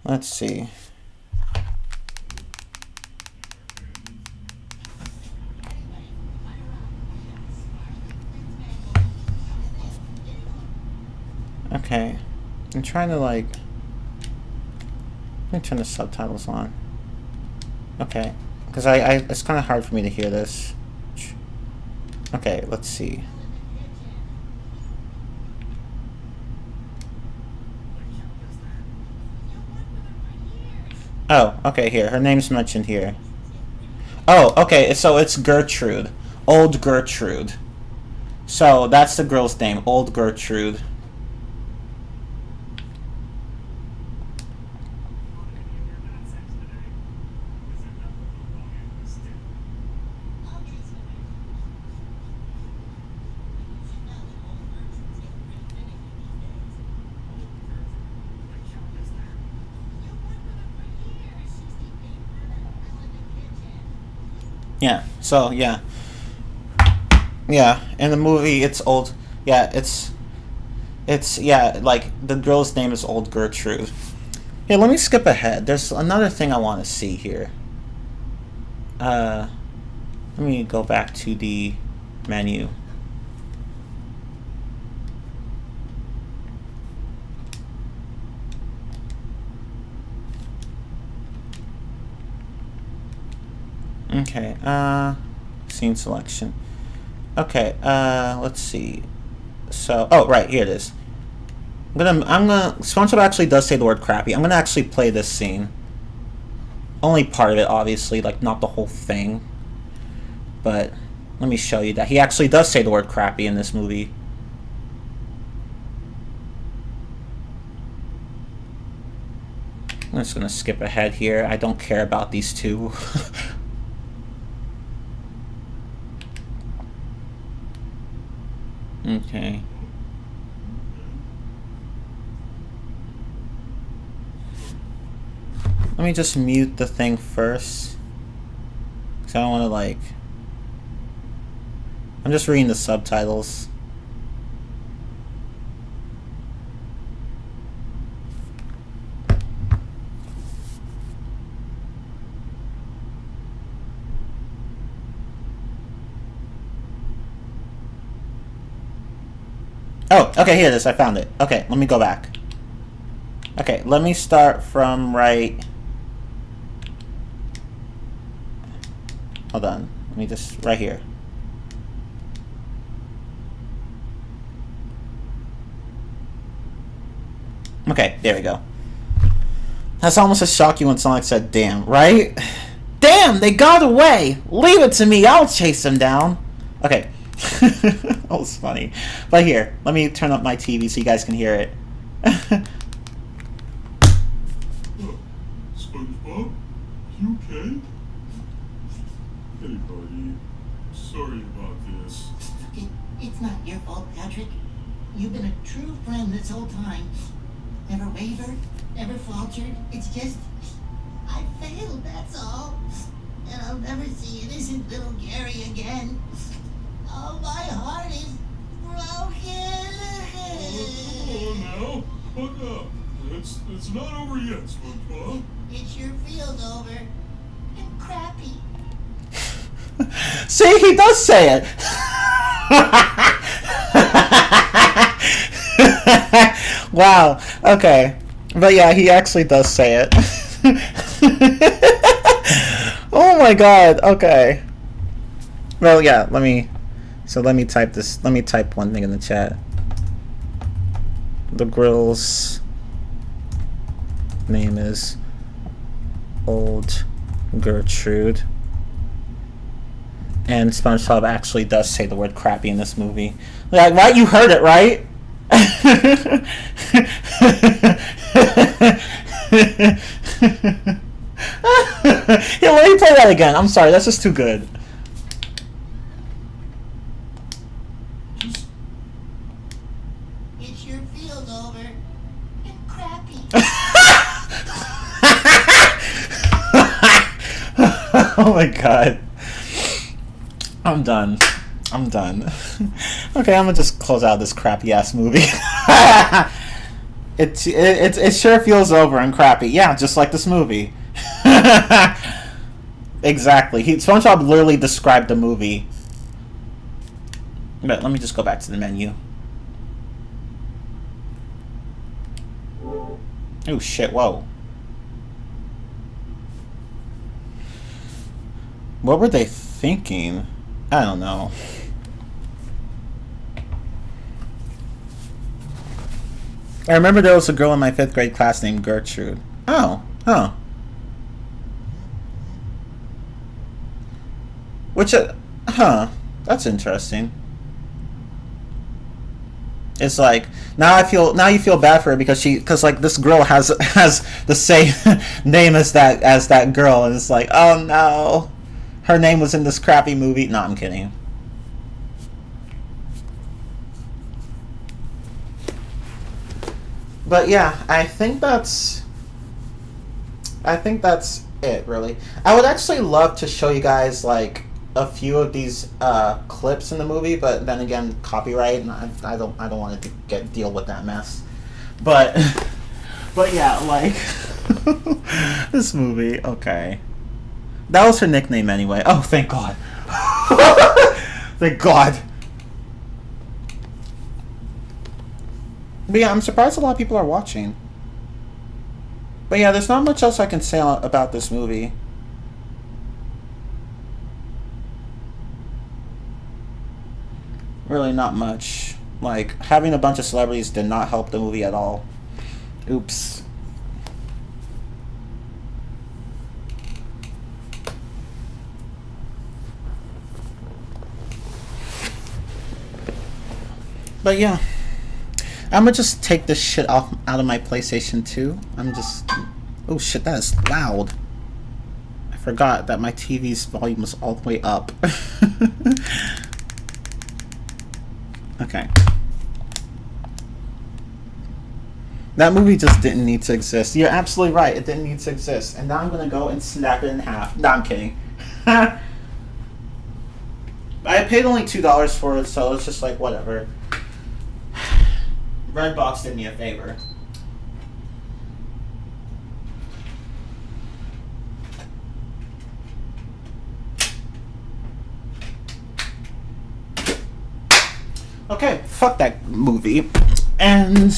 Let's see. Okay. I'm trying to, like... Let me turn the subtitles on. Okay. Because it's kind of hard for me to hear this. Okay, let's see. Oh, okay, here. Her name's mentioned here. Oh, okay, so it's Gertrude. Old Gertrude. So, that's the girl's name. Old Gertrude. Yeah, so, yeah. Yeah, in the movie, it's old. Yeah, yeah, like, the girl's name is Old Gertrude. Here, let me skip ahead. There's another thing I want to see here. Let me go back to the menu. Okay, scene selection. Okay, let's see. So, oh, right, here it is. SpongeBob actually does say the word crappy. I'm gonna actually play this scene. Only part of it, obviously, like, not the whole thing. But, let me show you that he actually does say the word crappy in this movie. I'm just gonna skip ahead here. I don't care about these two. Okay. Let me just mute the thing first. Because I don't want to, like... I'm just reading the subtitles. Oh, okay, here it is. I found it. Okay, let me go back. Okay, let me start from right... Hold on. Let me just... Right here. Okay, there we go. That's almost as shocking when someone said, damn, right? Damn, they got away! Leave it to me, I'll chase them down. Okay. That was funny. But here, let me turn up my TV so you guys can hear it. SpongeBob? You okay? Hey, buddy. Sorry about this. It's not your fault, Patrick. You've been a true friend this whole time. Never wavered, never faltered. It's just, I failed, that's all. And I'll never see innocent little Gary again. Oh, my heart is broken. Come on now. Buck up. It's not over yet, SpongeBob. It sure feels over. And crappy. See, he does say it. Wow. Okay. But yeah, he actually does say it. Oh my god. Okay. Well, yeah, let me type this. Let me type one thing in the chat. The grill's name is Old Gertrude. And SpongeBob actually does say the word crappy in this movie. Like, right? You heard it, right? Yeah, let me play that again. I'm sorry, that's just too good. It sure feels over. And crappy. Oh my god. I'm done. I'm done. Okay, I'm gonna just close out this crappy ass movie. It sure feels over and crappy. Yeah, just like this movie. Exactly. SpongeBob literally described the movie. But let me just go back to the menu. Oh shit! Whoa. What were they thinking? I don't know. I remember there was a girl in my 5th grade class named Gertrude. Oh, huh. That's interesting. It's like now you feel bad for her because like this girl has the same name as that girl, and it's like, oh no, her name was in this crappy movie. No, I'm kidding. But yeah, I think that's it, really. I would actually love to show you guys like a few of these clips in the movie, but then again, copyright, and I don't want to deal with that mess. But yeah, like this movie. Okay, that was her nickname anyway. Oh, thank God. Thank God. But yeah, I'm surprised a lot of people are watching. But yeah, there's not much else I can say about this movie. Really not much. Like, having a bunch of celebrities did not help the movie at all. Oops. But yeah. I'm gonna just take this shit out of my PlayStation 2. I'm just Oh shit, that is loud. I forgot that my TV's volume was all the way up. Okay. That movie just didn't need to exist. You're absolutely right. It didn't need to exist. And now I'm gonna go and snap it in half. No, I'm kidding. I paid only $2 for it, so it's just like whatever. Redbox did me a favor. Okay, fuck that movie. And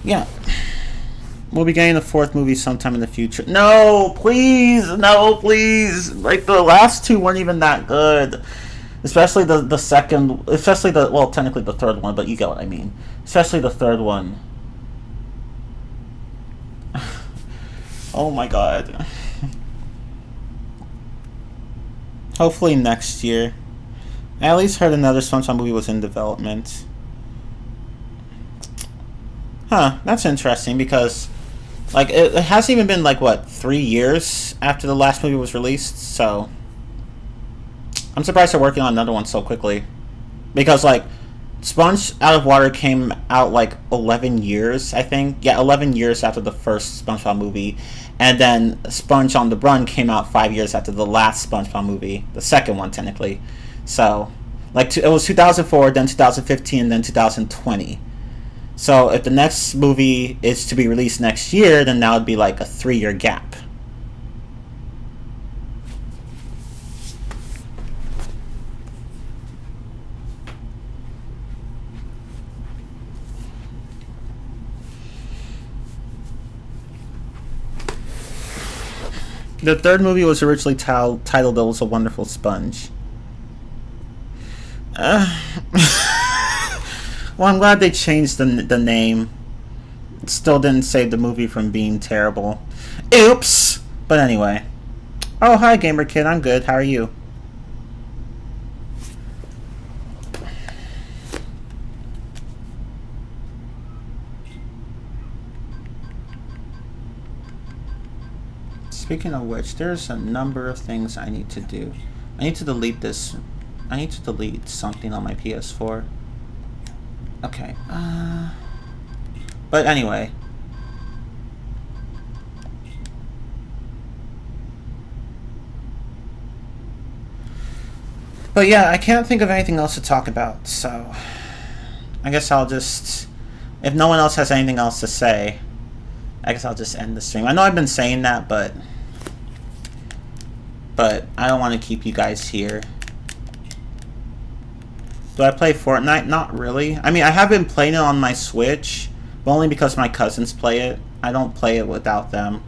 yeah. We'll be getting a 4th movie sometime in the future. No, please. No, please. Like, the last 2 weren't even that good. Especially the second, especially well, technically the 3rd one, but you get what I mean. Especially the 3rd one. Oh my god. Hopefully next year. I at least heard another SpongeBob movie was in development. Huh, that's interesting because, like, it hasn't even been, like, what, 3 years after the last movie was released, so I'm surprised they're working on another one so quickly. Because, like, Sponge Out of Water came out, like, 11 years, I think. Yeah, 11 years after the first SpongeBob movie. And then Sponge on the Run came out 5 years after the last SpongeBob movie. The second one, technically. So, like, it was 2004, then 2015, then 2020. So, if the next movie is to be released next year, then that would be, like, a 3-year gap. The 3rd movie was originally titled It Was a Wonderful Sponge. Well, I'm glad they changed the name. It still didn't save the movie from being terrible. Oops! But anyway. Oh, hi, Gamer Kid. I'm good. How are you? Speaking of which, there's a number of things I need to do. I need to delete this. I need to delete something on my PS4. Okay. But anyway. But yeah, I can't think of anything else to talk about, so I guess I'll just, if no one else has anything else to say, I guess I'll just end the stream. I know I've been saying that, but I don't want to keep you guys here. Do I play Fortnite? Not really. I mean, I have been playing it on my Switch, but only because my cousins play it. I don't play it without them.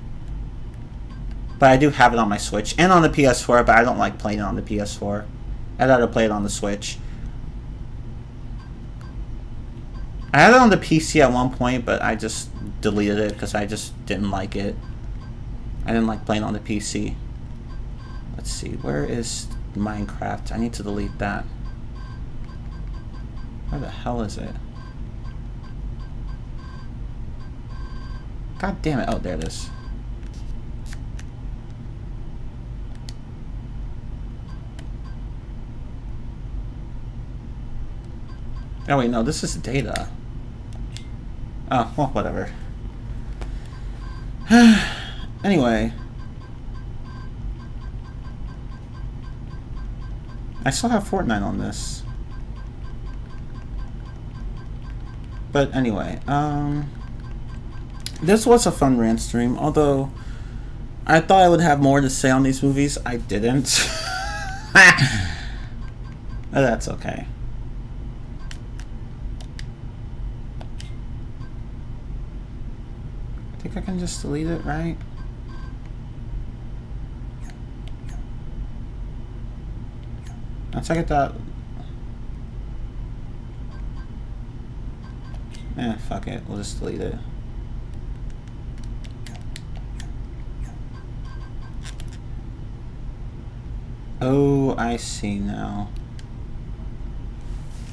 But I do have it on my Switch and on the PS4, but I don't like playing it on the PS4. I'd rather play it on the Switch. I had it on the PC at one point, but I just deleted it because I just didn't like it. I didn't like playing on the PC. Let's see, where is Minecraft? I need to delete that. Where the hell is it? God damn it. Oh, there it is. Oh wait, no, this is data. Oh, well, whatever. Anyway. I still have Fortnite on this. But anyway, this was a fun rant stream, although I thought I would have more to say on these movies. I didn't. But that's okay. I think I can just delete it, right? I'll check it out. Fuck it. We'll just delete it. Oh, I see now.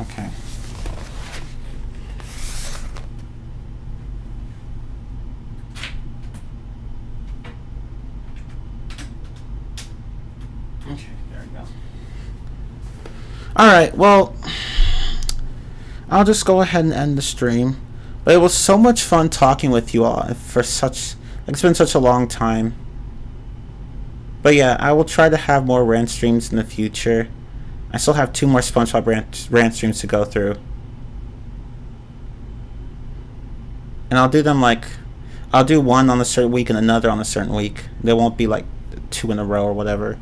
Okay. No. Alright, well, I'll just go ahead and end the stream. But it was so much fun talking with you all for such... It's been such a long time. But yeah, I will try to have more rant streams in the future. I still have 2 more SpongeBob rant streams to go through. And I'll do them like... I'll do one on a certain week and another on a certain week. There won't be like 2 in a row or whatever.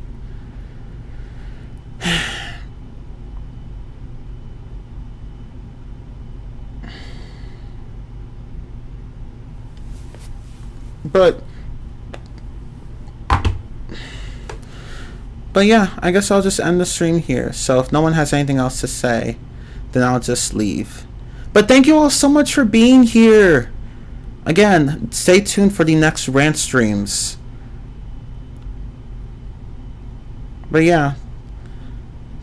But yeah, I guess I'll just end the stream here. So if no one has anything else to say, then I'll just leave. But thank you all so much for being here. Again, stay tuned for the next rant streams. But yeah,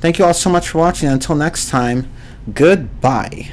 thank you all so much for watching. Until next time, goodbye.